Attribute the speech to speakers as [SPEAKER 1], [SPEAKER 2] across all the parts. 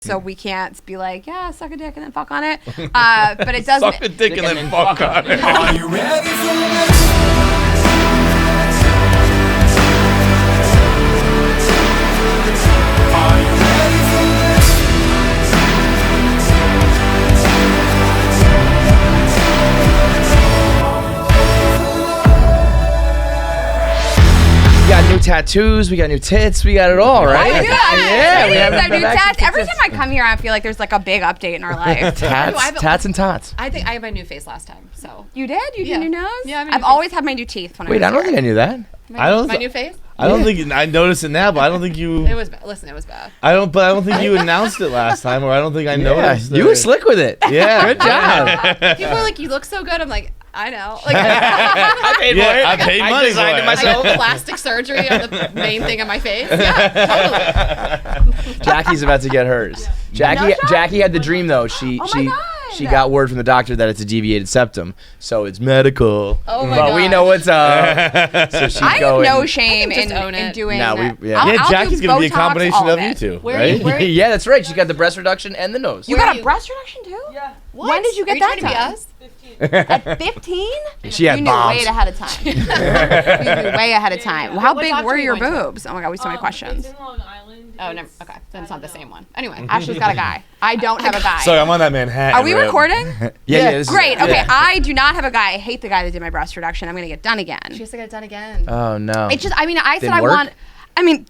[SPEAKER 1] So we can't be like, yeah, suck a dick and then fuck on it. But it does.
[SPEAKER 2] Suck a dick and then fuck on it.
[SPEAKER 3] Are you ready for this? Are you ready for this?
[SPEAKER 4] We got new tattoos, we got new tits, we got it all, right?
[SPEAKER 1] Oh,
[SPEAKER 4] Yeah, we have
[SPEAKER 1] new
[SPEAKER 4] back
[SPEAKER 1] tats.
[SPEAKER 4] to
[SPEAKER 1] Every
[SPEAKER 4] tits.
[SPEAKER 1] time I come here, I feel like there's like a big update in our life.
[SPEAKER 4] Tats and tots.
[SPEAKER 5] I think I had my new face last time, so.
[SPEAKER 1] You did? You did
[SPEAKER 5] Yeah.
[SPEAKER 1] your nose?
[SPEAKER 5] Yeah, I have a new
[SPEAKER 1] I've
[SPEAKER 5] face.
[SPEAKER 1] always had my new teeth when
[SPEAKER 4] Wait,
[SPEAKER 1] I
[SPEAKER 4] I
[SPEAKER 1] was
[SPEAKER 4] don't think I knew that.
[SPEAKER 5] My new face?
[SPEAKER 2] I don't think I noticed it now, but I don't think you.
[SPEAKER 5] It was bad. Listen, it was bad.
[SPEAKER 2] I don't think you announced it last time, or I don't think I noticed.
[SPEAKER 4] You were slick with it.
[SPEAKER 2] Yeah,
[SPEAKER 4] Good job.
[SPEAKER 5] People are like, you look so good. I'm like, I know. Like,
[SPEAKER 4] I paid for it.
[SPEAKER 2] I paid money
[SPEAKER 4] designed
[SPEAKER 2] for
[SPEAKER 4] it
[SPEAKER 2] it.
[SPEAKER 4] myself.
[SPEAKER 5] like plastic surgery on the main thing on my face. Yeah, totally.
[SPEAKER 4] Jackie's about to get hers. Jackie had the dream though. She got word from the doctor that it's a deviated septum, so it's medical.
[SPEAKER 5] Oh my
[SPEAKER 4] but we
[SPEAKER 5] gosh.
[SPEAKER 4] know what's up. So she's
[SPEAKER 1] I have
[SPEAKER 4] going.
[SPEAKER 1] no shame
[SPEAKER 5] I think
[SPEAKER 1] in,
[SPEAKER 5] just own
[SPEAKER 1] in
[SPEAKER 5] it.
[SPEAKER 1] doing
[SPEAKER 4] No,
[SPEAKER 1] that.
[SPEAKER 4] yeah.
[SPEAKER 2] Yeah,
[SPEAKER 1] I'll
[SPEAKER 2] Jackie's
[SPEAKER 1] do
[SPEAKER 2] gonna be a
[SPEAKER 1] Botox,
[SPEAKER 2] combination
[SPEAKER 1] all
[SPEAKER 2] of
[SPEAKER 1] it.
[SPEAKER 2] you two,
[SPEAKER 5] Where are
[SPEAKER 2] right?
[SPEAKER 5] you- where-
[SPEAKER 4] Yeah, that's right. She got the breast reduction and the nose.
[SPEAKER 1] You
[SPEAKER 5] Where
[SPEAKER 1] got
[SPEAKER 5] are
[SPEAKER 1] a
[SPEAKER 5] you?
[SPEAKER 1] breast reduction too?
[SPEAKER 6] Yeah.
[SPEAKER 5] What?
[SPEAKER 1] When did you get
[SPEAKER 5] Are
[SPEAKER 1] that
[SPEAKER 5] trying to be
[SPEAKER 1] done?
[SPEAKER 5] us?
[SPEAKER 1] At 15?
[SPEAKER 4] She had
[SPEAKER 1] you
[SPEAKER 4] bombs.
[SPEAKER 1] knew way ahead of time. You knew way ahead of time. Well, how
[SPEAKER 5] What
[SPEAKER 1] big
[SPEAKER 5] doctor
[SPEAKER 1] were
[SPEAKER 5] are you
[SPEAKER 1] your
[SPEAKER 5] going to?
[SPEAKER 1] boobs? Oh my god, we have so many questions.
[SPEAKER 6] It's in Long Island.
[SPEAKER 5] Oh, never. Okay, then it's not the same one. Anyway,
[SPEAKER 1] Ashley's got a guy. I don't have a guy.
[SPEAKER 2] Sorry, I'm on that Manhattan.
[SPEAKER 1] Are we
[SPEAKER 2] rip.
[SPEAKER 1] recording?
[SPEAKER 4] Yeah, this is-
[SPEAKER 1] Great. Okay,
[SPEAKER 4] yeah.
[SPEAKER 1] I do not have a guy. I hate the guy that did my breast reduction. I'm gonna get done again.
[SPEAKER 5] she has to get it done again.
[SPEAKER 4] Oh no.
[SPEAKER 1] It's just. I mean, I said
[SPEAKER 4] Didn't
[SPEAKER 1] I
[SPEAKER 4] work?
[SPEAKER 1] want. I mean,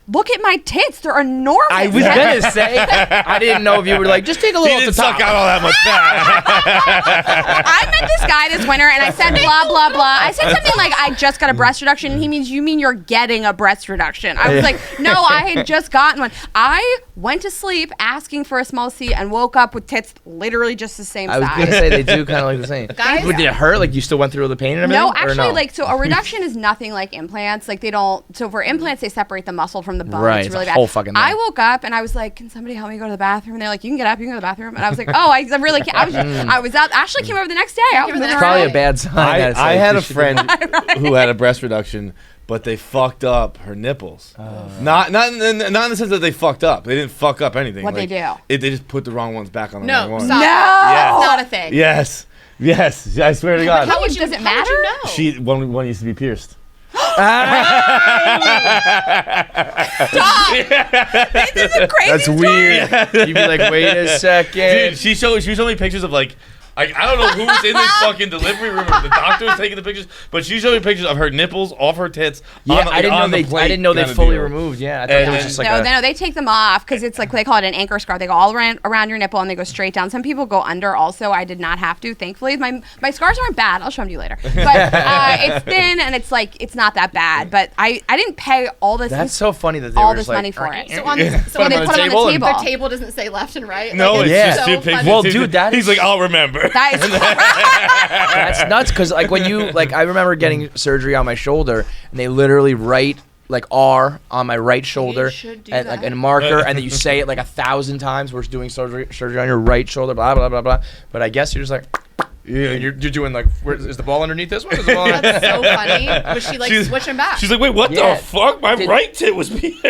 [SPEAKER 1] look at my tits. They're enormous.
[SPEAKER 4] I was gonna say. I didn't know if you were like, just take a
[SPEAKER 2] He
[SPEAKER 4] little at
[SPEAKER 2] didn't
[SPEAKER 4] the top.
[SPEAKER 2] suck out all that much fat.
[SPEAKER 1] I met this guy this winter and I said blah blah blah. I said something like I just got a breast reduction and he means you mean you're getting a breast reduction. I was like, no, I had just gotten one. I went to sleep asking for a small C and woke up with tits literally just the same
[SPEAKER 4] I was
[SPEAKER 1] size.
[SPEAKER 4] gonna say they do kind of like the same.
[SPEAKER 5] Guys-
[SPEAKER 4] But did it hurt? Like you still went through all the pain and everything?
[SPEAKER 1] No,
[SPEAKER 4] or
[SPEAKER 1] actually,
[SPEAKER 4] no?
[SPEAKER 1] like, so a reduction is nothing like implants. Like, they don't, so for implants, they separate the muscle from the bone.
[SPEAKER 4] Right,
[SPEAKER 1] It's
[SPEAKER 4] it's
[SPEAKER 1] really
[SPEAKER 4] a
[SPEAKER 1] bad.
[SPEAKER 4] whole fucking
[SPEAKER 1] I
[SPEAKER 4] thing.
[SPEAKER 1] woke up and I was like, can somebody help me go to the bathroom? And they're like, you can get up, you can go to the bathroom. And I was like, oh, I really can't. I was out. Ashley came over the next day. I was
[SPEAKER 5] It's
[SPEAKER 1] in
[SPEAKER 4] Probably
[SPEAKER 1] her
[SPEAKER 4] a bad sign. that it's
[SPEAKER 2] I
[SPEAKER 4] like,
[SPEAKER 2] had a
[SPEAKER 4] you should-
[SPEAKER 2] friend who had a breast reduction, but they fucked up her nipples. Not in the sense that they fucked up. They didn't fuck up anything.
[SPEAKER 1] What'd they do?
[SPEAKER 2] They just put the wrong ones back on the
[SPEAKER 5] No,
[SPEAKER 2] wrong ones.
[SPEAKER 5] stop.
[SPEAKER 2] Yes.
[SPEAKER 5] It's not a thing.
[SPEAKER 2] Yes, I swear to God.
[SPEAKER 1] How much does it matter?
[SPEAKER 5] How would you know?
[SPEAKER 2] One used to be pierced.
[SPEAKER 1] This is a crazy
[SPEAKER 4] That's weird. You'd be like, wait a second.
[SPEAKER 2] Dude, she showed me pictures of like I don't know who's in this fucking delivery room. If the doctor was taking the pictures, but she showed me pictures of her nipples off her tits.
[SPEAKER 4] Yeah,
[SPEAKER 2] on the,
[SPEAKER 4] I didn't know they.
[SPEAKER 2] plate
[SPEAKER 4] I didn't know they
[SPEAKER 2] kinda
[SPEAKER 4] fully
[SPEAKER 2] deal.
[SPEAKER 4] removed. Yeah, I thought it was just like
[SPEAKER 1] No, they take them off because it's like they call it an anchor scar. They go all around your nipple and they go straight down. Some people go under also. I did not have to, thankfully. My scars aren't bad. I'll show them to you later. But it's thin and it's like it's not that bad. But I didn't pay all this
[SPEAKER 4] That's so funny that they
[SPEAKER 1] all
[SPEAKER 4] were
[SPEAKER 1] this
[SPEAKER 4] just like,
[SPEAKER 1] money for it.
[SPEAKER 5] So on, so
[SPEAKER 4] Put
[SPEAKER 5] on
[SPEAKER 1] they
[SPEAKER 4] them
[SPEAKER 1] put
[SPEAKER 4] on
[SPEAKER 1] it
[SPEAKER 4] the
[SPEAKER 1] on the
[SPEAKER 4] table
[SPEAKER 1] table.
[SPEAKER 5] the table doesn't say left and right.
[SPEAKER 2] No,
[SPEAKER 5] Like,
[SPEAKER 2] it's
[SPEAKER 4] Yeah.
[SPEAKER 2] just
[SPEAKER 5] so
[SPEAKER 2] two pictures.
[SPEAKER 5] funny.
[SPEAKER 4] Well, dude, that
[SPEAKER 2] he's
[SPEAKER 4] is-
[SPEAKER 2] like, I'll remember.
[SPEAKER 1] That is
[SPEAKER 4] That's nuts because like when you like I remember getting surgery on my shoulder and they literally write like R on my right shoulder
[SPEAKER 5] should do
[SPEAKER 4] and like
[SPEAKER 5] that.
[SPEAKER 4] a marker and then you say it like 1,000 times. We're doing surgery on your right shoulder, blah blah blah blah. But I guess you're just like, yeah, you're doing like, is the ball underneath this one? Is the ball
[SPEAKER 5] That's so funny. But she like
[SPEAKER 2] She's-
[SPEAKER 5] switching back.
[SPEAKER 2] She's like, wait, what
[SPEAKER 4] Yeah.
[SPEAKER 2] the fuck? My
[SPEAKER 4] Did-
[SPEAKER 2] right tit was pierced.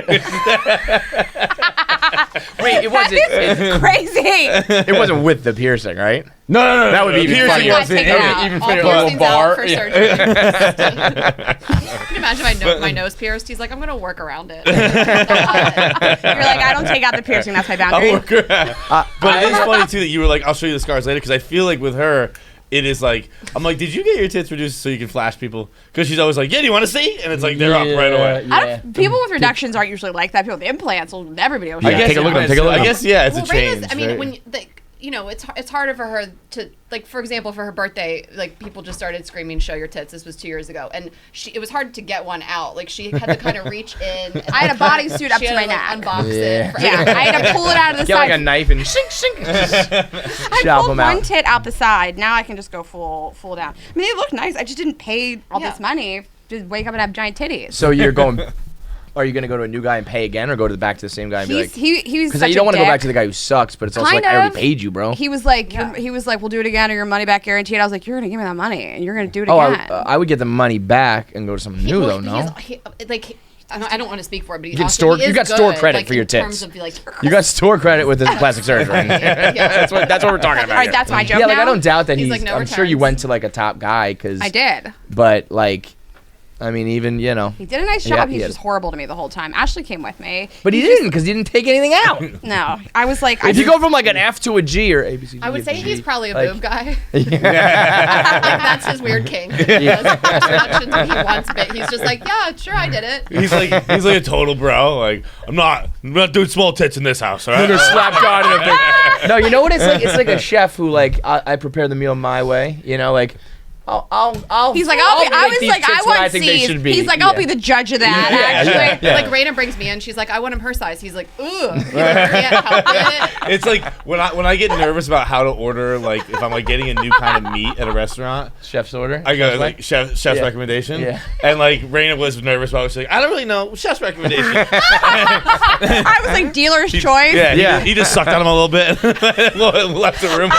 [SPEAKER 4] Wait, it wasn't.
[SPEAKER 1] crazy.
[SPEAKER 4] It wasn't with the piercing, right?
[SPEAKER 2] No.
[SPEAKER 4] That would be even
[SPEAKER 2] piercing.
[SPEAKER 4] funnier.
[SPEAKER 1] Yeah, take it out.
[SPEAKER 4] Even
[SPEAKER 5] all
[SPEAKER 4] funnier, a little
[SPEAKER 5] piercings
[SPEAKER 4] bar.
[SPEAKER 5] out for
[SPEAKER 4] Yeah.
[SPEAKER 5] surgery. Can you imagine my nose pierced? He's like, I'm gonna work around it.
[SPEAKER 1] You're like, I don't take out the piercing. That's my
[SPEAKER 2] I'll
[SPEAKER 1] boundary.
[SPEAKER 2] work around. But it is funny too that you were like, I'll show you the scars later, because I feel like with her, it is like, I'm like, did you get your tits reduced so you can flash people? Because she's always like, yeah, do you want to see? And it's like, they're up right away.
[SPEAKER 1] People with reductions aren't usually like that. People with implants, everybody will.
[SPEAKER 4] Yeah,
[SPEAKER 1] show
[SPEAKER 4] take a look at them, take a look at
[SPEAKER 2] I
[SPEAKER 4] them.
[SPEAKER 2] guess, yeah, it's
[SPEAKER 5] Well,
[SPEAKER 2] a change.
[SPEAKER 5] Rayna's, I mean,
[SPEAKER 2] right?
[SPEAKER 5] when you know, it's harder for her to, like, for example, for her birthday, like, people just started screaming, show your tits. This was 2 years ago. And it was hard to get one out. Like, she had to kind of reach in.
[SPEAKER 1] I had a bodysuit up
[SPEAKER 5] She
[SPEAKER 1] to
[SPEAKER 5] had
[SPEAKER 1] my
[SPEAKER 5] to, like,
[SPEAKER 1] neck.
[SPEAKER 5] unbox
[SPEAKER 4] Yeah.
[SPEAKER 5] it. For
[SPEAKER 1] Yeah, I had to pull it out of the
[SPEAKER 4] Get
[SPEAKER 1] side.
[SPEAKER 4] like a knife and shink shink.
[SPEAKER 1] I
[SPEAKER 4] Chop
[SPEAKER 1] pulled
[SPEAKER 4] them out.
[SPEAKER 1] one tit out the side. Now I can just go full down. I mean, they look nice. I just didn't pay all this money to wake up and have giant titties.
[SPEAKER 4] So you're going. Are you gonna go to a new guy and pay again, or go back to the same guy and be like?
[SPEAKER 1] he was
[SPEAKER 4] Because
[SPEAKER 1] such
[SPEAKER 4] you don't
[SPEAKER 1] want to
[SPEAKER 4] go back to the guy who sucks, but it's also like I already paid you, bro.
[SPEAKER 1] He was like, we'll do it again or your money back guaranteed. I was like, you're gonna give me that money and you're gonna do it
[SPEAKER 4] Oh,
[SPEAKER 1] again.
[SPEAKER 4] I would get the money back and go to something new though. No.
[SPEAKER 5] Like, I don't want to speak for it, but
[SPEAKER 4] You got store credit for your
[SPEAKER 5] in terms
[SPEAKER 4] tits.
[SPEAKER 5] of like,
[SPEAKER 4] You got store credit with the plastic surgery. That's what we're talking about.
[SPEAKER 1] All right,
[SPEAKER 4] here.
[SPEAKER 1] that's my joke
[SPEAKER 4] Yeah, like
[SPEAKER 1] now.
[SPEAKER 4] I don't doubt that
[SPEAKER 5] He's
[SPEAKER 4] he's.
[SPEAKER 5] like, no
[SPEAKER 4] I'm sure you
[SPEAKER 5] returns.
[SPEAKER 4] went to like a top guy because.
[SPEAKER 1] I did.
[SPEAKER 4] But like, I mean, even
[SPEAKER 1] He did a nice
[SPEAKER 4] Yeah,
[SPEAKER 1] job.
[SPEAKER 4] he
[SPEAKER 1] He's
[SPEAKER 4] did.
[SPEAKER 1] just horrible to me the whole time. Ashley came with me.
[SPEAKER 4] But he didn't because he didn't take anything out.
[SPEAKER 1] No, I was like,
[SPEAKER 4] If you go from like an F to a G or A B C D,
[SPEAKER 5] I would
[SPEAKER 4] F,
[SPEAKER 5] say
[SPEAKER 4] G,
[SPEAKER 5] he's probably a
[SPEAKER 4] like-
[SPEAKER 5] boob guy.
[SPEAKER 4] Yeah.
[SPEAKER 5] Like, that's his weird kink. He does productions when he wants, but he's just like, yeah, sure, I did it.
[SPEAKER 2] He's like a total bro. Like I'm not doing small tits in this house. All right.
[SPEAKER 4] Gonna slap God in the face. No, you know what it's like? It's like a chef who like I prepare the meal my way. You know, like I'll.
[SPEAKER 1] he's like,
[SPEAKER 4] I'll
[SPEAKER 1] I
[SPEAKER 4] make
[SPEAKER 1] was
[SPEAKER 4] these
[SPEAKER 1] like, I
[SPEAKER 4] tits what
[SPEAKER 1] want
[SPEAKER 4] think they
[SPEAKER 1] C's.
[SPEAKER 4] should be.
[SPEAKER 1] He's like, I'll be the judge of that.
[SPEAKER 4] Yeah,
[SPEAKER 1] actually.
[SPEAKER 4] yeah.
[SPEAKER 5] Like Rayna brings me in, she's like, I want him her size. He's like, ooh, you can't help it.
[SPEAKER 2] It's like when I get nervous about how to order, like if I'm like getting a new kind of meat at a restaurant,
[SPEAKER 4] Chef's order.
[SPEAKER 2] I go like chef's
[SPEAKER 4] Yeah.
[SPEAKER 2] recommendation.
[SPEAKER 4] Yeah.
[SPEAKER 2] And like Rayna was nervous about it. She's like, I don't really know chef's recommendation.
[SPEAKER 1] I was like, dealer's choice.
[SPEAKER 2] Yeah,
[SPEAKER 4] Yeah.
[SPEAKER 2] He just sucked on him a little bit and left the room.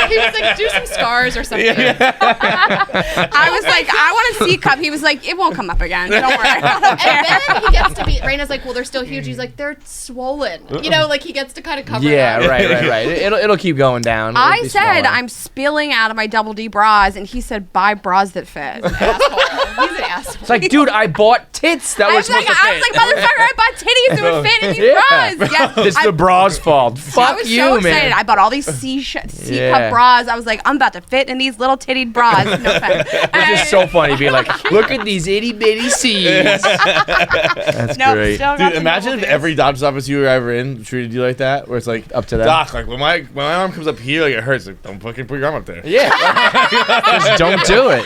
[SPEAKER 5] He was like, do some scars or something.
[SPEAKER 1] I was like, I want a C cup. He was like, it won't come up again. Don't worry. I don't care.
[SPEAKER 5] And then he gets to be, Raina's like, well, they're still huge. He's like, they're swollen. You know, like he gets to kind of cover
[SPEAKER 4] Yeah,
[SPEAKER 5] it up.
[SPEAKER 4] right. It'll keep going down. It'll
[SPEAKER 1] I
[SPEAKER 4] be
[SPEAKER 1] said,
[SPEAKER 4] smaller.
[SPEAKER 1] I'm spilling out of my double D bras, and he said, buy bras that fit.
[SPEAKER 5] Asshole. He's an asshole.
[SPEAKER 4] It's like, dude, I bought tits that
[SPEAKER 1] I
[SPEAKER 4] were
[SPEAKER 1] was like,
[SPEAKER 4] supposed to fit.
[SPEAKER 1] motherfucker, I bought titties that would fit in these
[SPEAKER 4] Yeah.
[SPEAKER 1] bras. Yes,
[SPEAKER 4] It's the bra's fault. Fuck
[SPEAKER 1] I was
[SPEAKER 4] you,
[SPEAKER 1] so excited.
[SPEAKER 4] man.
[SPEAKER 1] I bought all these C
[SPEAKER 4] Yeah.
[SPEAKER 1] cup bras. I was like, I'm about to fit in these little tittied bras. No offense.
[SPEAKER 4] It's just so funny being like, look at these itty bitty C's. That's
[SPEAKER 1] No,
[SPEAKER 4] great.
[SPEAKER 1] still got
[SPEAKER 2] Dude,
[SPEAKER 1] the
[SPEAKER 2] imagine
[SPEAKER 1] double
[SPEAKER 2] if
[SPEAKER 1] Ds.
[SPEAKER 2] every doctor's office you were ever in treated you like that, where it's like
[SPEAKER 4] Up to them.
[SPEAKER 2] Doc, like when my arm comes up here, like it hurts. Like don't fucking put your arm up there.
[SPEAKER 4] Yeah. Just don't do it.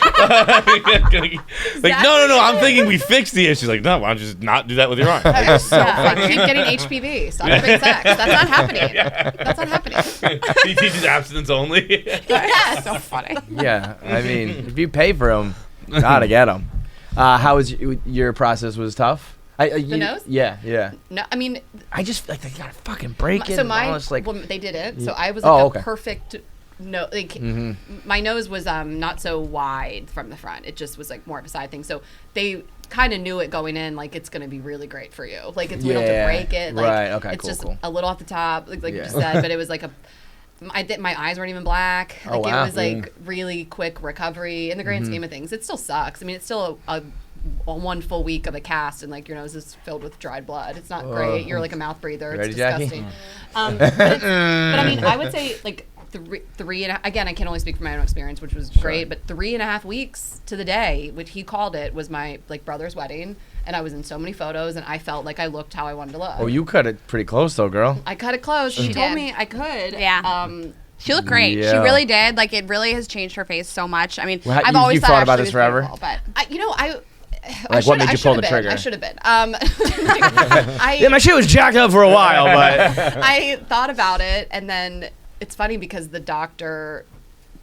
[SPEAKER 2] Like no, I'm thinking we fixed the issue. Like no, why don't you just not do that with your arm?
[SPEAKER 5] Yeah, like, keep getting HPV. Stop having sex. That's not happening. That's not happening.
[SPEAKER 2] He teaches abstinence only.
[SPEAKER 5] Yes.
[SPEAKER 1] So funny.
[SPEAKER 4] Yeah. I mean, if you pay for them, gotta get them. How was your process? Was tough?
[SPEAKER 5] The nose?
[SPEAKER 4] Yeah.
[SPEAKER 5] No, I mean,
[SPEAKER 4] I just feel like they gotta fucking break it.
[SPEAKER 5] so
[SPEAKER 4] and all
[SPEAKER 5] mine,
[SPEAKER 4] this, like,
[SPEAKER 5] well, they did it. So I was
[SPEAKER 4] Oh,
[SPEAKER 5] like
[SPEAKER 4] okay.
[SPEAKER 5] a perfect. No, like my nose was not so wide from the front. It just was like more of a side thing. So they kind of knew it going in, like it's gonna be really great for you. Like it's we don't have
[SPEAKER 4] Yeah,
[SPEAKER 5] to break it. Like,
[SPEAKER 4] right, okay,
[SPEAKER 5] It's
[SPEAKER 4] cool,
[SPEAKER 5] just
[SPEAKER 4] cool.
[SPEAKER 5] a little off the top, like you
[SPEAKER 4] Yeah.
[SPEAKER 5] just said. But it was like my eyes weren't even black.
[SPEAKER 4] Oh,
[SPEAKER 5] Like
[SPEAKER 4] wow.
[SPEAKER 5] it was like really quick recovery in the grand scheme of things. It still sucks. I mean, it's still a one full week of a cast and like your nose is filled with dried blood. It's not great. You're like a mouth breather.
[SPEAKER 4] Ready,
[SPEAKER 5] It's
[SPEAKER 4] Jackie?
[SPEAKER 5] disgusting. But I mean, I would say like three and again, I can only speak from my own experience, which was great, but 3.5 weeks to the day, which he called it, was my like brother's wedding, and I was in so many photos, and I felt like I looked how I wanted to look.
[SPEAKER 4] Oh, you cut it pretty close though, girl.
[SPEAKER 5] I cut it close. She
[SPEAKER 1] She
[SPEAKER 5] told
[SPEAKER 1] did.
[SPEAKER 5] me I could.
[SPEAKER 1] Yeah. She looked great. She
[SPEAKER 4] Yeah.
[SPEAKER 1] really did. Like, it really has changed her face so much. I mean,
[SPEAKER 4] Well,
[SPEAKER 1] I've
[SPEAKER 4] you
[SPEAKER 1] always
[SPEAKER 4] thought about
[SPEAKER 1] Ashley
[SPEAKER 4] this
[SPEAKER 1] was
[SPEAKER 4] forever?
[SPEAKER 1] beautiful, but
[SPEAKER 5] I
[SPEAKER 4] Like, what made you pull the trigger?
[SPEAKER 5] I should have been.
[SPEAKER 4] Yeah, my shit was jacked up for a while, but
[SPEAKER 5] I thought about it, and then it's funny because the doctor,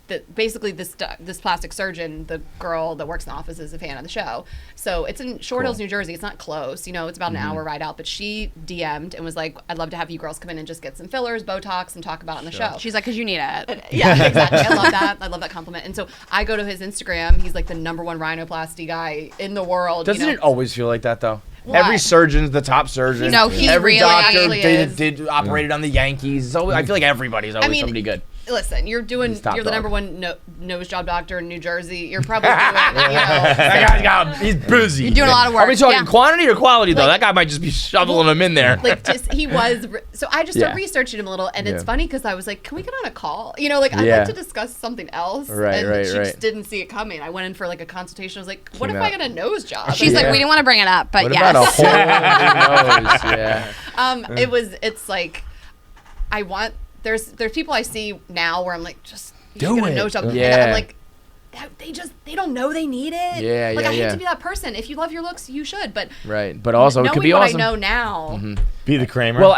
[SPEAKER 5] that basically this plastic surgeon, the girl that works in the office, is a fan of the show. So it's in Short Hills, New Jersey. It's not close, you know. It's about an hour ride out. But she DM'd and was like, "I'd love to have you girls come in and just get some fillers, Botox, and talk about it on the show."
[SPEAKER 1] she's like, because you need it.
[SPEAKER 5] Yeah, exactly. I love that. I love that compliment. And so I go to his Instagram. He's like the #1 rhinoplasty guy in the world.
[SPEAKER 4] doesn't
[SPEAKER 5] you know?
[SPEAKER 4] it always feel like that though?
[SPEAKER 5] What?
[SPEAKER 4] Every surgeon's the top surgeon.
[SPEAKER 1] No, he
[SPEAKER 4] every
[SPEAKER 1] really
[SPEAKER 4] doctor
[SPEAKER 5] actually
[SPEAKER 4] did,
[SPEAKER 5] is.
[SPEAKER 4] did operated on the Yankees. So I feel like everybody's always
[SPEAKER 5] mean,
[SPEAKER 4] somebody good.
[SPEAKER 5] Listen, you're the
[SPEAKER 4] He's top dog.
[SPEAKER 5] #1 nose job doctor in New Jersey. You're probably doing, you know.
[SPEAKER 4] That guy's got, he's busy.
[SPEAKER 1] You're doing a lot of work.
[SPEAKER 4] Are we talking
[SPEAKER 1] Yeah.
[SPEAKER 4] quantity or quality though?
[SPEAKER 5] Like-
[SPEAKER 4] That guy might just be shoveling them in there.
[SPEAKER 5] Like just he was so I just started
[SPEAKER 4] Yeah.
[SPEAKER 5] researching him a little, and it's
[SPEAKER 4] Yeah.
[SPEAKER 5] funny because I was like, can we get on a call, you know, like I'd
[SPEAKER 4] Yeah.
[SPEAKER 5] like to discuss something else.
[SPEAKER 4] Right,
[SPEAKER 5] and
[SPEAKER 4] right,
[SPEAKER 5] she
[SPEAKER 4] right.
[SPEAKER 5] just didn't see it coming. I went in for like a consultation. I was like, what
[SPEAKER 4] Came
[SPEAKER 5] if I
[SPEAKER 4] out.
[SPEAKER 5] got a nose job?
[SPEAKER 1] She's like,
[SPEAKER 4] Yeah.
[SPEAKER 1] we didn't want to bring it up, but
[SPEAKER 4] What
[SPEAKER 1] yes.
[SPEAKER 4] about a whole nose? Yeah.
[SPEAKER 5] it's like I want there's people I see now where I'm like, just you
[SPEAKER 4] Do
[SPEAKER 5] should get
[SPEAKER 4] it.
[SPEAKER 5] a nose job. And
[SPEAKER 4] Yeah.
[SPEAKER 5] I'm like, they don't know they need it.
[SPEAKER 4] Yeah,
[SPEAKER 5] like
[SPEAKER 4] yeah,
[SPEAKER 5] I hate
[SPEAKER 4] yeah.
[SPEAKER 5] to be that person. If you love your looks, you should. But
[SPEAKER 4] Right. But also it
[SPEAKER 5] knowing
[SPEAKER 4] could be
[SPEAKER 5] what
[SPEAKER 4] awesome.
[SPEAKER 5] I know now,
[SPEAKER 2] Be the Kramer.
[SPEAKER 4] Well,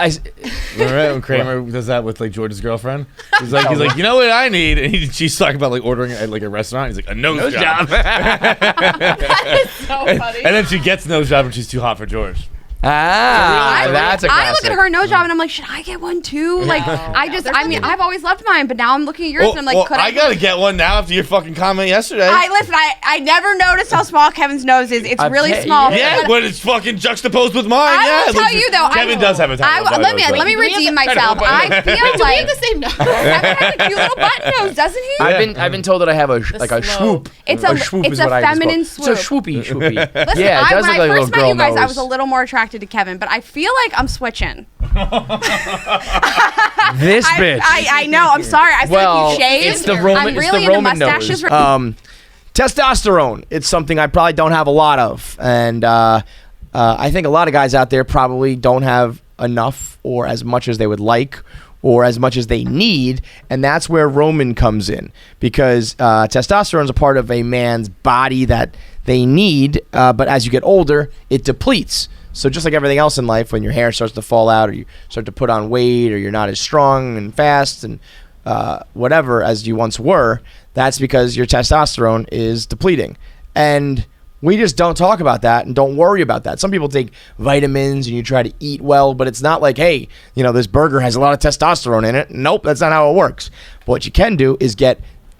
[SPEAKER 2] remember when Kramer does that with like George's girlfriend? He's like, you know what I need? And she's talking about like ordering at like a restaurant. He's like, a nose job.
[SPEAKER 5] that is so funny.
[SPEAKER 2] And then she gets nose job and she's too hot for George.
[SPEAKER 4] That's a classic.
[SPEAKER 1] I look at her nose job and I'm like, should I get one too? Like, I've always loved mine, but now I'm looking at yours and I'm like, could I?
[SPEAKER 2] I gotta get one now after your fucking comment yesterday.
[SPEAKER 1] I never noticed how small Kevin's nose is. It's really small.
[SPEAKER 2] Yeah, but it's fucking juxtaposed with mine.
[SPEAKER 1] I will tell you though,
[SPEAKER 2] Kevin does have a tiny little button nose,
[SPEAKER 1] let me
[SPEAKER 2] though.
[SPEAKER 1] redeem myself. I feel
[SPEAKER 5] We
[SPEAKER 1] like
[SPEAKER 5] have the same nose.
[SPEAKER 1] Kevin has a cute little button nose, doesn't he?
[SPEAKER 4] I've been told that I have a
[SPEAKER 5] slope.
[SPEAKER 4] swoop.
[SPEAKER 1] It's
[SPEAKER 4] a swoop
[SPEAKER 1] it's
[SPEAKER 4] is
[SPEAKER 1] a
[SPEAKER 4] what I just
[SPEAKER 1] feminine
[SPEAKER 4] call it.
[SPEAKER 1] swoop.
[SPEAKER 4] It's a swoopy.
[SPEAKER 1] Listen,
[SPEAKER 4] Yeah, it does
[SPEAKER 1] when
[SPEAKER 4] look like
[SPEAKER 1] I
[SPEAKER 4] a
[SPEAKER 1] first
[SPEAKER 4] little
[SPEAKER 1] met you guys,
[SPEAKER 4] girl
[SPEAKER 1] I was a
[SPEAKER 4] nose.
[SPEAKER 1] little more attracted to Kevin, but I feel like I'm switching.
[SPEAKER 4] This bitch.
[SPEAKER 1] I know. I'm sorry. I feel like you shaved.
[SPEAKER 4] It's the Roman.
[SPEAKER 1] I'm really
[SPEAKER 4] it's the Roman
[SPEAKER 1] into mustaches.
[SPEAKER 4] nose. Testosterone. It's something I probably don't have a lot of, and I think a lot of guys out there probably don't have enough or as much as they would like or as much as they need, and that's where Roman comes in, because testosterone is a part of a man's body that they need, but as you get older, it depletes. So just like everything else in life, when your hair starts to fall out or you start to put on weight or you're not as strong and fast and whatever as you once were, that's because your testosterone is depleting. And we just don't talk about that and don't worry about that. Some people take vitamins and you try to eat well, but it's not like, hey, this burger has a lot of testosterone in it. Nope, that's not how it works. But what you can do is get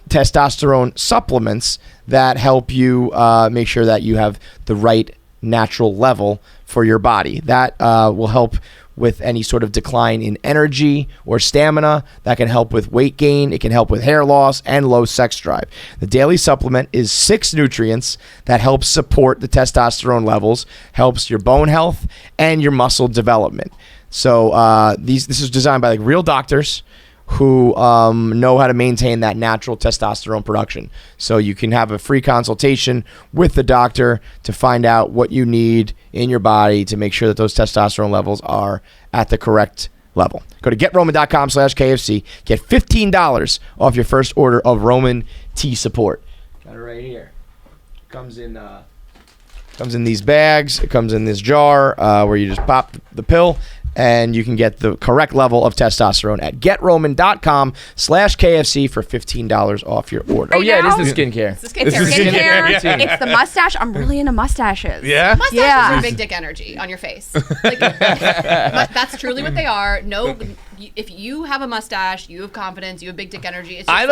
[SPEAKER 4] testosterone supplements that help you make sure that you have the right natural level for your body. That will help with any sort of decline in energy or stamina. That can help with weight gain. It can help with hair loss and low sex drive. The daily supplement is 6 nutrients that help support the testosterone levels, helps your bone health and your muscle development. So this is designed by real doctors who know how to maintain that natural testosterone production. So you can have a free consultation with the doctor to find out what you need in your body to make sure that those testosterone levels are at the correct level. Go to GetRoman.com/KFC. Get $15 off your first order of Roman Tea Support. Got it right here. Comes in these bags. It comes in this jar where you just pop the pill, and you can get the correct level of testosterone at GetRoman.com/KFC for $15 off your order.
[SPEAKER 1] Right
[SPEAKER 4] it
[SPEAKER 1] now?
[SPEAKER 4] is the skincare.
[SPEAKER 5] It's the skincare.
[SPEAKER 1] Skincare. It's the mustache. I'm really into mustaches.
[SPEAKER 2] Yeah?
[SPEAKER 5] Mustaches
[SPEAKER 1] Yeah.
[SPEAKER 5] are big dick energy on your face. That's truly what they are. No, if you have a mustache, you have confidence, you have big dick energy. It's just
[SPEAKER 2] I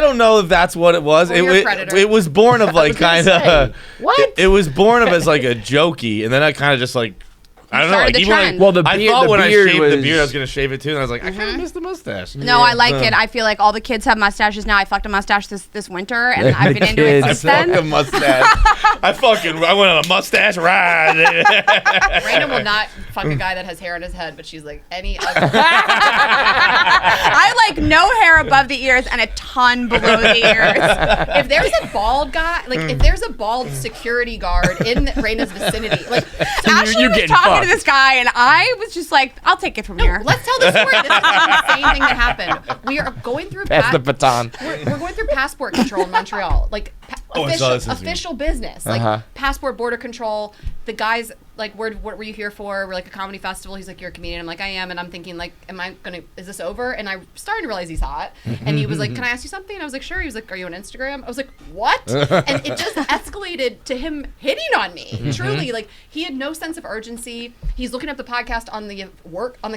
[SPEAKER 2] don't know if that's what it was.
[SPEAKER 5] Or you're a predator.
[SPEAKER 2] It was born of kind of
[SPEAKER 4] What?
[SPEAKER 2] It was born of as a jokey, and then I kind of just I don't know.
[SPEAKER 1] Started the
[SPEAKER 2] Even
[SPEAKER 1] trend.
[SPEAKER 4] Well, the
[SPEAKER 2] I
[SPEAKER 4] beard-
[SPEAKER 2] thought
[SPEAKER 4] the
[SPEAKER 2] when I
[SPEAKER 4] beard
[SPEAKER 2] shaved the
[SPEAKER 4] was-
[SPEAKER 2] beard, I was gonna shave it too, and I was like, I kind of miss the mustache.
[SPEAKER 1] No, I like it. I feel like all the kids have mustaches now. I fucked a mustache this winter, and I've been into it
[SPEAKER 4] kids.
[SPEAKER 1] since
[SPEAKER 2] I fucked a
[SPEAKER 1] then.
[SPEAKER 2] mustache. I went on a mustache ride.
[SPEAKER 5] Rayna will not fuck a guy that has hair on his head, but she's like any other.
[SPEAKER 1] I like no hair above the ears and a ton below the ears.
[SPEAKER 5] If there's a bald guy, if there's a bald security guard in Rayna's vicinity,
[SPEAKER 1] Ashley
[SPEAKER 4] you
[SPEAKER 1] was
[SPEAKER 4] getting
[SPEAKER 1] talking
[SPEAKER 4] fucked.
[SPEAKER 1] to this guy, and I was just like, I'll take it from here.
[SPEAKER 5] let's tell the story. This is an insane thing that happened. We are going through
[SPEAKER 4] Pass the baton.
[SPEAKER 5] We're going through passport control in Montreal,
[SPEAKER 2] I saw this this
[SPEAKER 5] official business, passport border control. The guys what were you here for? We're a comedy festival. He's like, you're a comedian. I'm like, I am, and I'm thinking is this over? And I'm starting to realize he's hot. And he was like, can I ask you something? And I was like, sure. He was like, are you on Instagram? I was like, what? And it just escalated to him hitting on me. Truly, he had no sense of urgency. He's looking up the podcast on the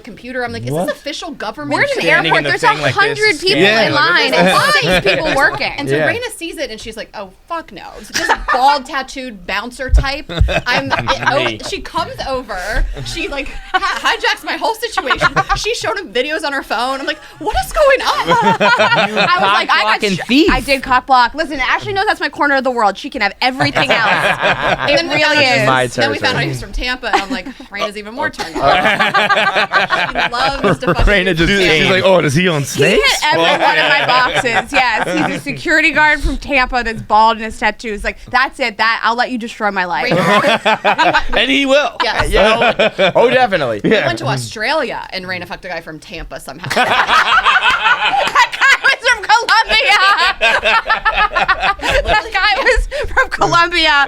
[SPEAKER 5] computer. I'm like, is this official government?
[SPEAKER 1] We're in an
[SPEAKER 5] shit?
[SPEAKER 4] Standing in
[SPEAKER 1] airport.
[SPEAKER 4] the
[SPEAKER 1] There's
[SPEAKER 4] thing like this,
[SPEAKER 1] 100 people
[SPEAKER 2] Yeah,
[SPEAKER 1] in
[SPEAKER 2] like,
[SPEAKER 1] line,
[SPEAKER 5] there's
[SPEAKER 1] and 6 people working.
[SPEAKER 5] And so
[SPEAKER 4] Yeah.
[SPEAKER 5] Rayna sees it and she's like, oh, fuck no. It's just a bald, tattooed bouncer type. She comes over. She hijacks my whole situation. She showed him videos on her phone. I'm like, what is going on?
[SPEAKER 1] I was like,
[SPEAKER 4] Cock-blocking thief.
[SPEAKER 1] I did cock block. Listen, Ashley knows that's my corner of the world. She can have everything else. It
[SPEAKER 5] then we
[SPEAKER 1] really
[SPEAKER 5] found out
[SPEAKER 1] is.
[SPEAKER 4] My
[SPEAKER 5] Then we found out
[SPEAKER 4] territory.
[SPEAKER 5] he was from Tampa, and I'm like, Rayna's even more turned on. She loves to fucking
[SPEAKER 4] Rayna just
[SPEAKER 2] She's
[SPEAKER 4] came.
[SPEAKER 2] like, oh, does he own
[SPEAKER 1] He
[SPEAKER 2] snakes?
[SPEAKER 1] hit every one of my boxes. Yes, he's a security guard from Tampa that's bald and his tattoos. That's it. I'll let you destroy my life.
[SPEAKER 2] And he will.
[SPEAKER 5] Yes.
[SPEAKER 4] Yeah. Oh, definitely.
[SPEAKER 5] We went to Australia, and Rayna fucked a guy from Tampa somehow.
[SPEAKER 1] That guy was from That guy was from Colombia.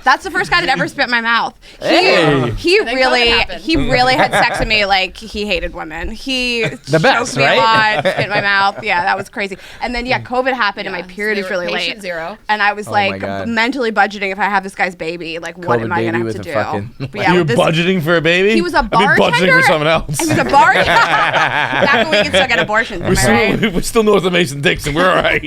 [SPEAKER 1] That's the first guy that ever spit in my mouth. He
[SPEAKER 5] then
[SPEAKER 1] really
[SPEAKER 5] COVID happened.
[SPEAKER 1] had sex with me like he hated women. He
[SPEAKER 4] The best,
[SPEAKER 1] choked me
[SPEAKER 4] right?
[SPEAKER 1] a lot, spit in my mouth. Yeah, that was crazy. And then COVID happened and my period was really
[SPEAKER 5] Patient
[SPEAKER 1] late.
[SPEAKER 5] zero.
[SPEAKER 1] And I was
[SPEAKER 4] my God.
[SPEAKER 1] mentally budgeting if I have this guy's baby, like what
[SPEAKER 4] COVID
[SPEAKER 1] am I gonna
[SPEAKER 4] baby
[SPEAKER 1] have to
[SPEAKER 4] with
[SPEAKER 1] do?
[SPEAKER 4] a fucking-
[SPEAKER 1] But yeah,
[SPEAKER 2] You were
[SPEAKER 1] with this-
[SPEAKER 2] budgeting for a baby?
[SPEAKER 1] He was a
[SPEAKER 2] I'd be budgeting
[SPEAKER 1] bartender.
[SPEAKER 2] for someone else.
[SPEAKER 1] He was a bartender. Back when we could still get abortions, am I right?
[SPEAKER 2] We're still north of Mason-Dixon. We're all right.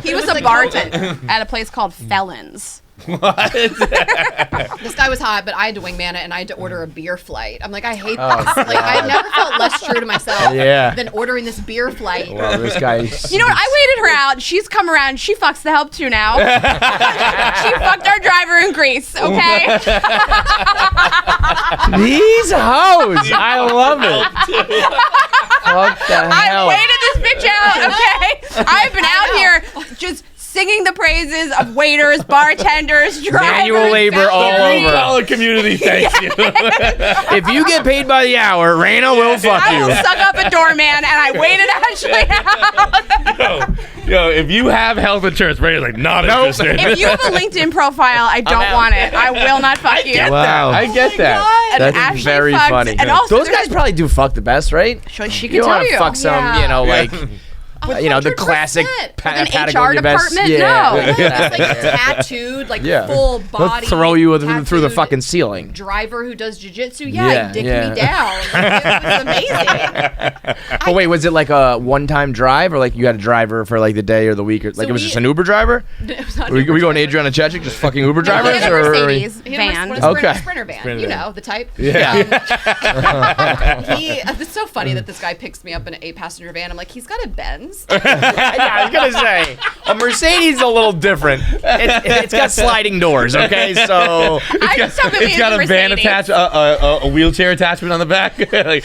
[SPEAKER 1] He was a
[SPEAKER 5] like
[SPEAKER 1] bartender at a place called Felons.
[SPEAKER 2] What?
[SPEAKER 5] This guy was hot, but I had to wingman it, and I had to order a beer flight. I'm like, I hate this. Like, I never felt less true to myself than ordering this beer flight.
[SPEAKER 4] Well, this guy.
[SPEAKER 1] You know what? I waited her out. She's come around. She fucks the help too now. She fucked our driver in Greece. Okay.
[SPEAKER 4] These hoes. I love it. What the
[SPEAKER 1] I
[SPEAKER 4] hell?
[SPEAKER 1] waited this bitch out. Okay. I've been out here just singing the praises of waiters, bartenders, drivers.
[SPEAKER 4] Manual labor all
[SPEAKER 2] The
[SPEAKER 4] over.
[SPEAKER 2] collar community thanks you.
[SPEAKER 4] If you get paid by the hour, Rayna will fuck
[SPEAKER 1] I will
[SPEAKER 4] you.
[SPEAKER 1] suck up a doorman, and I waited Ashley out.
[SPEAKER 2] Yo, if you have health insurance, Ray's like, not interested.
[SPEAKER 1] If you have a LinkedIn profile, I don't want it. I will not fuck you.
[SPEAKER 4] Wow.
[SPEAKER 2] I get that.
[SPEAKER 1] And
[SPEAKER 4] That's
[SPEAKER 1] Ashley
[SPEAKER 4] very
[SPEAKER 1] fucked,
[SPEAKER 4] funny.
[SPEAKER 1] And also,
[SPEAKER 4] Those guys probably do fuck the best, right?
[SPEAKER 1] she
[SPEAKER 4] You
[SPEAKER 1] can
[SPEAKER 4] don't
[SPEAKER 1] tell
[SPEAKER 4] want to
[SPEAKER 1] you.
[SPEAKER 4] fuck some, like, the
[SPEAKER 5] 100%.
[SPEAKER 4] classic
[SPEAKER 1] An HR
[SPEAKER 4] Patagonia vest.
[SPEAKER 1] department?
[SPEAKER 4] Yeah.
[SPEAKER 1] No.
[SPEAKER 5] It's like tattooed, like full
[SPEAKER 4] They'll
[SPEAKER 5] body.
[SPEAKER 4] throw you through the
[SPEAKER 5] tattooed
[SPEAKER 4] fucking ceiling.
[SPEAKER 5] driver who does jujitsu.
[SPEAKER 4] Yeah,
[SPEAKER 5] He dicked
[SPEAKER 4] yeah.
[SPEAKER 5] me down. Like, it was amazing.
[SPEAKER 4] But wait, was it like a one-time drive, or like you had a driver for like the day or the week, or like it was just an Uber driver?
[SPEAKER 5] It was not
[SPEAKER 4] We
[SPEAKER 5] Uber
[SPEAKER 4] going
[SPEAKER 5] driver.
[SPEAKER 4] Adriana Chechik, just fucking Uber
[SPEAKER 1] He
[SPEAKER 4] drivers,
[SPEAKER 1] had a
[SPEAKER 4] or
[SPEAKER 1] Mercedes
[SPEAKER 5] He had
[SPEAKER 1] van.
[SPEAKER 5] a
[SPEAKER 4] Okay.
[SPEAKER 5] Sprinter van.
[SPEAKER 2] Sprinter
[SPEAKER 5] You
[SPEAKER 2] van.
[SPEAKER 5] know, the type.
[SPEAKER 2] Yeah.
[SPEAKER 5] It's so funny that this guy picks me up in an 8-passenger van. I'm like, he's got a Benz.
[SPEAKER 4] yeah, I was gonna say a Mercedes is a little different. It's got sliding doors, okay? So
[SPEAKER 1] I just have
[SPEAKER 2] It's got a van attached, a wheelchair attachment on the back. Like,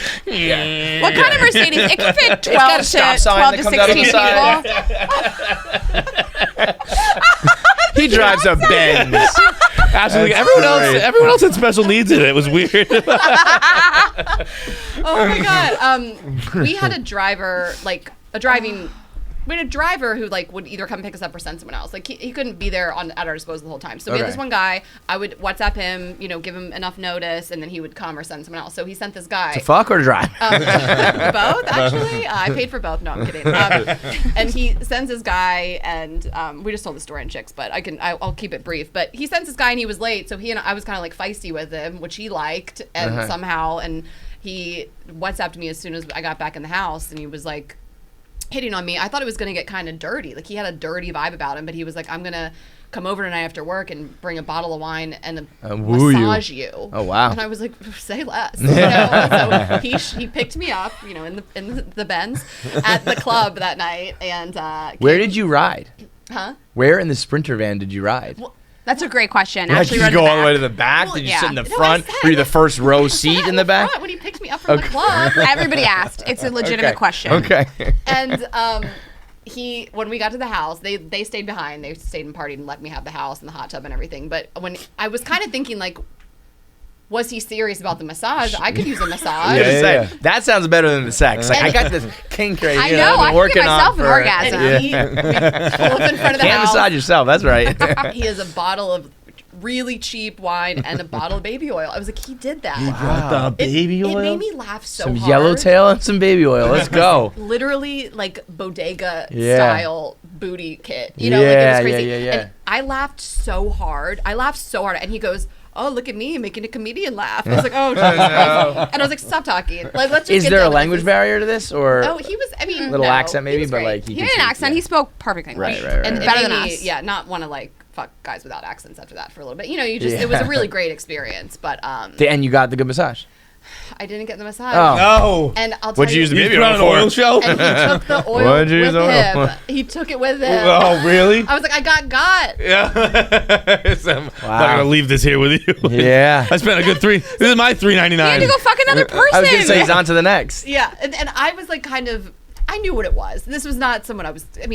[SPEAKER 1] What kind of Mercedes? It can fit 12
[SPEAKER 4] got a
[SPEAKER 1] to
[SPEAKER 4] stop sign
[SPEAKER 1] 12
[SPEAKER 4] that
[SPEAKER 1] to
[SPEAKER 4] comes out of the
[SPEAKER 1] 16 people.
[SPEAKER 4] he drives a Benz.
[SPEAKER 2] Actually,
[SPEAKER 4] That's
[SPEAKER 2] everyone else had special needs in it. It was weird.
[SPEAKER 5] Oh my god. We had a driver, we had a driver who like would either come pick us up or send someone else. Like he couldn't be there at our disposal the whole time. So we had this one guy. I would WhatsApp him, give him enough notice, and then he would come or send someone else. So he sent this guy.
[SPEAKER 4] To fuck or drive?
[SPEAKER 5] Both, actually. I paid for both. No, I'm kidding. And he sends his guy, and we just told the story in Chicks, but I'll keep it brief. But he sends this guy, and he was late, so I was kind of like feisty with him, which he liked, and somehow, and he WhatsApped me as soon as I got back in the house, and he was like hitting on me. I thought it was going to get kind of dirty. Like he had a dirty vibe about him, but he was like, I'm going to come over tonight after work and bring a bottle of wine and
[SPEAKER 4] woo you.
[SPEAKER 5] massage you.
[SPEAKER 4] Oh, wow.
[SPEAKER 5] And I was like, say less. So he picked me up, in the Benz at the club that night. And
[SPEAKER 4] Where did you ride?
[SPEAKER 5] Huh?
[SPEAKER 4] Where in the Sprinter van did you ride?
[SPEAKER 1] That's a great question.
[SPEAKER 4] Like,
[SPEAKER 1] Ashley
[SPEAKER 4] did
[SPEAKER 1] rode
[SPEAKER 4] you
[SPEAKER 1] in
[SPEAKER 4] go all the way
[SPEAKER 1] back.
[SPEAKER 4] to the back?
[SPEAKER 5] Well,
[SPEAKER 4] Did you
[SPEAKER 1] yeah.
[SPEAKER 4] sit in the
[SPEAKER 5] No, I
[SPEAKER 4] front?
[SPEAKER 5] sat-
[SPEAKER 4] Were you the first row
[SPEAKER 5] I
[SPEAKER 4] seat
[SPEAKER 5] sat
[SPEAKER 4] in the back?
[SPEAKER 5] front when he picked me up from the club.
[SPEAKER 1] Everybody asked. It's a legitimate question.
[SPEAKER 4] Okay.
[SPEAKER 5] And when we got to the house, they stayed behind. They stayed and partied and let me have the house and the hot tub and everything. But when I was kind of thinking, like, was he serious about the massage? I could use a massage.
[SPEAKER 4] Yeah. That sounds better than the sex. Like, I got this kink right
[SPEAKER 1] I
[SPEAKER 4] here.
[SPEAKER 1] know.
[SPEAKER 4] I've been
[SPEAKER 1] I can
[SPEAKER 4] working
[SPEAKER 1] give myself
[SPEAKER 4] on
[SPEAKER 1] an
[SPEAKER 4] for-
[SPEAKER 1] orgasm.
[SPEAKER 5] And we pull up in front of the
[SPEAKER 4] Can't
[SPEAKER 5] house.
[SPEAKER 4] massage yourself. That's right.
[SPEAKER 5] He has a bottle of really cheap wine and a bottle of baby oil. I was like, he did that.
[SPEAKER 2] The baby
[SPEAKER 5] It made me laugh so
[SPEAKER 4] Some
[SPEAKER 5] hard.
[SPEAKER 4] yellowtail and some baby oil. Let's go.
[SPEAKER 5] Literally like bodega
[SPEAKER 4] Yeah.
[SPEAKER 5] style booty kit. Like it
[SPEAKER 4] Yeah,
[SPEAKER 5] was crazy.
[SPEAKER 4] yeah.
[SPEAKER 5] And I laughed so hard. And he goes, oh, look at me making a comedian laugh. I was like, oh, Jesus Christ. And I was like, stop talking. Like, let's just
[SPEAKER 4] Is
[SPEAKER 5] get
[SPEAKER 4] there a
[SPEAKER 5] done with
[SPEAKER 4] language
[SPEAKER 5] this.
[SPEAKER 4] barrier to this, or
[SPEAKER 5] Oh, he was,
[SPEAKER 4] little
[SPEAKER 5] no,
[SPEAKER 4] accent maybe,
[SPEAKER 5] he was
[SPEAKER 4] but
[SPEAKER 5] great.
[SPEAKER 4] like
[SPEAKER 1] He
[SPEAKER 4] could
[SPEAKER 1] had an
[SPEAKER 4] speak,
[SPEAKER 1] accent.
[SPEAKER 4] yeah.
[SPEAKER 1] He spoke perfect English.
[SPEAKER 4] Right.
[SPEAKER 5] And
[SPEAKER 1] Better
[SPEAKER 5] it
[SPEAKER 1] than
[SPEAKER 5] made
[SPEAKER 1] us.
[SPEAKER 5] me, not want to like fuck guys without accents after that for a little bit. It was a really great experience, but
[SPEAKER 4] And you got the good massage.
[SPEAKER 5] I didn't get the massage.
[SPEAKER 4] Oh.
[SPEAKER 2] No.
[SPEAKER 5] And I'll tell
[SPEAKER 4] What'd you use the
[SPEAKER 2] You
[SPEAKER 4] baby
[SPEAKER 2] put
[SPEAKER 4] oil
[SPEAKER 2] on an
[SPEAKER 4] for?
[SPEAKER 2] oil show?
[SPEAKER 5] And he took the oil
[SPEAKER 4] What'd you use
[SPEAKER 5] with
[SPEAKER 4] the oil for?
[SPEAKER 5] him. He took it with him.
[SPEAKER 2] Oh, really?
[SPEAKER 5] I was like, I got.
[SPEAKER 2] Yeah. So I'm not gonna leave this here with you.
[SPEAKER 4] Yeah.
[SPEAKER 2] I spent a good this is my $3.99.
[SPEAKER 1] He had to go fuck another person.
[SPEAKER 4] I was gonna say he's on to the next.
[SPEAKER 5] Yeah, and I was like I knew what it was. This was not someone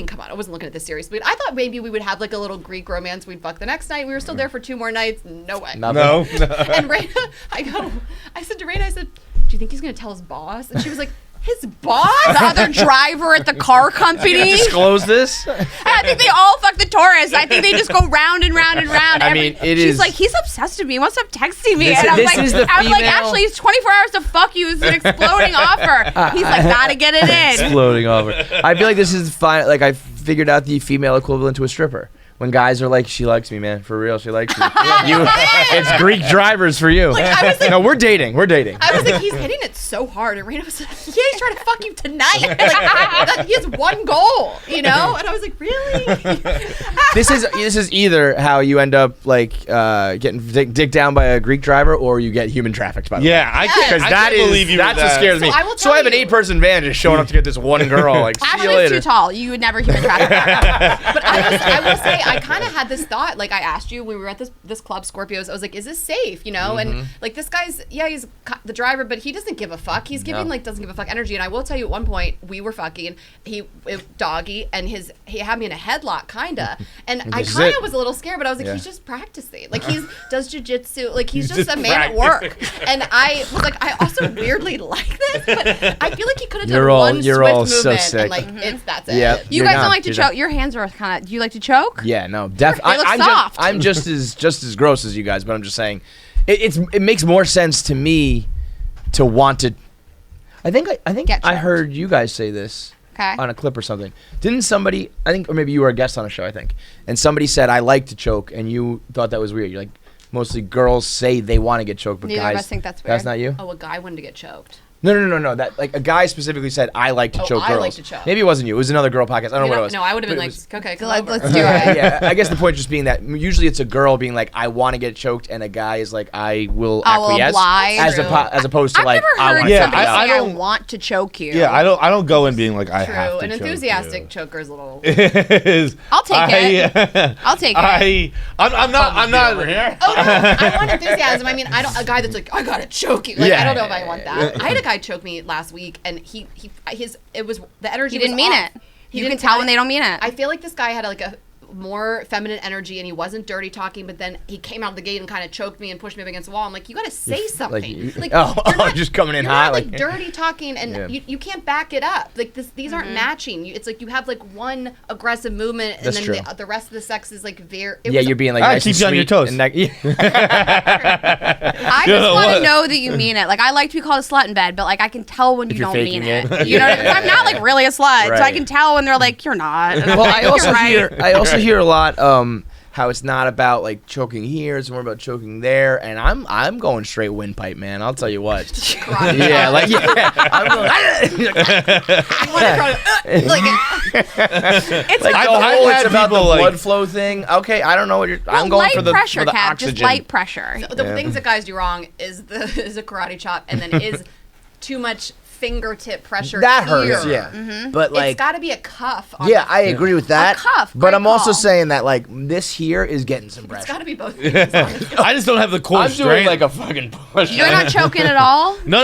[SPEAKER 5] come on, I wasn't looking at this seriously. I thought maybe we would have like a little Greek romance. We'd fuck the next night. We were still there for 2 more nights. No way.
[SPEAKER 4] Nothing.
[SPEAKER 2] No.
[SPEAKER 5] And Rayna, I said to Rayna, do you think he's going to tell his boss? And she was like, His boss?
[SPEAKER 1] The other driver at the car company.
[SPEAKER 4] Disclose this.
[SPEAKER 1] I think they all fuck the tourists. I think they just go round and round and round.
[SPEAKER 4] I mean, it
[SPEAKER 1] she's
[SPEAKER 4] is-
[SPEAKER 1] like, he's obsessed with me. He wants to stop texting me.
[SPEAKER 4] This-
[SPEAKER 1] and I'm
[SPEAKER 4] this
[SPEAKER 1] like,
[SPEAKER 4] is the
[SPEAKER 1] I'm like,
[SPEAKER 4] female-
[SPEAKER 1] Ashley, it's 24 hours to fuck you. It's an exploding offer. He's like, gotta get it in.
[SPEAKER 4] Exploding over. I feel like this is fine. Like I figured out the female equivalent to a stripper. When guys are like, she likes me, man. For real, she likes me. It's Greek drivers for you.
[SPEAKER 5] I was like-
[SPEAKER 4] no, we're dating. We're dating.
[SPEAKER 5] I was like, he's hitting it so hard. And Rayna was like, yeah, he's trying to fuck you tonight. Like, he has one goal, you know? And I was like, really?
[SPEAKER 4] This is either how you end up like getting dicked down by a Greek driver, or you get human trafficked by the way.
[SPEAKER 2] Yeah, I can't.
[SPEAKER 4] Because
[SPEAKER 2] I
[SPEAKER 4] that
[SPEAKER 2] can't believe
[SPEAKER 4] is
[SPEAKER 2] you.
[SPEAKER 4] that's
[SPEAKER 2] with
[SPEAKER 4] what
[SPEAKER 2] that.
[SPEAKER 4] scares me.
[SPEAKER 5] So I will
[SPEAKER 4] So I have an
[SPEAKER 5] tell you-
[SPEAKER 4] 8-person van just showing up to get this one girl. Like, see you
[SPEAKER 1] Ashley's
[SPEAKER 4] later.
[SPEAKER 1] too tall. You would never human traffic her.
[SPEAKER 5] But I will say, I kind of had this thought. Like, I asked you when we were at this club, Scorpios, I was like, is this safe, you know? And like, this guy's, yeah, he's the driver, but he doesn't give a fuck. He's giving like doesn't give a fuck energy. And I will tell you, at one point we were fucking, doggy, and he had me in a headlock, kinda. And I
[SPEAKER 4] This is
[SPEAKER 5] kind
[SPEAKER 4] it.
[SPEAKER 5] of was a little scared, but I was like,
[SPEAKER 4] Yeah.
[SPEAKER 5] he's just practicing. Like, does jujitsu. Like, he's just
[SPEAKER 2] just
[SPEAKER 5] a man at work. And I was like, I also weirdly like this, but I feel like he could have done one
[SPEAKER 4] you're
[SPEAKER 5] swift
[SPEAKER 4] all so
[SPEAKER 5] movement,
[SPEAKER 4] sick.
[SPEAKER 5] and like that's it.
[SPEAKER 4] Yeah.
[SPEAKER 1] You
[SPEAKER 4] You're
[SPEAKER 1] guys
[SPEAKER 4] not.
[SPEAKER 1] don't like to
[SPEAKER 4] You're
[SPEAKER 1] choke.
[SPEAKER 4] not.
[SPEAKER 1] Your hands are kind of. Do you like to choke?
[SPEAKER 4] Yeah, no,
[SPEAKER 1] They look soft.
[SPEAKER 4] I'm just as gross as you guys, but I'm just saying, it makes more sense to me to want to. I think
[SPEAKER 1] Get
[SPEAKER 4] I
[SPEAKER 1] choked.
[SPEAKER 4] heard you guys say this
[SPEAKER 1] Okay.
[SPEAKER 4] on a clip or something. Didn't somebody? I think, or maybe you were a guest on a show. I think, and somebody said I like to choke, and you thought that was weird. You're like, mostly girls say they want to get choked, but
[SPEAKER 1] Neither
[SPEAKER 4] guys
[SPEAKER 1] of us think that's
[SPEAKER 4] That's
[SPEAKER 1] weird.
[SPEAKER 4] not you.
[SPEAKER 5] Oh, a guy wanted to get choked.
[SPEAKER 4] No. That like a guy specifically said I like to
[SPEAKER 5] Oh,
[SPEAKER 4] choke
[SPEAKER 5] I
[SPEAKER 4] girls.
[SPEAKER 5] like to choke.
[SPEAKER 4] Maybe it wasn't you. It was another girl podcast. I don't know what it was.
[SPEAKER 5] No, I would have been
[SPEAKER 4] But
[SPEAKER 5] like,
[SPEAKER 4] it was-
[SPEAKER 5] okay, come
[SPEAKER 1] Let's
[SPEAKER 5] over.
[SPEAKER 1] do it.
[SPEAKER 4] yeah, I guess the point just being that usually it's a girl being like, I want to get choked, and a guy is like, I will
[SPEAKER 1] I will
[SPEAKER 4] acquiesce,
[SPEAKER 1] oblige.
[SPEAKER 4] as opposed to
[SPEAKER 1] I've
[SPEAKER 4] like,
[SPEAKER 1] never
[SPEAKER 4] I
[SPEAKER 1] heard
[SPEAKER 4] want
[SPEAKER 2] Yeah,
[SPEAKER 1] somebody
[SPEAKER 4] to.
[SPEAKER 1] say
[SPEAKER 2] I
[SPEAKER 1] I
[SPEAKER 2] don't-
[SPEAKER 1] want to choke you.
[SPEAKER 2] Yeah, I don't go in being like I
[SPEAKER 5] True.
[SPEAKER 2] have to.
[SPEAKER 5] An
[SPEAKER 2] choke
[SPEAKER 5] enthusiastic
[SPEAKER 2] you.
[SPEAKER 5] choker is a little.
[SPEAKER 2] Is
[SPEAKER 1] I'll take it. I'll take it.
[SPEAKER 2] I'm not.
[SPEAKER 5] Oh no, I want enthusiasm. I mean, I don't. A guy that's like, I gotta choke you. Like,
[SPEAKER 4] Yeah.
[SPEAKER 5] I don't know if I want that. I had a guy choke me last week, and it was the energy.
[SPEAKER 1] He didn't
[SPEAKER 5] was
[SPEAKER 1] mean
[SPEAKER 5] off.
[SPEAKER 1] it.
[SPEAKER 5] He
[SPEAKER 1] You can
[SPEAKER 5] didn't
[SPEAKER 1] tell
[SPEAKER 5] want
[SPEAKER 1] when
[SPEAKER 5] it.
[SPEAKER 1] they don't mean it.
[SPEAKER 5] I feel like this guy had like a more feminine energy, and he wasn't dirty talking. But then he came out the gate and kind of choked me and pushed me up against the wall. I'm like, you gotta say something.
[SPEAKER 4] Like,
[SPEAKER 5] Like, you're not-
[SPEAKER 4] just coming in
[SPEAKER 5] you're
[SPEAKER 4] hot,
[SPEAKER 5] not, like
[SPEAKER 4] like
[SPEAKER 5] dirty talking, and
[SPEAKER 4] Yeah.
[SPEAKER 5] you can't back it up. Like these aren't matching. It's like you have like one aggressive movement, and
[SPEAKER 4] That's
[SPEAKER 5] then
[SPEAKER 4] true.
[SPEAKER 5] the rest of the sex is like very.
[SPEAKER 4] yeah, you're being like,
[SPEAKER 2] Ah,
[SPEAKER 4] nice
[SPEAKER 2] keeps
[SPEAKER 4] and
[SPEAKER 2] you on your
[SPEAKER 4] sweet
[SPEAKER 2] toes.
[SPEAKER 4] and like- yeah.
[SPEAKER 1] I
[SPEAKER 2] You
[SPEAKER 1] just
[SPEAKER 2] know
[SPEAKER 1] want to
[SPEAKER 2] what?
[SPEAKER 1] know that you mean it. Like, I like to be called a slut in bed, but like I can tell when
[SPEAKER 4] If
[SPEAKER 1] you
[SPEAKER 4] you're
[SPEAKER 1] don't mean
[SPEAKER 4] faking
[SPEAKER 1] it.
[SPEAKER 4] it.
[SPEAKER 1] You know what I mean? I'm not like really a slut, so I
[SPEAKER 4] Right.
[SPEAKER 1] can tell when they're like, you're not. And I'm
[SPEAKER 4] Well,
[SPEAKER 1] like,
[SPEAKER 4] I also
[SPEAKER 1] "You're right."
[SPEAKER 4] hear a lot how it's not about like choking here, it's more about choking there, and I'm going straight windpipe, man. I'll tell you what.
[SPEAKER 5] Karate
[SPEAKER 4] yeah,
[SPEAKER 5] chop.
[SPEAKER 4] like yeah, I'm going.
[SPEAKER 1] It's
[SPEAKER 4] Like
[SPEAKER 1] like,
[SPEAKER 4] the
[SPEAKER 2] I've
[SPEAKER 4] whole
[SPEAKER 2] had
[SPEAKER 4] it's about the
[SPEAKER 2] people, like-
[SPEAKER 4] blood flow thing. Okay, I don't know what you're. I'm going
[SPEAKER 1] light
[SPEAKER 4] for the
[SPEAKER 1] pressure,
[SPEAKER 4] for the
[SPEAKER 1] Cap,
[SPEAKER 4] oxygen.
[SPEAKER 1] just light pressure.
[SPEAKER 5] The things that guys do wrong is a karate chop, and then is too much fingertip pressure.
[SPEAKER 4] That hurts,
[SPEAKER 5] here.
[SPEAKER 4] yeah. But
[SPEAKER 5] It's
[SPEAKER 4] like,
[SPEAKER 5] got to be a cuff. On
[SPEAKER 4] yeah,
[SPEAKER 5] the,
[SPEAKER 4] I agree with that.
[SPEAKER 1] cuff,
[SPEAKER 4] but
[SPEAKER 1] great
[SPEAKER 4] I'm also
[SPEAKER 1] call.
[SPEAKER 4] saying that like this here is getting some
[SPEAKER 5] It's
[SPEAKER 4] pressure.
[SPEAKER 5] got to be both. Things, honestly.
[SPEAKER 2] I just don't have the core
[SPEAKER 4] I'm
[SPEAKER 2] strength.
[SPEAKER 4] doing like a fucking push.
[SPEAKER 1] You're not choking at all?
[SPEAKER 2] No.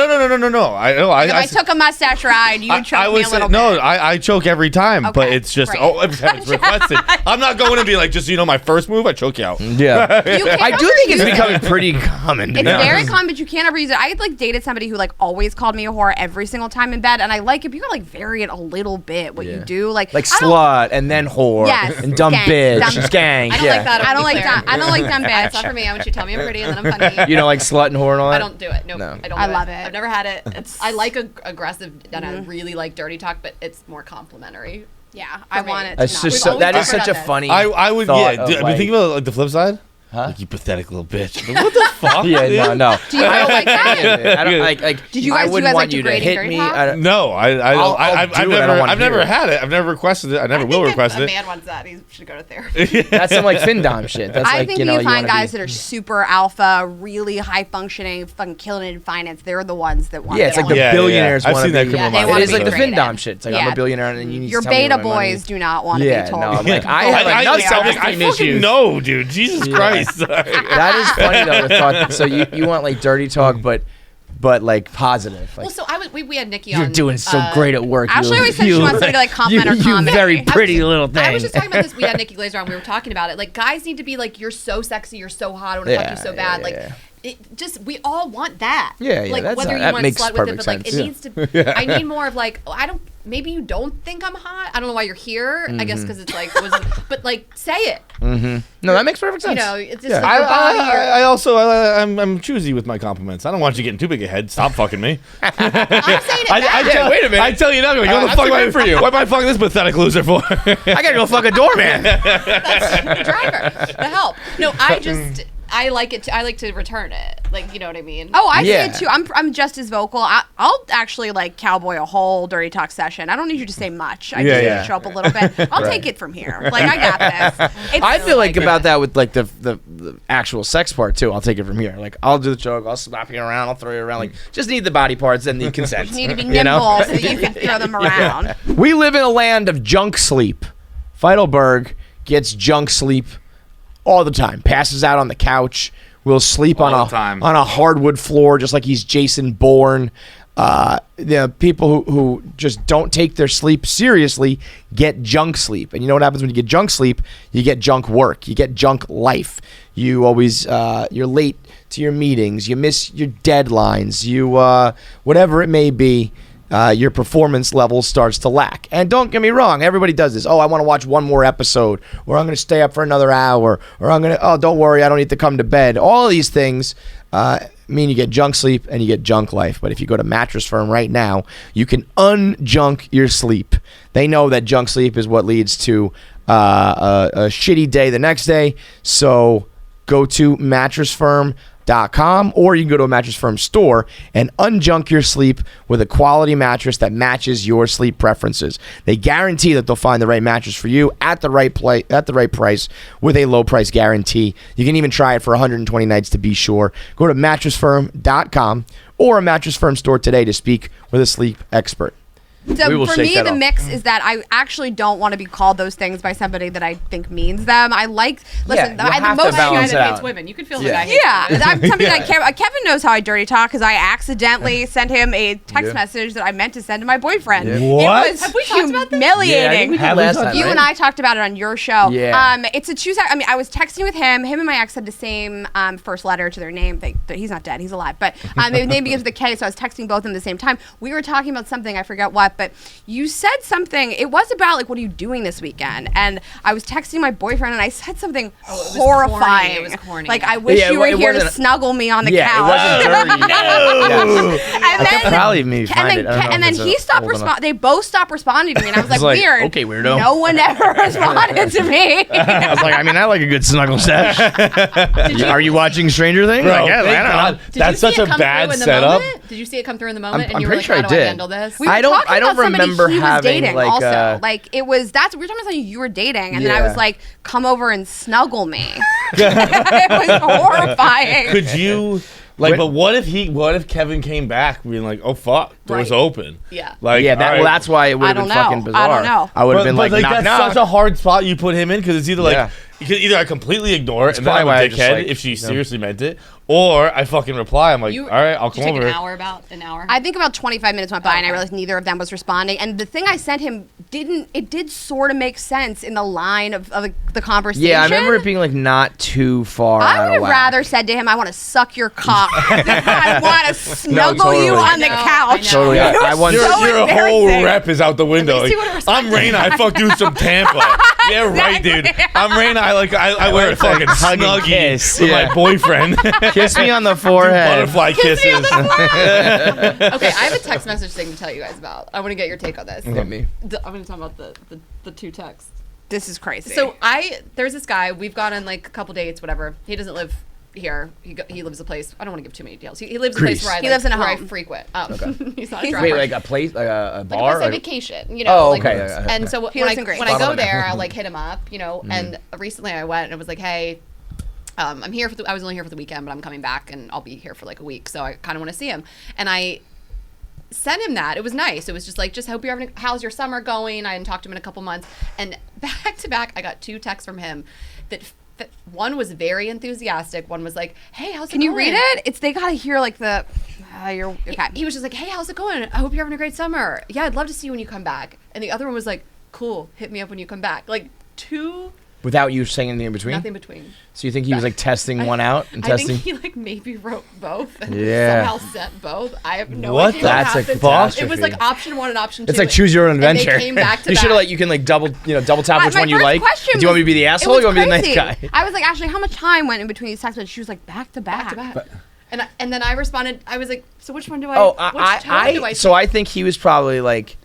[SPEAKER 2] I know.
[SPEAKER 1] If I took a mustache ride, you would choke me
[SPEAKER 2] would
[SPEAKER 1] a little bit.
[SPEAKER 2] no. I choke every time, but
[SPEAKER 1] Okay,
[SPEAKER 2] it's just
[SPEAKER 1] great.
[SPEAKER 2] every time it's requested. I'm not going to be like, just so you know, my first move, I choke you out.
[SPEAKER 4] Yeah.
[SPEAKER 1] You can't
[SPEAKER 4] I do think it's
[SPEAKER 1] overuse it.
[SPEAKER 4] becoming pretty common. To
[SPEAKER 1] It's
[SPEAKER 4] be honest.
[SPEAKER 1] very common, but you can't ever use it. I like dated somebody who like always called me a whore every single time in bed, and I like if you can like vary it a little bit what you do, like
[SPEAKER 4] Like
[SPEAKER 1] I don't-
[SPEAKER 4] slut and then whore
[SPEAKER 1] Yes,
[SPEAKER 4] and dumb
[SPEAKER 1] skank,
[SPEAKER 4] bitch
[SPEAKER 1] dumb-
[SPEAKER 4] and skank.
[SPEAKER 5] I don't
[SPEAKER 4] yeah.
[SPEAKER 5] like that.
[SPEAKER 1] I don't like
[SPEAKER 5] Clear.
[SPEAKER 1] dumb. I don't like dumb
[SPEAKER 5] It's
[SPEAKER 1] bitch.
[SPEAKER 5] not for me. I want you to tell me I'm pretty and then I'm funny.
[SPEAKER 4] You don't like slut and whore and all that?
[SPEAKER 5] I don't do it. Nope.
[SPEAKER 4] No.
[SPEAKER 5] I don't.
[SPEAKER 1] I
[SPEAKER 5] do
[SPEAKER 1] love
[SPEAKER 5] it.
[SPEAKER 1] it.
[SPEAKER 5] I've never had it. I like aggressive and I really like dirty talk, but it's more complimentary.
[SPEAKER 1] Yeah, I
[SPEAKER 5] me.
[SPEAKER 1] want it.
[SPEAKER 4] That's
[SPEAKER 1] to
[SPEAKER 4] just
[SPEAKER 1] not.
[SPEAKER 4] so, that is
[SPEAKER 5] talked
[SPEAKER 4] such a
[SPEAKER 5] about this.
[SPEAKER 4] funny.
[SPEAKER 2] I would
[SPEAKER 4] thought
[SPEAKER 2] yeah.
[SPEAKER 4] of,
[SPEAKER 2] I've been
[SPEAKER 4] like-
[SPEAKER 2] thinking about like the flip side.
[SPEAKER 4] Huh?
[SPEAKER 2] Like you pathetic little bitch. Like, what the fuck?
[SPEAKER 4] Yeah,
[SPEAKER 2] dude?
[SPEAKER 4] no.
[SPEAKER 1] Do you guys like that?
[SPEAKER 4] I don't like.
[SPEAKER 1] Did you
[SPEAKER 4] I
[SPEAKER 1] guys- do you
[SPEAKER 4] wouldn't
[SPEAKER 1] guys
[SPEAKER 4] want
[SPEAKER 1] like
[SPEAKER 4] you to
[SPEAKER 1] degrading
[SPEAKER 4] hit
[SPEAKER 1] dirty
[SPEAKER 4] me.
[SPEAKER 1] talk?
[SPEAKER 4] I don't-
[SPEAKER 2] No,
[SPEAKER 4] I'll
[SPEAKER 2] I've
[SPEAKER 4] do it, I don't wanna
[SPEAKER 2] I've never
[SPEAKER 4] hear it.
[SPEAKER 2] had it. I've never requested it. I never
[SPEAKER 5] I
[SPEAKER 2] will
[SPEAKER 5] think if
[SPEAKER 2] request
[SPEAKER 5] a
[SPEAKER 2] it.
[SPEAKER 5] man wants that, he should go to therapy.
[SPEAKER 4] That's some like Findom shit. That's
[SPEAKER 1] I
[SPEAKER 4] like
[SPEAKER 1] think
[SPEAKER 4] you know
[SPEAKER 1] you find
[SPEAKER 4] wanna
[SPEAKER 1] guys
[SPEAKER 4] be-
[SPEAKER 1] that are super alpha, really high functioning, fucking killing it in finance. They're the ones that want.
[SPEAKER 4] Yeah, it's like the
[SPEAKER 2] Yeah, yeah,
[SPEAKER 4] billionaires.
[SPEAKER 2] I've
[SPEAKER 4] wanna
[SPEAKER 2] seen that
[SPEAKER 4] be-
[SPEAKER 2] come
[SPEAKER 1] on my
[SPEAKER 4] It is
[SPEAKER 1] feed.
[SPEAKER 4] like the
[SPEAKER 1] They wanna be
[SPEAKER 4] Findom shit. It's like I'm
[SPEAKER 1] Yeah.
[SPEAKER 4] a billionaire and you need
[SPEAKER 1] Your
[SPEAKER 4] to tell me
[SPEAKER 1] beta
[SPEAKER 4] where my money
[SPEAKER 1] boys
[SPEAKER 4] is.
[SPEAKER 1] do not want to
[SPEAKER 4] Yeah,
[SPEAKER 1] be told.
[SPEAKER 4] no, I'm like I have
[SPEAKER 2] I
[SPEAKER 4] enough
[SPEAKER 2] fucking
[SPEAKER 4] self-esteem issues.
[SPEAKER 2] know, dude. Jesus Christ.
[SPEAKER 4] That is funny though. The thought. So you want like dirty talk, but like positive. Like,
[SPEAKER 5] Well, so we had Nikki
[SPEAKER 4] you're
[SPEAKER 5] on.
[SPEAKER 4] doing so great at work.
[SPEAKER 1] Ashley
[SPEAKER 4] you-
[SPEAKER 1] always says she
[SPEAKER 4] you-
[SPEAKER 1] wants me to like compliment her
[SPEAKER 4] you
[SPEAKER 1] comedy.
[SPEAKER 4] very pretty little thing.
[SPEAKER 5] I was just talking about this. We had Nikki Glazer on. We were talking about it. Like, guys need to be like, you're so sexy, you're so hot, I want to fuck
[SPEAKER 4] Yeah,
[SPEAKER 5] you so
[SPEAKER 4] yeah,
[SPEAKER 5] bad.
[SPEAKER 4] yeah,
[SPEAKER 5] Like,
[SPEAKER 4] yeah.
[SPEAKER 5] we all want that.
[SPEAKER 4] Yeah,
[SPEAKER 5] Like
[SPEAKER 4] that's
[SPEAKER 5] whether you
[SPEAKER 4] that
[SPEAKER 5] want
[SPEAKER 4] makes
[SPEAKER 5] slut with it,
[SPEAKER 4] perfect
[SPEAKER 5] but like it
[SPEAKER 4] sense.
[SPEAKER 5] needs to. I need more of like maybe you don't think I'm hot. I don't know why you're here. I guess because it's like but like say it.
[SPEAKER 4] No, that makes perfect sense.
[SPEAKER 5] You know, it's just
[SPEAKER 4] Yeah.
[SPEAKER 5] like your body.
[SPEAKER 2] I also I'm choosy with my compliments. I don't want you getting too big a head. Stop fucking me.
[SPEAKER 5] I'm saying it back.
[SPEAKER 4] wait a minute.
[SPEAKER 2] I tell you now, go the fuck
[SPEAKER 4] good for you.
[SPEAKER 2] What am I fucking this pathetic loser for?
[SPEAKER 4] I gotta go fuck a doorman.
[SPEAKER 5] That's the driver. The help. No, I like it. I like to return it. Like, you know what I mean?
[SPEAKER 1] Oh, I
[SPEAKER 4] Yeah.
[SPEAKER 1] say it too. I'm just as vocal. I'll actually like cowboy a whole dirty talk session. I don't need you to say much. I just need
[SPEAKER 4] yeah.
[SPEAKER 1] to show up a little bit. I'll take it from here. Like I got this. It's
[SPEAKER 4] I feel like about that with like the actual sex part too. I'll take it from here. Like I'll do the choke. I'll slap you around. I'll throw you around. Like just need the body parts and the consent.
[SPEAKER 1] you need to be
[SPEAKER 4] you
[SPEAKER 1] nimble
[SPEAKER 4] know?
[SPEAKER 1] so that you can throw them around.
[SPEAKER 4] We live in a land of junk sleep. Feitelberg gets junk sleep all the time. Passes out on the couch. Will sleep
[SPEAKER 2] All
[SPEAKER 4] on
[SPEAKER 2] the time.
[SPEAKER 4] a hardwood floor just like he's Jason Bourne. The people who just don't take their sleep seriously get junk sleep. And you know what happens when you get junk sleep? You get junk work. You get junk life. You always you're late to your meetings. You miss your deadlines. You whatever it may be. Your performance level starts to lack. And don't get me wrong, everybody does this. Oh, I want to watch one more episode, or I'm going to stay up for another hour, or don't worry, I don't need to come to bed. All of these things mean you get junk sleep and you get junk life. But if you go to Mattress Firm right now, you can unjunk your sleep. They know that junk sleep is what leads to a shitty day the next day. So go to mattressfirm.com, or you can go to a Mattress Firm store and unjunk your sleep with a quality mattress that matches your sleep preferences. They guarantee that they'll find the right mattress for you at the right price with a low price guarantee. You can even try it for 120 nights to be sure. Go to mattressfirm.com or a Mattress Firm store today to speak with a sleep expert.
[SPEAKER 1] So
[SPEAKER 4] We will
[SPEAKER 1] for
[SPEAKER 4] shake
[SPEAKER 1] me,
[SPEAKER 4] that
[SPEAKER 1] the
[SPEAKER 4] off.
[SPEAKER 1] mix is that I actually don't want to be called those things by somebody that I think means them. I like, listen,
[SPEAKER 4] you
[SPEAKER 1] I, the
[SPEAKER 4] have to
[SPEAKER 1] most
[SPEAKER 5] Guy
[SPEAKER 4] balance
[SPEAKER 5] that
[SPEAKER 4] it
[SPEAKER 5] hates
[SPEAKER 4] out.
[SPEAKER 5] women. You can feel
[SPEAKER 4] Yeah.
[SPEAKER 5] the guy hates
[SPEAKER 1] Yeah,
[SPEAKER 5] women.
[SPEAKER 1] I'm something that Kevin knows how I dirty talk because I accidentally sent him a text message that I meant to send to my boyfriend.
[SPEAKER 2] What?
[SPEAKER 1] It was
[SPEAKER 5] Have we talked about this?
[SPEAKER 1] humiliating.
[SPEAKER 2] Have we
[SPEAKER 4] last
[SPEAKER 2] talked
[SPEAKER 4] time,
[SPEAKER 1] You
[SPEAKER 4] right?
[SPEAKER 1] and I talked about it on your show.
[SPEAKER 4] Yeah.
[SPEAKER 1] It's a two-side. I mean, I was texting with him. Him and my ex had the same first letter to their name. But he's not dead. He's alive. But their name begins with a K, so I was texting both of them at the same time. We were talking about something. I forget what. But you said something. It was about, like, what are you doing this weekend? And I was texting my boyfriend, and I said something
[SPEAKER 5] was
[SPEAKER 1] horrifying.
[SPEAKER 5] corny. It was corny.
[SPEAKER 1] Like, I wish
[SPEAKER 4] Yeah,
[SPEAKER 1] you were
[SPEAKER 4] it
[SPEAKER 1] here to
[SPEAKER 4] wasn't-
[SPEAKER 1] snuggle me on the
[SPEAKER 4] Yeah,
[SPEAKER 1] couch.
[SPEAKER 4] it wasn't dirty.
[SPEAKER 1] And then,
[SPEAKER 4] probably me find
[SPEAKER 1] and
[SPEAKER 4] it.
[SPEAKER 1] then,
[SPEAKER 4] I don't know
[SPEAKER 1] and
[SPEAKER 4] if
[SPEAKER 1] then
[SPEAKER 4] it's
[SPEAKER 1] he stopped
[SPEAKER 4] old enough.
[SPEAKER 1] responding. They both stopped responding to me, and I was like,
[SPEAKER 4] like,
[SPEAKER 1] weird.
[SPEAKER 4] okay, weirdo.
[SPEAKER 1] No one ever responded to me.
[SPEAKER 4] I was like, I mean, I like a good snuggle sesh. Are you watching Stranger Things?
[SPEAKER 2] Bro,
[SPEAKER 4] I guess,
[SPEAKER 2] thank
[SPEAKER 4] I don't
[SPEAKER 2] God.
[SPEAKER 4] know.
[SPEAKER 5] Did
[SPEAKER 2] That's
[SPEAKER 5] you see
[SPEAKER 2] such
[SPEAKER 5] it
[SPEAKER 2] a
[SPEAKER 5] come
[SPEAKER 2] bad
[SPEAKER 5] through in the
[SPEAKER 2] setup.
[SPEAKER 5] moment? Did you see it come through in the moment?
[SPEAKER 4] I'm
[SPEAKER 5] and you were
[SPEAKER 4] pretty
[SPEAKER 5] like,
[SPEAKER 4] sure
[SPEAKER 5] how
[SPEAKER 4] I
[SPEAKER 5] do
[SPEAKER 4] did.
[SPEAKER 5] I handle this?
[SPEAKER 1] We were
[SPEAKER 4] I don't
[SPEAKER 1] talking about somebody
[SPEAKER 4] remember
[SPEAKER 1] he was
[SPEAKER 4] having,
[SPEAKER 1] dating
[SPEAKER 4] like,
[SPEAKER 1] also. Like it was we were talking about somebody you were dating, and then I
[SPEAKER 4] Yeah.
[SPEAKER 1] was like, come over and snuggle me. It was horrifying.
[SPEAKER 2] Could you but what if Kevin came back being like, oh fuck, doors
[SPEAKER 5] Right.
[SPEAKER 2] open?
[SPEAKER 5] Yeah.
[SPEAKER 2] Like
[SPEAKER 4] Yeah,
[SPEAKER 2] all right.
[SPEAKER 4] that's why it would
[SPEAKER 1] I
[SPEAKER 4] have been
[SPEAKER 1] don't know.
[SPEAKER 4] fucking bizarre.
[SPEAKER 1] I don't know.
[SPEAKER 4] I would have been like, knock,
[SPEAKER 2] that's
[SPEAKER 4] knock.
[SPEAKER 2] such a hard spot you put him in because it's either like
[SPEAKER 4] Yeah.
[SPEAKER 2] either I completely ignore it and then
[SPEAKER 4] probably
[SPEAKER 2] I'm
[SPEAKER 4] why I
[SPEAKER 2] a
[SPEAKER 4] just,
[SPEAKER 2] dickhead
[SPEAKER 4] like,
[SPEAKER 2] if she
[SPEAKER 4] yeah.
[SPEAKER 2] seriously meant it, or I fucking reply. I'm like, all right, I'll
[SPEAKER 5] Did you
[SPEAKER 2] come
[SPEAKER 5] take
[SPEAKER 2] over.
[SPEAKER 5] an hour?
[SPEAKER 1] I think about 25 minutes went by, and I
[SPEAKER 5] Okay.
[SPEAKER 1] realized neither of them was responding. And the thing I sent him did sort of make sense in the line of the conversation.
[SPEAKER 4] Yeah, I remember it being like not too far
[SPEAKER 1] I
[SPEAKER 4] out
[SPEAKER 1] would
[SPEAKER 4] of
[SPEAKER 1] have
[SPEAKER 4] whack.
[SPEAKER 1] rather said to him, I want to suck your cock. I want to snuggle
[SPEAKER 4] totally.
[SPEAKER 1] you on the
[SPEAKER 5] I know,
[SPEAKER 1] couch.
[SPEAKER 5] I know.
[SPEAKER 4] Totally.
[SPEAKER 1] It was
[SPEAKER 4] I once-
[SPEAKER 2] Your,
[SPEAKER 1] so
[SPEAKER 2] your whole
[SPEAKER 1] embarrassing.
[SPEAKER 2] rep is out the window.
[SPEAKER 5] see
[SPEAKER 2] Like,
[SPEAKER 5] what a
[SPEAKER 2] I'm
[SPEAKER 5] respect-
[SPEAKER 2] Rayna. I fucked dudes from Tampa. Yeah, right, dude. I'm Rayna. I wear a fucking
[SPEAKER 4] hug and
[SPEAKER 2] snuggie
[SPEAKER 4] kiss.
[SPEAKER 2] with
[SPEAKER 4] Yeah.
[SPEAKER 2] my boyfriend.
[SPEAKER 4] Kiss me on the forehead.
[SPEAKER 2] Butterfly kisses.
[SPEAKER 5] Okay, I have a text message thing to tell you guys about. I want to get your take on this.
[SPEAKER 4] Hit me.
[SPEAKER 5] I'm going to talk about the two texts.
[SPEAKER 1] This is crazy.
[SPEAKER 5] So there's this guy. We've gone on like a couple dates, whatever. He doesn't live here. He lives a place. I don't want to give too many details. He lives a
[SPEAKER 4] Greece.
[SPEAKER 5] place where
[SPEAKER 1] He lives in a
[SPEAKER 5] where I
[SPEAKER 1] home.
[SPEAKER 5] frequent. Oh, he's not a
[SPEAKER 1] He's-
[SPEAKER 5] driver.
[SPEAKER 4] Wait, like a place, like a
[SPEAKER 5] Like
[SPEAKER 4] bar?
[SPEAKER 5] a place on
[SPEAKER 4] Like-
[SPEAKER 5] vacation, you know.
[SPEAKER 4] Oh,
[SPEAKER 5] like,
[SPEAKER 4] okay, yeah, yeah,
[SPEAKER 5] And
[SPEAKER 4] okay.
[SPEAKER 5] so
[SPEAKER 1] He
[SPEAKER 5] when
[SPEAKER 1] lives in Greece.
[SPEAKER 5] I go
[SPEAKER 4] Bottom of
[SPEAKER 5] there,
[SPEAKER 4] it.
[SPEAKER 5] I like hit him up, you know. And recently I went and it was like, hey, I'm here I was only here for the weekend, but I'm coming back and I'll be here for like a week, so I kind of want to see him. And I sent him that. It was nice. It was just like, just hope you're having. How's your summer going? I hadn't talked to him in a couple months, and back to back, I got 2 texts from him that. One was very enthusiastic. One was like, "Hey, how's it
[SPEAKER 1] can
[SPEAKER 5] going?"
[SPEAKER 1] you read it? They gotta hear like the. You're okay.
[SPEAKER 5] He was just like, "Hey, how's it going? I hope you're having a great summer. Yeah, I'd love to see you when you come back." And the other one was like, "Cool, hit me up when you come back." Like 2
[SPEAKER 4] Without you saying anything in between?
[SPEAKER 5] Nothing between.
[SPEAKER 4] So you think he was like testing one out and
[SPEAKER 5] I
[SPEAKER 4] testing?
[SPEAKER 5] think he like maybe wrote both and
[SPEAKER 4] Yeah.
[SPEAKER 5] somehow sent both. I have no
[SPEAKER 2] What?
[SPEAKER 5] idea
[SPEAKER 4] That's a
[SPEAKER 5] what happened.
[SPEAKER 4] catastrophe.
[SPEAKER 5] It was like option 1 and option 2.
[SPEAKER 4] It's like choose your own
[SPEAKER 5] and they
[SPEAKER 4] adventure.
[SPEAKER 5] came back to
[SPEAKER 4] you should
[SPEAKER 5] back.
[SPEAKER 4] have like you can like double tap which
[SPEAKER 1] My
[SPEAKER 4] one you
[SPEAKER 1] first
[SPEAKER 4] like.
[SPEAKER 1] question
[SPEAKER 4] Do you want me to be the
[SPEAKER 1] it
[SPEAKER 4] asshole or
[SPEAKER 1] was
[SPEAKER 4] you want me to be the nice
[SPEAKER 1] crazy.
[SPEAKER 4] guy?
[SPEAKER 1] I was like, Ashley, how much time went in between these texts? She was like, back to back.
[SPEAKER 5] back to back. And then I responded. I was like, so which one do I?
[SPEAKER 4] Oh,
[SPEAKER 5] which tone do I?
[SPEAKER 4] so I think he was probably like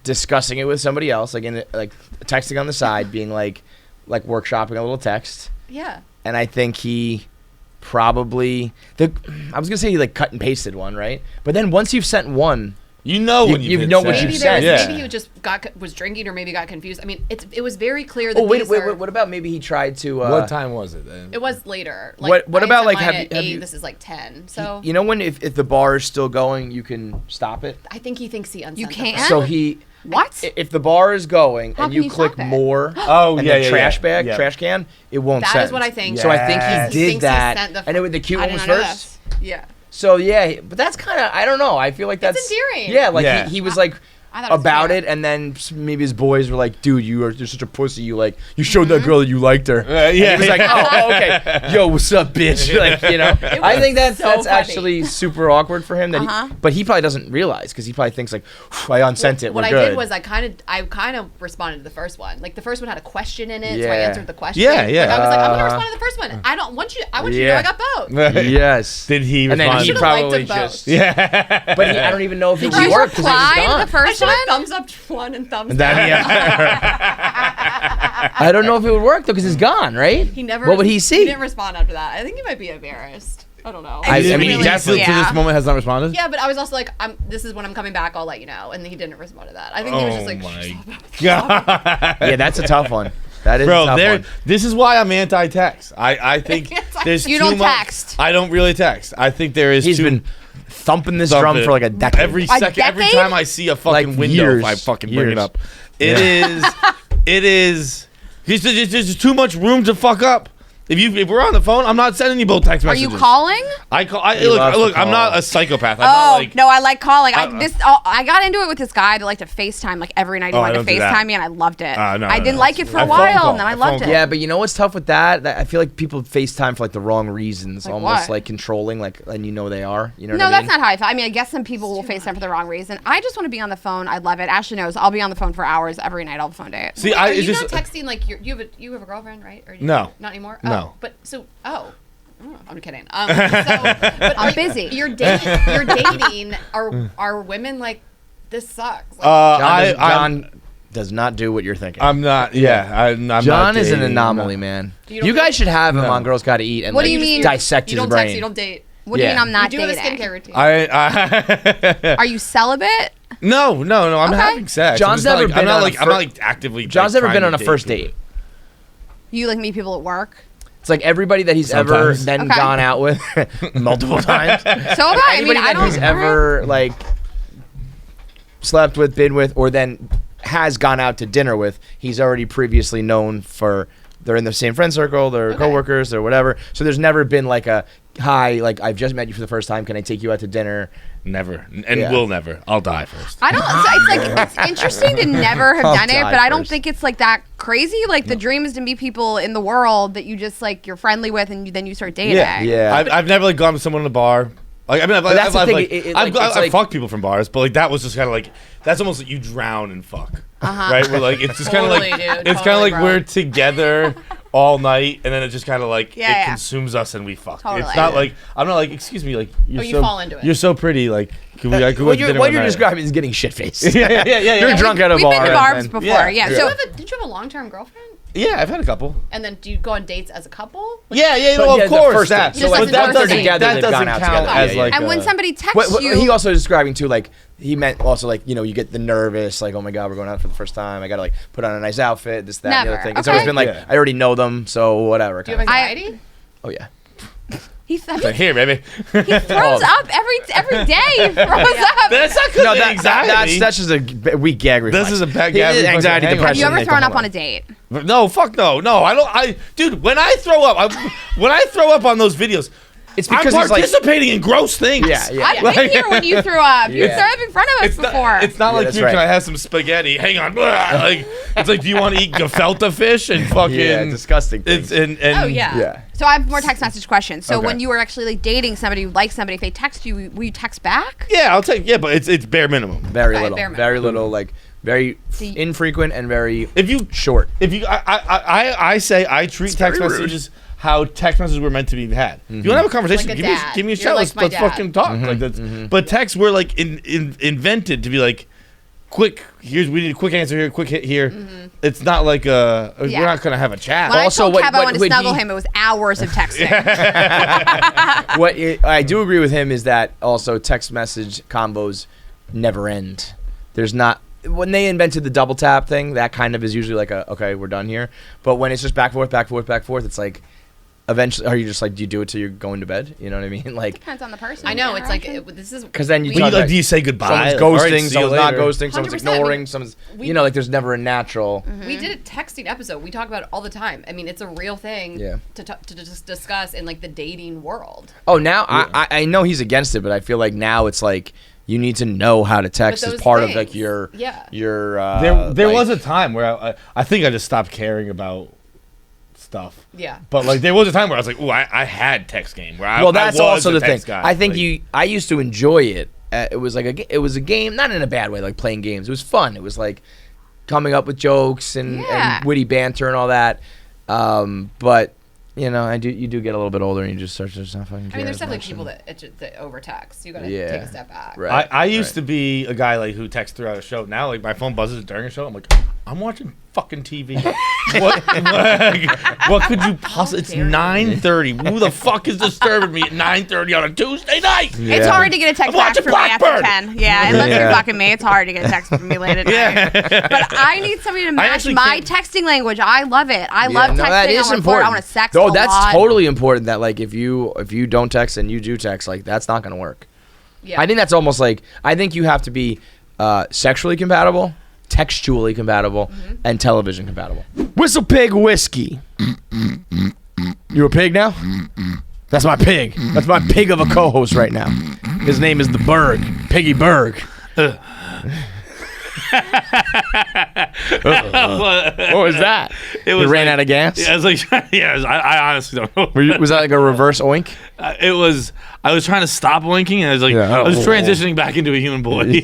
[SPEAKER 4] discussing it with somebody else, like like texting on the side, being like workshopping a little text.
[SPEAKER 5] Yeah.
[SPEAKER 4] And I think he probably I was gonna say he like cut and pasted one, right? But then once you've sent one,
[SPEAKER 2] You know when
[SPEAKER 4] You
[SPEAKER 2] hit
[SPEAKER 4] know what
[SPEAKER 2] send.
[SPEAKER 4] you
[SPEAKER 5] Maybe
[SPEAKER 4] said.
[SPEAKER 2] Yeah.
[SPEAKER 5] maybe he just was drinking or maybe got confused. I mean, it was very clear that
[SPEAKER 4] oh wait,
[SPEAKER 5] these are,
[SPEAKER 4] what about maybe he tried to
[SPEAKER 2] What time was it then?
[SPEAKER 5] It was later. Like,
[SPEAKER 4] What
[SPEAKER 5] I
[SPEAKER 4] about,
[SPEAKER 5] sent
[SPEAKER 4] like,
[SPEAKER 5] mine
[SPEAKER 4] have
[SPEAKER 5] at
[SPEAKER 4] you- have
[SPEAKER 5] 8,
[SPEAKER 4] you-
[SPEAKER 5] this is like 10. So
[SPEAKER 4] you know when if the bar is still going, you can stop it.
[SPEAKER 5] I think he thinks he unsent
[SPEAKER 1] You
[SPEAKER 5] the
[SPEAKER 1] can't?
[SPEAKER 5] first
[SPEAKER 4] So
[SPEAKER 5] one.
[SPEAKER 4] he
[SPEAKER 1] What?
[SPEAKER 4] if the bar is going
[SPEAKER 1] How
[SPEAKER 4] and
[SPEAKER 1] can
[SPEAKER 4] you
[SPEAKER 1] you
[SPEAKER 4] click
[SPEAKER 1] stop it?
[SPEAKER 4] more
[SPEAKER 2] Oh,
[SPEAKER 4] and
[SPEAKER 2] yeah,
[SPEAKER 4] the
[SPEAKER 2] yeah,
[SPEAKER 4] trash
[SPEAKER 2] yeah.
[SPEAKER 4] bag,
[SPEAKER 2] Yeah.
[SPEAKER 4] trash can, it won't
[SPEAKER 5] That
[SPEAKER 4] send.
[SPEAKER 5] is what I think.
[SPEAKER 4] So I think
[SPEAKER 2] Yes.
[SPEAKER 4] he
[SPEAKER 5] He
[SPEAKER 4] did
[SPEAKER 5] thinks he
[SPEAKER 4] that,
[SPEAKER 5] sent the
[SPEAKER 4] and it, the cute
[SPEAKER 5] I
[SPEAKER 4] one was
[SPEAKER 5] didn't know
[SPEAKER 4] first.
[SPEAKER 5] that. Yeah.
[SPEAKER 4] So yeah, but that's kind of I don't know. I feel like that's
[SPEAKER 5] endearing.
[SPEAKER 4] Yeah, like
[SPEAKER 2] Yeah.
[SPEAKER 4] he was like
[SPEAKER 5] I thought it was
[SPEAKER 4] about
[SPEAKER 5] cute.
[SPEAKER 4] it, and then maybe his boys were like, "Dude, you're such a pussy. You like you showed that girl that you liked her."
[SPEAKER 2] Yeah.
[SPEAKER 4] And he was like, "Oh, okay. Yo, what's up, bitch?" Like I think that's
[SPEAKER 5] so funny.
[SPEAKER 4] actually super awkward for him. That but he probably doesn't realize because he probably thinks like, "I unsent it.
[SPEAKER 5] What
[SPEAKER 4] We're
[SPEAKER 5] I
[SPEAKER 4] good."
[SPEAKER 5] did was I kind of responded to the first one. Like the first one had a question in it, so I
[SPEAKER 4] Yeah.
[SPEAKER 5] answered the question.
[SPEAKER 2] Yeah, yeah.
[SPEAKER 5] Like, I was like, I'm gonna respond to the first one. I want you to know
[SPEAKER 4] Yeah.
[SPEAKER 5] I got both.
[SPEAKER 4] yes.
[SPEAKER 2] Did he
[SPEAKER 4] And then
[SPEAKER 2] respond?
[SPEAKER 4] he
[SPEAKER 5] Should've liked
[SPEAKER 4] probably
[SPEAKER 5] them both.
[SPEAKER 4] just
[SPEAKER 2] Yeah.
[SPEAKER 4] But I don't even know if it
[SPEAKER 1] Did you
[SPEAKER 4] worked because he was
[SPEAKER 1] reply to
[SPEAKER 4] gone.
[SPEAKER 1] the first
[SPEAKER 5] I
[SPEAKER 1] one?
[SPEAKER 5] thumbs up one and thumbs
[SPEAKER 4] And
[SPEAKER 5] down.
[SPEAKER 4] then, I don't know if it would work though because he's gone, right?
[SPEAKER 5] He never.
[SPEAKER 4] What would he see?
[SPEAKER 5] He didn't respond after that. I think he might be embarrassed. I don't know.
[SPEAKER 4] I
[SPEAKER 2] I
[SPEAKER 4] mean,
[SPEAKER 2] mean,
[SPEAKER 4] he
[SPEAKER 2] definitely to
[SPEAKER 1] yeah.
[SPEAKER 2] this moment has not responded.
[SPEAKER 5] yeah, but I was also like, this is when I'm coming back. I'll let you know. And he didn't respond to that. I think he was just like,
[SPEAKER 2] my
[SPEAKER 5] "Stop."
[SPEAKER 2] God.
[SPEAKER 4] Yeah, that's a tough one. That is a
[SPEAKER 2] Bro,
[SPEAKER 4] tough
[SPEAKER 2] there.
[SPEAKER 4] one.
[SPEAKER 2] This is why I'm anti-text. I think there's
[SPEAKER 1] You
[SPEAKER 2] too
[SPEAKER 1] don't
[SPEAKER 2] much-
[SPEAKER 1] text.
[SPEAKER 2] I don't really text. I think there is.
[SPEAKER 4] He's
[SPEAKER 2] too,
[SPEAKER 4] been thumping this
[SPEAKER 2] Thump
[SPEAKER 4] drum
[SPEAKER 2] it.
[SPEAKER 4] for like a decade.
[SPEAKER 2] Every second, every
[SPEAKER 1] decade?
[SPEAKER 2] time I see a fucking
[SPEAKER 4] Like
[SPEAKER 2] window,
[SPEAKER 4] years.
[SPEAKER 2] I fucking bring it
[SPEAKER 4] Years.
[SPEAKER 2] up. It is. It is. There's too much room to fuck up. If we're on the phone, I'm not sending you both text
[SPEAKER 1] Are
[SPEAKER 2] messages.
[SPEAKER 1] you calling?
[SPEAKER 2] I call.
[SPEAKER 4] He loves to
[SPEAKER 2] Look. I'm
[SPEAKER 4] call.
[SPEAKER 2] not a psychopath. I'm not
[SPEAKER 1] Oh
[SPEAKER 2] like.
[SPEAKER 1] no, I like calling.
[SPEAKER 2] Uh,
[SPEAKER 1] I got into it with this guy that liked to FaceTime like every night. He
[SPEAKER 2] Oh, I
[SPEAKER 1] wanted to
[SPEAKER 2] don't do that.
[SPEAKER 1] FaceTime me, and I loved it.
[SPEAKER 2] No,
[SPEAKER 1] I
[SPEAKER 2] no,
[SPEAKER 1] didn't
[SPEAKER 2] no.
[SPEAKER 1] like it for
[SPEAKER 2] I
[SPEAKER 1] a
[SPEAKER 2] phone
[SPEAKER 1] while,
[SPEAKER 2] call.
[SPEAKER 1] and then I
[SPEAKER 2] I
[SPEAKER 1] loved
[SPEAKER 2] phone
[SPEAKER 1] it.
[SPEAKER 4] Yeah, but you know what's tough with that? I feel like people FaceTime for like the wrong reasons,
[SPEAKER 1] Like
[SPEAKER 4] almost
[SPEAKER 1] what?
[SPEAKER 4] like controlling, like, and you know they are. You know
[SPEAKER 1] No,
[SPEAKER 4] what I
[SPEAKER 1] that's
[SPEAKER 4] mean?
[SPEAKER 1] not how I feel. I mean, I guess some people will FaceTime for the wrong reason. I just want to be on the phone. I love it. Ashley knows. I'll be on the phone for hours every night. I'll have a phone date.
[SPEAKER 2] See,
[SPEAKER 5] Wait,
[SPEAKER 2] I
[SPEAKER 5] are
[SPEAKER 2] it's
[SPEAKER 5] you
[SPEAKER 2] just.
[SPEAKER 5] not texting like you have a girlfriend, right? Or
[SPEAKER 2] No.
[SPEAKER 5] Not anymore.
[SPEAKER 2] No.
[SPEAKER 5] Oh, but so I'm kidding. But
[SPEAKER 1] I'm busy.
[SPEAKER 5] You're dating. Are women like this sucks? Like,
[SPEAKER 4] John does not do what you're thinking.
[SPEAKER 2] I'm not. Yeah, I'm not.
[SPEAKER 4] John is an
[SPEAKER 2] dating,
[SPEAKER 4] anomaly,
[SPEAKER 2] no.
[SPEAKER 4] man.
[SPEAKER 5] You don't
[SPEAKER 4] You guys
[SPEAKER 5] date?
[SPEAKER 4] should have him
[SPEAKER 2] No.
[SPEAKER 4] on Girls Gotta Eat and
[SPEAKER 1] What do
[SPEAKER 4] like,
[SPEAKER 1] you mean?
[SPEAKER 4] dissect
[SPEAKER 5] you
[SPEAKER 4] his
[SPEAKER 5] don't
[SPEAKER 4] brain.
[SPEAKER 5] text. You don't date.
[SPEAKER 1] What do you
[SPEAKER 4] Yeah.
[SPEAKER 1] mean I'm not
[SPEAKER 5] you do have a
[SPEAKER 1] dating?
[SPEAKER 5] skincare routine.
[SPEAKER 2] I
[SPEAKER 1] Are you celibate?
[SPEAKER 2] no. I'm
[SPEAKER 1] Okay.
[SPEAKER 2] having sex.
[SPEAKER 4] John's
[SPEAKER 2] I'm just
[SPEAKER 4] never been
[SPEAKER 2] I'm not
[SPEAKER 4] on a
[SPEAKER 2] like. I'm not like actively.
[SPEAKER 4] John's
[SPEAKER 2] like,
[SPEAKER 4] never been
[SPEAKER 2] trying
[SPEAKER 4] on
[SPEAKER 2] to
[SPEAKER 4] a first
[SPEAKER 2] people.
[SPEAKER 4] date.
[SPEAKER 1] You like meet people at work?
[SPEAKER 4] It's like everybody that he's ever
[SPEAKER 2] Sometimes.
[SPEAKER 4] then
[SPEAKER 1] Okay.
[SPEAKER 4] gone out with multiple times.
[SPEAKER 1] So have I. I mean,
[SPEAKER 4] Anybody
[SPEAKER 1] I
[SPEAKER 4] that
[SPEAKER 1] don't.
[SPEAKER 4] he's ever like slept with, been with, or then has gone out to dinner with, he's already previously known for. They're in the same friend circle, they're coworkers, or whatever. So there's never been like a hi, like I've just met you for the first time. Can I take you out to dinner?
[SPEAKER 2] Never, and
[SPEAKER 4] Yeah.
[SPEAKER 2] will never. I'll die first.
[SPEAKER 1] I don't. It's like it's interesting to never have
[SPEAKER 4] I'll
[SPEAKER 1] done it,
[SPEAKER 4] die
[SPEAKER 1] but I don't
[SPEAKER 4] first.
[SPEAKER 1] think it's like that crazy. Like the dream is to meet people in the world that you just like you're friendly with, and then you start dating.
[SPEAKER 4] Yeah.
[SPEAKER 2] I've never like gone to someone in a bar. Like I mean,
[SPEAKER 4] that's the
[SPEAKER 2] I've
[SPEAKER 4] thing,
[SPEAKER 2] like,
[SPEAKER 4] it's
[SPEAKER 2] I've
[SPEAKER 4] like-
[SPEAKER 2] fucked people from bars, but like that was just kind of like that's almost like you drown and fuck, right? We're like it's just kind of
[SPEAKER 5] Totally,
[SPEAKER 2] like
[SPEAKER 5] dude,
[SPEAKER 2] it's kind of
[SPEAKER 5] totally,
[SPEAKER 2] like
[SPEAKER 5] bro.
[SPEAKER 2] we're together all night, and then it just kind of like
[SPEAKER 1] Yeah, yeah.
[SPEAKER 2] consumes us and we fuck.
[SPEAKER 1] Totally.
[SPEAKER 2] It's not like I'm not like excuse me, like you're
[SPEAKER 5] you
[SPEAKER 2] so
[SPEAKER 5] fall into it.
[SPEAKER 2] you're so pretty, like can we like go
[SPEAKER 4] What
[SPEAKER 2] to
[SPEAKER 4] you're,
[SPEAKER 2] dinner
[SPEAKER 4] what
[SPEAKER 2] one
[SPEAKER 4] you're
[SPEAKER 2] night?
[SPEAKER 4] describing is getting shit faced.
[SPEAKER 2] yeah.
[SPEAKER 4] You're drunk at a
[SPEAKER 1] We've
[SPEAKER 4] bar.
[SPEAKER 1] been to
[SPEAKER 4] and
[SPEAKER 1] bars
[SPEAKER 4] then-
[SPEAKER 1] before.
[SPEAKER 2] Yeah.
[SPEAKER 1] Yeah.
[SPEAKER 2] Yeah.
[SPEAKER 1] So
[SPEAKER 5] Did you have a long-term girlfriend?
[SPEAKER 2] Yeah, I've had a couple.
[SPEAKER 5] And then do you go on dates as a couple?
[SPEAKER 2] Yeah,
[SPEAKER 4] But
[SPEAKER 2] no,
[SPEAKER 4] yeah,
[SPEAKER 2] of
[SPEAKER 4] the
[SPEAKER 2] course.
[SPEAKER 4] first
[SPEAKER 2] That,
[SPEAKER 4] date.
[SPEAKER 5] So,
[SPEAKER 2] but
[SPEAKER 5] like,
[SPEAKER 2] that
[SPEAKER 5] the
[SPEAKER 2] doesn't
[SPEAKER 5] first
[SPEAKER 4] together,
[SPEAKER 2] that
[SPEAKER 4] they've
[SPEAKER 2] doesn't
[SPEAKER 4] gone out
[SPEAKER 2] count
[SPEAKER 4] together.
[SPEAKER 2] as
[SPEAKER 4] Yeah,
[SPEAKER 2] like.
[SPEAKER 1] and when somebody texts
[SPEAKER 4] What
[SPEAKER 1] you,
[SPEAKER 4] he also is describing too, like he meant also like you get the nervous, like oh my god, we're going out for the first time. I gotta like put on a nice outfit, this, that, and the
[SPEAKER 1] Never.
[SPEAKER 4] other thing. It's
[SPEAKER 1] Okay.
[SPEAKER 4] always been like
[SPEAKER 2] Yeah.
[SPEAKER 4] I already know them, so whatever.
[SPEAKER 5] Do you have
[SPEAKER 4] kind of.
[SPEAKER 5] anxiety?
[SPEAKER 4] Oh yeah.
[SPEAKER 1] he
[SPEAKER 2] Like, here, baby.
[SPEAKER 1] throws up every day. He throws up.
[SPEAKER 2] That's not because
[SPEAKER 4] No,
[SPEAKER 2] of anxiety.
[SPEAKER 4] that's just a weak gag reflex.
[SPEAKER 2] This is a bad
[SPEAKER 4] He-
[SPEAKER 2] gag reflex.
[SPEAKER 4] Anxiety,
[SPEAKER 2] Hang on.
[SPEAKER 1] Have
[SPEAKER 4] depression.
[SPEAKER 1] you ever
[SPEAKER 4] they
[SPEAKER 1] thrown
[SPEAKER 4] come
[SPEAKER 1] up on a
[SPEAKER 4] along.
[SPEAKER 1] date?
[SPEAKER 2] No, fuck no. I don't. Dude, when I throw up, when I throw up on those videos,
[SPEAKER 4] It's
[SPEAKER 2] I'm
[SPEAKER 4] because he's like,
[SPEAKER 2] participating in gross things.
[SPEAKER 4] yeah.
[SPEAKER 1] I've been here when you threw up. You
[SPEAKER 4] Yeah.
[SPEAKER 1] threw up in front of us before.
[SPEAKER 2] It's not like
[SPEAKER 4] that's
[SPEAKER 2] you.
[SPEAKER 4] right.
[SPEAKER 2] Can I have some spaghetti? Hang on. Like it's like, do you want to eat gefilte fish and fucking?
[SPEAKER 4] Yeah, disgusting things.
[SPEAKER 2] It's and
[SPEAKER 5] Oh yeah.
[SPEAKER 4] Yeah.
[SPEAKER 1] So I have more text message questions. So
[SPEAKER 4] Okay.
[SPEAKER 1] when you were actually like dating somebody, you like somebody, if they text you, will you text back?
[SPEAKER 2] Yeah, I'll take. Yeah, but it's bare minimum.
[SPEAKER 4] Very
[SPEAKER 5] Okay,
[SPEAKER 4] little.
[SPEAKER 5] bare minimum.
[SPEAKER 4] Very little. Like very
[SPEAKER 1] See-
[SPEAKER 4] infrequent and very
[SPEAKER 2] If you
[SPEAKER 4] short.
[SPEAKER 2] I say I treat text
[SPEAKER 4] very rude.
[SPEAKER 2] messages how text messages were meant to be had. If you want to have a conversation,
[SPEAKER 5] Like a
[SPEAKER 2] give me
[SPEAKER 5] dad.
[SPEAKER 2] give me a
[SPEAKER 5] You're
[SPEAKER 2] shout.
[SPEAKER 5] like my
[SPEAKER 2] Let's
[SPEAKER 5] dad.
[SPEAKER 2] fucking talk. Like that's. But texts were like invented to be like quick. We need a quick answer here, quick hit here. It's not like
[SPEAKER 1] Yeah.
[SPEAKER 2] we're not gonna have a chat.
[SPEAKER 1] When
[SPEAKER 4] Also,
[SPEAKER 1] I told
[SPEAKER 4] what-
[SPEAKER 1] Kev I
[SPEAKER 4] what
[SPEAKER 1] wanted to
[SPEAKER 4] would
[SPEAKER 1] snuggle
[SPEAKER 4] he-
[SPEAKER 1] him, it was hours of texting.
[SPEAKER 4] I do agree with him is that also text message combos never end. There's not when they invented the double tap thing, that kind of is usually like okay, we're done here. But when it's just back and forth, it's like eventually are you just like do you do it till you're going to bed? You know what I mean? Like
[SPEAKER 1] Depends on the person.
[SPEAKER 5] I know.
[SPEAKER 1] the
[SPEAKER 5] It's like
[SPEAKER 1] interaction.
[SPEAKER 5] this is
[SPEAKER 4] because then you
[SPEAKER 5] we-
[SPEAKER 4] talk
[SPEAKER 2] like,
[SPEAKER 4] about
[SPEAKER 2] do you say goodbye?
[SPEAKER 4] someone's
[SPEAKER 2] Like, all right,
[SPEAKER 4] ghosting,
[SPEAKER 2] see you
[SPEAKER 4] someone's not
[SPEAKER 2] later.
[SPEAKER 4] ghosting, someone's
[SPEAKER 5] 100%.
[SPEAKER 4] ignoring, someone's
[SPEAKER 5] we-
[SPEAKER 4] you know like there's never a natural.
[SPEAKER 5] We did a texting episode. We talk about it all the time. I mean, it's a real thing
[SPEAKER 4] Yeah.
[SPEAKER 5] to just discuss in like the dating world.
[SPEAKER 4] Oh, now I know he's against it, but I feel like now it's like you need to know how to text as
[SPEAKER 5] those
[SPEAKER 4] part of
[SPEAKER 5] things,
[SPEAKER 4] like your
[SPEAKER 5] yeah.
[SPEAKER 4] your.
[SPEAKER 2] There
[SPEAKER 4] like-
[SPEAKER 2] was a time where I think I just stopped caring about stuff.
[SPEAKER 5] Yeah.
[SPEAKER 2] But like there was a time where I was like, oh, I had text game. Where
[SPEAKER 4] Well, that's
[SPEAKER 2] I was
[SPEAKER 4] also
[SPEAKER 2] a
[SPEAKER 4] the thing.
[SPEAKER 2] text guy.
[SPEAKER 4] I think
[SPEAKER 2] Like,
[SPEAKER 4] I used to enjoy it. It was like it was a game, not in a bad way, like playing games. It was fun. It was like coming up with jokes and
[SPEAKER 1] Yeah.
[SPEAKER 4] witty banter and all that. But you know, you do get a little bit older and you just start to not fucking care.
[SPEAKER 5] I mean, there's
[SPEAKER 4] as
[SPEAKER 5] definitely
[SPEAKER 4] much
[SPEAKER 5] people
[SPEAKER 4] and-
[SPEAKER 5] that over text. You gotta
[SPEAKER 4] Yeah.
[SPEAKER 5] take a step back.
[SPEAKER 4] Right.
[SPEAKER 2] I used to be a guy like who texts throughout a show. Now like my phone buzzes during a show. I'm like, I'm watching fucking TV. what could you possibly? It's
[SPEAKER 5] dare you.
[SPEAKER 2] 9:30. Who the fuck is disturbing me at 9:30 on a Tuesday night?
[SPEAKER 1] It's
[SPEAKER 4] Yeah.
[SPEAKER 1] hard to get a text
[SPEAKER 2] I'm
[SPEAKER 1] back
[SPEAKER 2] watching
[SPEAKER 1] from me after
[SPEAKER 2] Blackbird.
[SPEAKER 1] 10. Yeah, unless
[SPEAKER 4] Yeah.
[SPEAKER 1] you're fucking me, it's hard to get a text from me late at night. But I need somebody to match
[SPEAKER 2] actually
[SPEAKER 1] my
[SPEAKER 2] can't-
[SPEAKER 1] texting language. I love it. I
[SPEAKER 4] Yeah,
[SPEAKER 1] love texting.
[SPEAKER 4] no, that is
[SPEAKER 1] I want
[SPEAKER 4] important.
[SPEAKER 1] I want to sext
[SPEAKER 4] Oh,
[SPEAKER 1] a
[SPEAKER 4] that's
[SPEAKER 1] lot.
[SPEAKER 4] totally important. That like if you don't text and you do text, like that's not gonna work.
[SPEAKER 5] Yeah.
[SPEAKER 4] I think that's almost like I think you have to be sexually compatible, textually compatible, and television compatible. WhistlePig Whiskey. You a pig now? That's my pig. That's my pig of a co-host right now. His name is the Berg, Piggy Berg. What was that?
[SPEAKER 2] It
[SPEAKER 4] You
[SPEAKER 2] was
[SPEAKER 4] ran
[SPEAKER 2] like-
[SPEAKER 4] out of gas?
[SPEAKER 2] Yeah, I was like, I honestly don't know.
[SPEAKER 4] Was that like a reverse oink?
[SPEAKER 2] It was. I was trying to stop winking, and I was like,
[SPEAKER 4] Yeah.
[SPEAKER 2] I was transitioning back into a human boy.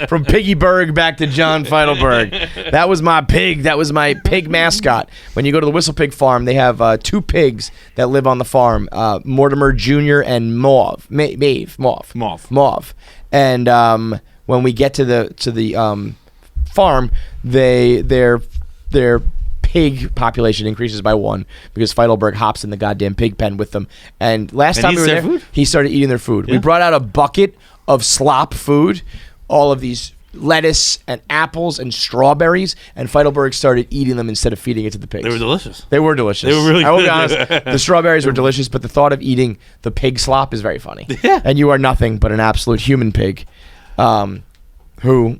[SPEAKER 4] From Piggy Berg back to John Feitelberg. That was my pig. That was my pig mascot. When you go to the WhistlePig farm, they have two pigs that live on the farm, Mortimer Jr. and Mauve. Mauve. And when we get to the farm, their pig population increases by 1 because Feitelberg hops in the goddamn pig pen with them. And last
[SPEAKER 2] And
[SPEAKER 4] time we
[SPEAKER 2] eats
[SPEAKER 4] were
[SPEAKER 2] their
[SPEAKER 4] there,
[SPEAKER 2] food?
[SPEAKER 4] he started eating their food. We
[SPEAKER 2] Yeah.
[SPEAKER 4] brought out a bucket of slop food, all of these lettuce and apples and strawberries, and Feitelberg started eating them instead of feeding it to the pigs.
[SPEAKER 2] They were delicious.
[SPEAKER 4] They were delicious.
[SPEAKER 2] They were really
[SPEAKER 4] I will be
[SPEAKER 2] good.
[SPEAKER 4] honest. The strawberries were delicious, but the thought of eating the pig slop is very funny.
[SPEAKER 2] Yeah.
[SPEAKER 4] And you are nothing but an absolute human pig, who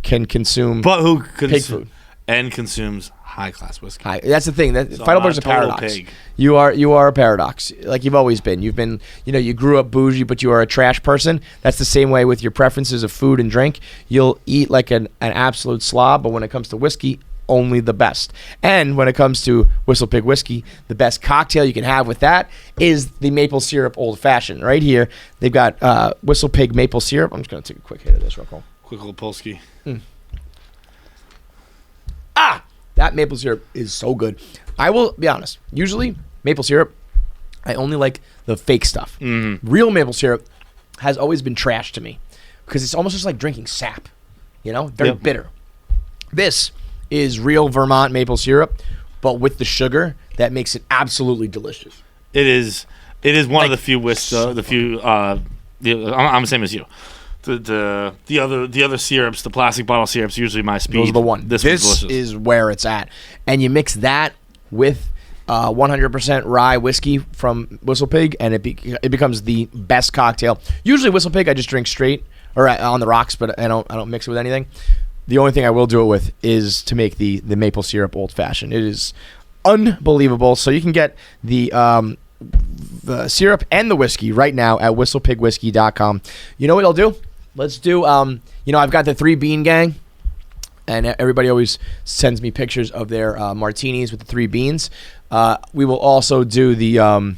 [SPEAKER 4] can consume
[SPEAKER 2] But who
[SPEAKER 4] pig food.
[SPEAKER 2] and consumes high class whiskey?
[SPEAKER 4] Hi. That's the thing. That
[SPEAKER 2] So
[SPEAKER 4] Feitelberg's a
[SPEAKER 2] I'm a total
[SPEAKER 4] paradox.
[SPEAKER 2] pig.
[SPEAKER 4] You are a paradox, like you've always been. You've been, you grew up bougie, but you are a trash person. That's the same way with your preferences of food and drink. You'll eat like an absolute slob, but when it comes to whiskey, only the best. And when it comes to WhistlePig Whiskey, the best cocktail you can have with that is the maple syrup old fashioned. Right here, they've got WhistlePig maple syrup. I'm just gonna take a quick hit of this real quick.
[SPEAKER 2] Quick little Polsky.
[SPEAKER 4] That maple syrup is so good. I will be honest. Usually, maple syrup, I only like the fake stuff. Real maple syrup has always been trash to me because it's almost just like drinking sap. Very
[SPEAKER 2] Yep.
[SPEAKER 4] bitter. This is real Vermont maple syrup, but with the sugar that makes it absolutely delicious.
[SPEAKER 2] It is one
[SPEAKER 4] Like-
[SPEAKER 2] of the few I'm the same as you. The other syrups, the plastic bottle syrups, usually my speed.
[SPEAKER 4] Those are the one.
[SPEAKER 2] This
[SPEAKER 4] This
[SPEAKER 2] one's delicious.
[SPEAKER 4] is where it's at, and you mix that with 100% rye whiskey from WhistlePig, and it becomes the best cocktail. Usually WhistlePig I just drink straight or on the rocks, but I don't mix it with anything. The only thing I will do it with is to make the maple syrup old fashioned. It is unbelievable. So you can get the the syrup and the whiskey right now at WhistlePigWhiskey.com. You know what I'll do? Let's do, I've got the 3 Bean Gang, and everybody always sends me pictures of their martinis with the 3 beans. We will also do the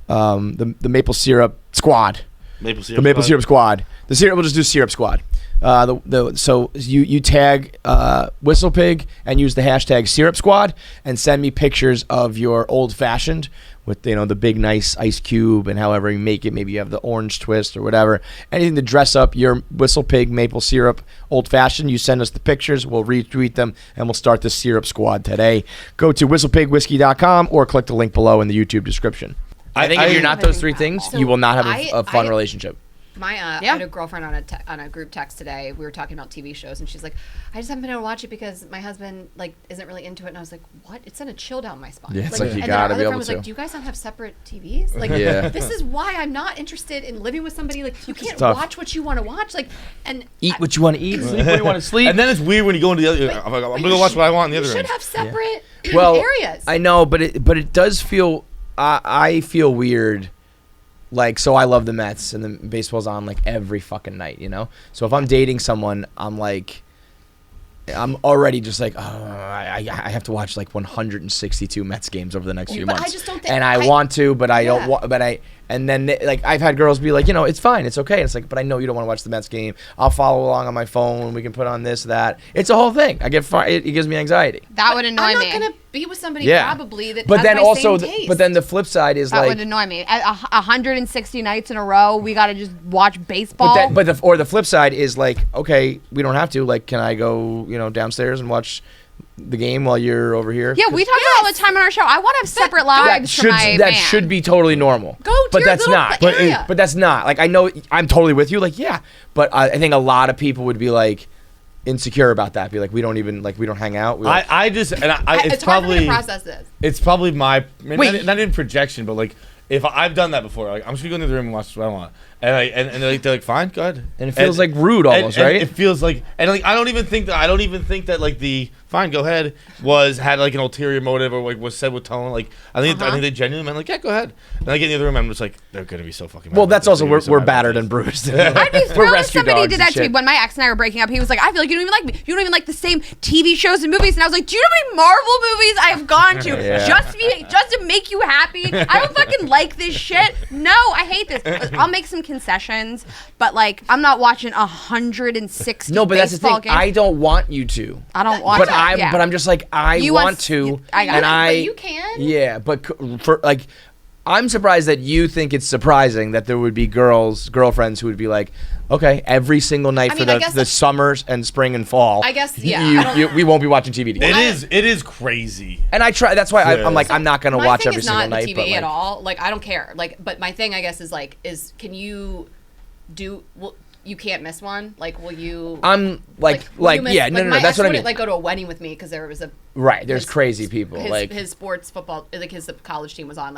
[SPEAKER 4] maple syrup squad. The maple syrup squad. The syrup, we'll just do syrup squad. So you tag WhistlePig and use the hashtag syrup squad and send me pictures of your old fashioned with the big nice ice cube and however you make it. Maybe you have the orange twist or whatever. Anything to dress up your WhistlePig maple syrup old fashioned. You send us the pictures. We'll retweet them and we'll start the syrup squad today. Go to WhistlePigWhiskey.com or click the link below in the YouTube description. I think if you're not those 3 things, you will not have a fun relationship.
[SPEAKER 5] I had a girlfriend on a group text today. We were talking about TV shows, and she's like, "I just haven't been able to watch it because my husband isn't really into it." And I was like, "What? It's gonna chill down my spine."
[SPEAKER 4] Yeah, it's
[SPEAKER 5] like
[SPEAKER 4] you
[SPEAKER 5] and
[SPEAKER 4] gotta
[SPEAKER 5] then
[SPEAKER 4] be
[SPEAKER 5] our other
[SPEAKER 4] able
[SPEAKER 5] friend was
[SPEAKER 4] to.
[SPEAKER 5] like, "Do you guys not have separate TVs? Like, this is why I'm not interested in living with somebody. Like, you can't watch what you want to watch. Like, and
[SPEAKER 4] eat what you want to eat, sleep what you want to sleep."
[SPEAKER 2] And then it's weird when you go into the other. I'm gonna go watch what I want in the other room.
[SPEAKER 5] You should have separate areas.
[SPEAKER 4] I know, but it does feel. I feel weird. So I love the Mets, and the baseball's on every fucking night, So if I'm dating someone, I'm already just I have to watch 162 Mets games over the next few months.
[SPEAKER 5] I just don't think,
[SPEAKER 4] and I want to, but I don't want. But and then I've had girls be like, it's fine, it's okay. And it's but I know you don't want to watch the Mets game. I'll follow along on my phone. We can put on this, that. It's a whole thing. I get it gives me anxiety.
[SPEAKER 1] That would annoy me.
[SPEAKER 5] I'm not gonna be with somebody probably that.
[SPEAKER 4] But
[SPEAKER 5] has
[SPEAKER 4] then
[SPEAKER 5] my
[SPEAKER 4] also,
[SPEAKER 5] same taste.
[SPEAKER 4] but then the flip side is
[SPEAKER 1] that would annoy me. 160 nights in a row, we gotta just watch baseball.
[SPEAKER 4] But the flip side is okay, we don't have to. Can I go downstairs and watch the game while you're over here?
[SPEAKER 1] Yeah, we talk about it all the time on our show. I want to have separate lives for my
[SPEAKER 4] that
[SPEAKER 1] man.
[SPEAKER 4] should be totally normal.
[SPEAKER 5] Go to
[SPEAKER 4] but
[SPEAKER 5] your
[SPEAKER 4] that's
[SPEAKER 5] little
[SPEAKER 4] not.
[SPEAKER 5] area.
[SPEAKER 4] But that's not. I know I'm totally with you. But I think a lot of people would be insecure about that. Be we don't even we don't hang out.
[SPEAKER 2] It's
[SPEAKER 5] it's hard for me
[SPEAKER 2] probably
[SPEAKER 5] to process this.
[SPEAKER 2] It's probably my
[SPEAKER 4] Wait.
[SPEAKER 2] not in projection, but if I've done that before, I'm just gonna go into the room and watch what I want, and they're like, fine, go ahead.
[SPEAKER 4] And it feels rude almost, right?
[SPEAKER 2] It feels I don't even think that the fine, go ahead had an ulterior motive or was said with tone. I think they genuinely meant yeah, go ahead. And I get in the other room, I'm just they're gonna be so fucking mad.
[SPEAKER 4] Well, that's also we're battered and bruised.
[SPEAKER 1] I'd be
[SPEAKER 4] We're
[SPEAKER 1] thrilled if
[SPEAKER 4] rescue
[SPEAKER 1] somebody
[SPEAKER 4] dogs
[SPEAKER 1] did
[SPEAKER 4] and
[SPEAKER 1] that to me.
[SPEAKER 4] shit.
[SPEAKER 1] When my ex and I were breaking up, he was like, I feel like you don't even like me. You don't even like the same TV shows and movies. And I was like, do you know how many Marvel movies I have gone to
[SPEAKER 4] Yeah.
[SPEAKER 1] just to make you happy? I don't fucking like this shit. No, I hate this. I'll make some concessions, but I'm not watching 160
[SPEAKER 4] No, but that's the
[SPEAKER 1] baseball
[SPEAKER 4] thing.
[SPEAKER 1] games.
[SPEAKER 4] I don't want you to.
[SPEAKER 1] I don't want
[SPEAKER 4] But
[SPEAKER 1] to.
[SPEAKER 4] I'm just I
[SPEAKER 1] You
[SPEAKER 4] want
[SPEAKER 1] want-
[SPEAKER 4] to.
[SPEAKER 1] I got
[SPEAKER 4] and
[SPEAKER 1] it.
[SPEAKER 4] I.
[SPEAKER 5] But you can.
[SPEAKER 4] Yeah, but for I'm surprised that you think it's surprising that there would be girlfriends who would be okay, every single night for
[SPEAKER 5] I guess
[SPEAKER 4] the summers and spring and fall.
[SPEAKER 5] I guess, yeah,
[SPEAKER 4] we won't be watching TV together.
[SPEAKER 2] It is crazy.
[SPEAKER 4] And I try. That's why I'm
[SPEAKER 2] So
[SPEAKER 4] I'm not gonna
[SPEAKER 5] my
[SPEAKER 4] watch
[SPEAKER 5] thing
[SPEAKER 4] every
[SPEAKER 5] is
[SPEAKER 4] single
[SPEAKER 5] not
[SPEAKER 4] night.
[SPEAKER 5] the
[SPEAKER 4] But
[SPEAKER 5] TV at all. I don't care. But my thing, I guess, is can you do? Well, you can't miss one. Will you?
[SPEAKER 4] I'm
[SPEAKER 5] will you miss-
[SPEAKER 4] yeah, no.
[SPEAKER 5] My
[SPEAKER 4] That's
[SPEAKER 5] ex
[SPEAKER 4] what I
[SPEAKER 5] wouldn't,
[SPEAKER 4] mean.
[SPEAKER 5] go to a wedding with me because there was a
[SPEAKER 4] Right, there's
[SPEAKER 5] his-
[SPEAKER 4] crazy people
[SPEAKER 5] his sports football his college team was on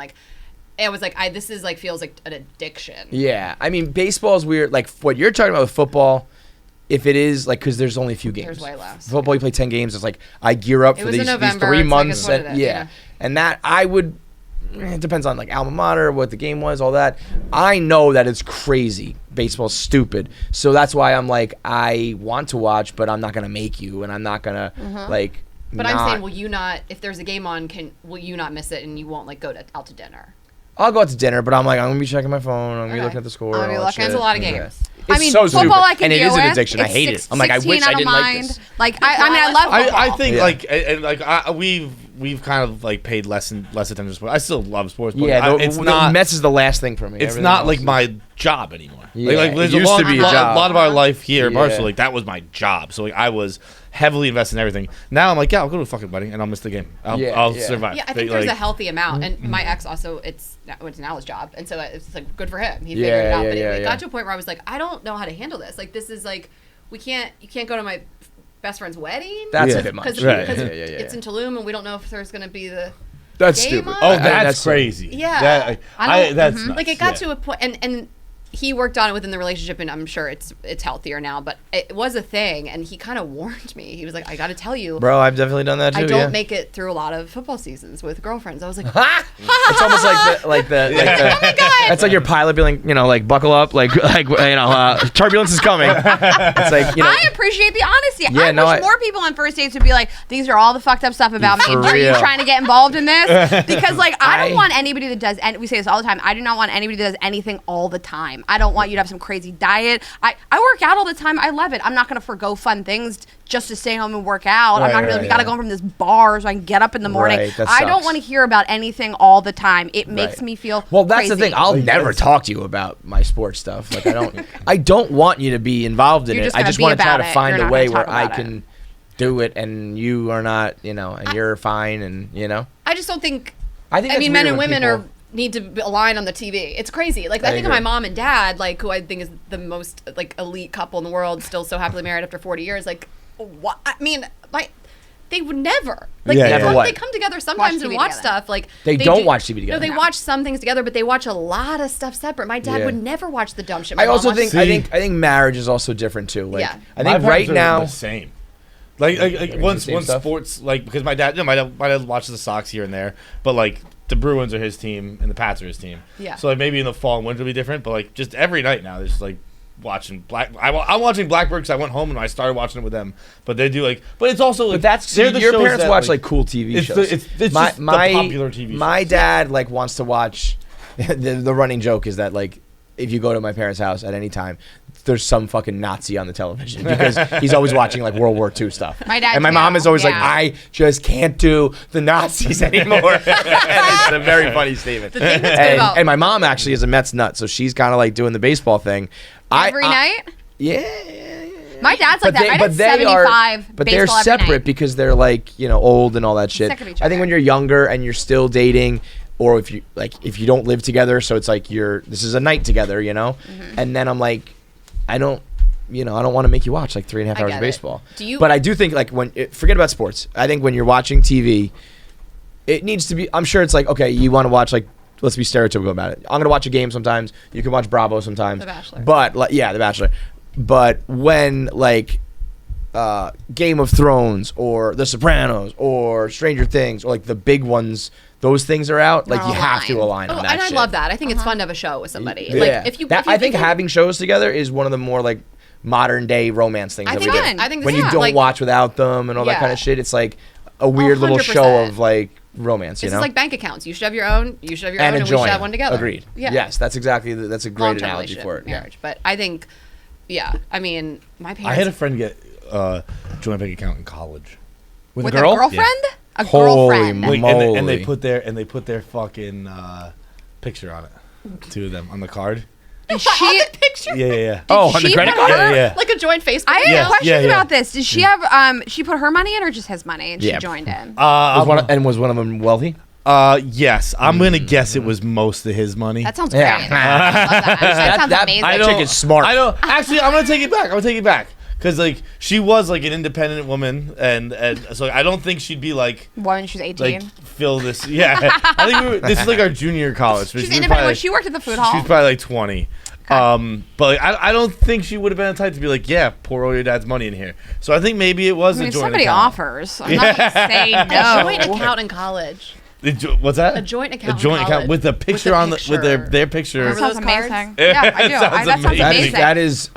[SPEAKER 5] it was this is feels like an addiction.
[SPEAKER 4] Yeah, I mean, baseball is weird. What you're talking about with football, if it is because there's only a few games.
[SPEAKER 5] There's way less.
[SPEAKER 4] Football, you play 10 games. It's I gear up
[SPEAKER 5] It
[SPEAKER 4] for
[SPEAKER 5] was in
[SPEAKER 4] these
[SPEAKER 5] November,
[SPEAKER 4] 3
[SPEAKER 5] it's
[SPEAKER 4] months.
[SPEAKER 5] it's what
[SPEAKER 4] And,
[SPEAKER 5] it is,
[SPEAKER 4] yeah, and that I would. It depends on alma mater, what the game was, all that. I know that it's crazy. Baseball's stupid, so that's why I'm I want to watch, but I'm not gonna make you, and I'm not gonna
[SPEAKER 5] But I'm saying, will you not? If there's a game on, will you not miss it and you won't go out to dinner?
[SPEAKER 4] I'll go out to dinner, but I'm gonna be checking my phone. I'm gonna be
[SPEAKER 5] Okay.
[SPEAKER 4] looking at the score.
[SPEAKER 1] I'm gonna be
[SPEAKER 4] all that
[SPEAKER 1] looking.
[SPEAKER 4] shit.
[SPEAKER 5] There's a lot of
[SPEAKER 4] Yeah.
[SPEAKER 5] games.
[SPEAKER 4] It's
[SPEAKER 1] I mean,
[SPEAKER 4] so
[SPEAKER 1] football
[SPEAKER 4] stupid,
[SPEAKER 1] I can
[SPEAKER 4] and it
[SPEAKER 1] deal
[SPEAKER 4] is an
[SPEAKER 1] with.
[SPEAKER 4] addiction. I
[SPEAKER 1] It's
[SPEAKER 4] hate it. I'm I
[SPEAKER 1] 16,
[SPEAKER 4] wish I
[SPEAKER 1] don't
[SPEAKER 4] didn't like
[SPEAKER 1] mind.
[SPEAKER 4] this.
[SPEAKER 1] I love football.
[SPEAKER 2] I think
[SPEAKER 4] Yeah.
[SPEAKER 2] we've kind of paid less attention to sports. I still love sports, but
[SPEAKER 4] Yeah,
[SPEAKER 2] it's
[SPEAKER 4] the
[SPEAKER 2] not.
[SPEAKER 4] Mets is the last thing for me.
[SPEAKER 2] It's
[SPEAKER 4] Everything
[SPEAKER 2] not
[SPEAKER 4] else is-
[SPEAKER 2] my job anymore.
[SPEAKER 4] Yeah,
[SPEAKER 2] There's
[SPEAKER 4] it used to be a job.
[SPEAKER 2] A lot of our life here at
[SPEAKER 4] Yeah.
[SPEAKER 2] Barstool, that was my job. So I was heavily invested in everything. Now I'm yeah, I'll go to a fucking wedding and I'll miss the game. I'll survive.
[SPEAKER 5] Yeah, I think there's a healthy amount, and my ex also it's now his job, and so it's good for him. He figured it out, but it got to a point where I was I don't know how to handle this. This is you can't go to my best friend's wedding.
[SPEAKER 4] That's
[SPEAKER 2] Yeah.
[SPEAKER 4] a bit much.
[SPEAKER 5] because
[SPEAKER 2] Right.
[SPEAKER 5] it's in Tulum, and we don't know if there's going to be the
[SPEAKER 4] That's
[SPEAKER 5] game
[SPEAKER 4] stupid.
[SPEAKER 5] on?
[SPEAKER 2] Oh,
[SPEAKER 5] I-
[SPEAKER 2] that's crazy.
[SPEAKER 5] Yeah.
[SPEAKER 2] That's
[SPEAKER 5] it got
[SPEAKER 2] nuts,
[SPEAKER 5] to a point, and he worked on it within the relationship, and I'm sure it's healthier now. But it was a thing, and he kind of warned me. He was like, "I got to tell you,
[SPEAKER 4] Bro, I've definitely done that too.
[SPEAKER 5] I don't
[SPEAKER 4] yeah.
[SPEAKER 5] make it through a lot of football seasons with girlfriends." I was like,
[SPEAKER 4] It's almost like the
[SPEAKER 5] "Oh my god!"
[SPEAKER 4] That's like your pilot being like, like buckle up, like turbulence is coming. It's like,
[SPEAKER 1] I appreciate the honesty.
[SPEAKER 4] Yeah,
[SPEAKER 1] I
[SPEAKER 4] no,
[SPEAKER 1] wish more people on first dates would be like, these are all the fucked up stuff about me.
[SPEAKER 4] For
[SPEAKER 1] Are you
[SPEAKER 4] real.
[SPEAKER 1] trying to get involved in this? Because like I
[SPEAKER 4] I-
[SPEAKER 1] don't want anybody that does, and we say this all the time, I do not want anybody that does anything all the time. I don't want you to have some crazy diet. I work out all the time. I love it. I'm not going to forgo fun things just to stay home and work out. I'm not going to be like, we got to go home from this bar so I can get up in the morning.
[SPEAKER 4] Right, that
[SPEAKER 1] I don't
[SPEAKER 4] sucks.
[SPEAKER 1] want to hear about anything all the time. It makes me feel
[SPEAKER 4] Well, that's the
[SPEAKER 1] crazy.
[SPEAKER 4] thing. I'll never talk to you about my sports stuff. Like I don't want you to be involved in
[SPEAKER 1] You're
[SPEAKER 4] it.
[SPEAKER 1] just
[SPEAKER 4] I
[SPEAKER 1] gonna
[SPEAKER 4] just
[SPEAKER 1] be
[SPEAKER 4] want to try
[SPEAKER 1] about
[SPEAKER 4] to
[SPEAKER 1] it.
[SPEAKER 4] find
[SPEAKER 1] You're
[SPEAKER 4] a
[SPEAKER 1] not
[SPEAKER 4] way
[SPEAKER 1] gonna
[SPEAKER 4] where
[SPEAKER 1] talk
[SPEAKER 4] I
[SPEAKER 1] about
[SPEAKER 4] can do it, and you are not, and you're fine, and
[SPEAKER 5] I just don't think.
[SPEAKER 4] I think.
[SPEAKER 5] I
[SPEAKER 4] that's
[SPEAKER 5] mean, men
[SPEAKER 4] weird
[SPEAKER 5] and
[SPEAKER 4] when
[SPEAKER 5] women
[SPEAKER 4] people-
[SPEAKER 5] need to align on the TV. It's crazy. Like I think of
[SPEAKER 4] agree.
[SPEAKER 5] my mom and dad, like who I think is the most like elite couple in the world, still so happily married after 40 years. Like, what? I mean, they would never. Like
[SPEAKER 2] Yeah,
[SPEAKER 5] they,
[SPEAKER 2] yeah.
[SPEAKER 5] come,
[SPEAKER 4] What?
[SPEAKER 5] they come together sometimes
[SPEAKER 1] TV
[SPEAKER 5] and watch
[SPEAKER 1] together.
[SPEAKER 5] stuff. Like
[SPEAKER 4] They don't
[SPEAKER 5] do-
[SPEAKER 4] watch TV together.
[SPEAKER 5] No, they watch some things together, but they watch a lot of stuff separate. My dad
[SPEAKER 4] Yeah.
[SPEAKER 5] would never watch the dumb shit. My
[SPEAKER 4] I
[SPEAKER 5] mom
[SPEAKER 4] also
[SPEAKER 5] watches.
[SPEAKER 4] think I think marriage is also different too. Like
[SPEAKER 5] Yeah.
[SPEAKER 4] I
[SPEAKER 2] My
[SPEAKER 4] think
[SPEAKER 2] parents
[SPEAKER 4] right
[SPEAKER 2] are
[SPEAKER 4] now.
[SPEAKER 2] the same. Like once
[SPEAKER 4] same stuff?
[SPEAKER 2] sports, like, because my dad watches the Sox here and there, but like the Bruins are his team and the Pats are his team.
[SPEAKER 5] Yeah.
[SPEAKER 2] So like maybe in the fall and winter will be different, but like just every night now there's just like watching I'm watching Blackbird because I went home and I started watching it with them. But they do like, but it's also like
[SPEAKER 4] But that's
[SPEAKER 2] they're the
[SPEAKER 4] your
[SPEAKER 2] shows
[SPEAKER 4] parents
[SPEAKER 2] that,
[SPEAKER 4] watch like cool TV
[SPEAKER 2] it's
[SPEAKER 4] shows.
[SPEAKER 2] it's just the popular TV shows.
[SPEAKER 4] My dad like wants to watch. The running joke is that like if you go to my parents' house at any time, there's some fucking Nazi on the television because he's always watching like World War II stuff.
[SPEAKER 1] My dad
[SPEAKER 4] and my
[SPEAKER 1] too,
[SPEAKER 4] mom is always like,
[SPEAKER 1] yeah.
[SPEAKER 4] I just can't do the Nazis anymore. And it's a very funny statement.
[SPEAKER 5] The thing that's good about
[SPEAKER 4] And my mom actually is a Mets nut, so she's kind of like doing the baseball thing.
[SPEAKER 1] Every night?
[SPEAKER 4] Yeah.
[SPEAKER 1] My dad's like that. My dad's
[SPEAKER 4] they
[SPEAKER 1] 75
[SPEAKER 4] but they're
[SPEAKER 1] baseball every
[SPEAKER 4] separate
[SPEAKER 1] night.
[SPEAKER 4] because they're like old and all that shit.
[SPEAKER 1] Sick of each
[SPEAKER 4] I think
[SPEAKER 1] other.
[SPEAKER 4] when you're younger and you're still dating, or if you don't live together, so it's like this is a night together,
[SPEAKER 1] Mm-hmm.
[SPEAKER 4] And then I'm like, I don't want to make you watch like 3.5
[SPEAKER 5] I
[SPEAKER 4] hours
[SPEAKER 5] get
[SPEAKER 4] of
[SPEAKER 5] it.
[SPEAKER 4] baseball.
[SPEAKER 5] But
[SPEAKER 4] I do think like forget about sports. I think when you're watching TV, it needs to be. I'm sure it's like, okay, you want to watch like. Let's be stereotypical about it. I'm gonna watch a game sometimes. You can watch Bravo sometimes.
[SPEAKER 5] The Bachelor.
[SPEAKER 4] But The Bachelor. But when like Game of Thrones or The Sopranos or Stranger Things or like the big ones, those things are out. Like
[SPEAKER 1] They're
[SPEAKER 4] you
[SPEAKER 1] all
[SPEAKER 4] have to
[SPEAKER 1] aligned.
[SPEAKER 4] align on that.
[SPEAKER 5] and I
[SPEAKER 4] shit.
[SPEAKER 5] love that. I think it's fun to have a show with somebody.
[SPEAKER 4] Yeah.
[SPEAKER 5] Like if you,
[SPEAKER 4] I think having shows together is one of the more like modern day romance things
[SPEAKER 5] I
[SPEAKER 4] that
[SPEAKER 5] think
[SPEAKER 4] we
[SPEAKER 5] it's-
[SPEAKER 4] do.
[SPEAKER 5] I think
[SPEAKER 4] When
[SPEAKER 5] it's
[SPEAKER 4] you don't
[SPEAKER 5] like-
[SPEAKER 4] watch without them and all that
[SPEAKER 5] Yeah.
[SPEAKER 4] kind of shit, it's like a weird little
[SPEAKER 5] 100%.
[SPEAKER 4] show of like romance.
[SPEAKER 5] It's
[SPEAKER 4] You know,
[SPEAKER 5] just like bank accounts. You should have your own. You should have your
[SPEAKER 4] and
[SPEAKER 5] own,
[SPEAKER 4] a
[SPEAKER 5] and we should
[SPEAKER 4] joint.
[SPEAKER 5] have one together.
[SPEAKER 4] Agreed.
[SPEAKER 5] Yeah.
[SPEAKER 4] Yes, that's a great
[SPEAKER 5] Long-term
[SPEAKER 4] analogy
[SPEAKER 5] relationship,
[SPEAKER 4] for it. Yeah.
[SPEAKER 5] marriage. But I think, yeah. I mean, my parents.
[SPEAKER 2] I had a friend get joint bank account in college.
[SPEAKER 4] With,
[SPEAKER 1] With
[SPEAKER 4] a girl.
[SPEAKER 1] a girlfriend? A
[SPEAKER 4] Holy
[SPEAKER 1] girlfriend.
[SPEAKER 4] mo-
[SPEAKER 2] Like, and they
[SPEAKER 4] Moly.
[SPEAKER 2] put their fucking picture on it. Two of them on the card.
[SPEAKER 1] Is
[SPEAKER 5] On
[SPEAKER 1] she?
[SPEAKER 5] the picture.
[SPEAKER 2] Yeah.
[SPEAKER 4] Oh, on the
[SPEAKER 1] she
[SPEAKER 4] credit
[SPEAKER 1] put
[SPEAKER 4] card.
[SPEAKER 1] her-
[SPEAKER 2] Yeah.
[SPEAKER 5] Like a joint Facebook.
[SPEAKER 1] I have
[SPEAKER 2] Yeah,
[SPEAKER 1] questions
[SPEAKER 2] yeah, yeah.
[SPEAKER 1] about this. Did she have she put her money in or just his money and
[SPEAKER 4] Yeah.
[SPEAKER 1] she joined in?
[SPEAKER 4] Was one of them wealthy?
[SPEAKER 2] Yes, I'm gonna guess it was most of his money.
[SPEAKER 1] That sounds great.
[SPEAKER 4] Yeah.
[SPEAKER 1] I love that. That sounds amazing.
[SPEAKER 4] that chick is smart.
[SPEAKER 2] I don't. Actually, I'm gonna take it back. Because like she was like an independent woman, and so I don't think she'd be like
[SPEAKER 1] When she was 18.
[SPEAKER 2] fill this. Yeah, I think this is like our junior year of college. So
[SPEAKER 1] She's
[SPEAKER 2] we were
[SPEAKER 1] independent.
[SPEAKER 2] probably,
[SPEAKER 1] When she worked at the food hall.
[SPEAKER 2] She was probably like 20. But like, I don't think she would have been the type to be like, yeah, pour all your dad's money in here. So I think maybe it was
[SPEAKER 1] I mean,
[SPEAKER 2] a
[SPEAKER 1] if
[SPEAKER 2] joint
[SPEAKER 1] somebody
[SPEAKER 2] account.
[SPEAKER 1] offers, I'm not going to say
[SPEAKER 5] A joint
[SPEAKER 1] no.
[SPEAKER 5] account in college.
[SPEAKER 2] What's that?
[SPEAKER 5] A joint account.
[SPEAKER 2] A joint
[SPEAKER 5] in
[SPEAKER 2] account
[SPEAKER 5] college.
[SPEAKER 2] with a picture on with their picture.
[SPEAKER 1] That
[SPEAKER 5] Remember
[SPEAKER 1] sounds
[SPEAKER 5] those cards?
[SPEAKER 1] amazing. Yeah, I do.
[SPEAKER 2] Sounds
[SPEAKER 1] That sounds
[SPEAKER 2] amazing.
[SPEAKER 1] amazing.
[SPEAKER 4] That is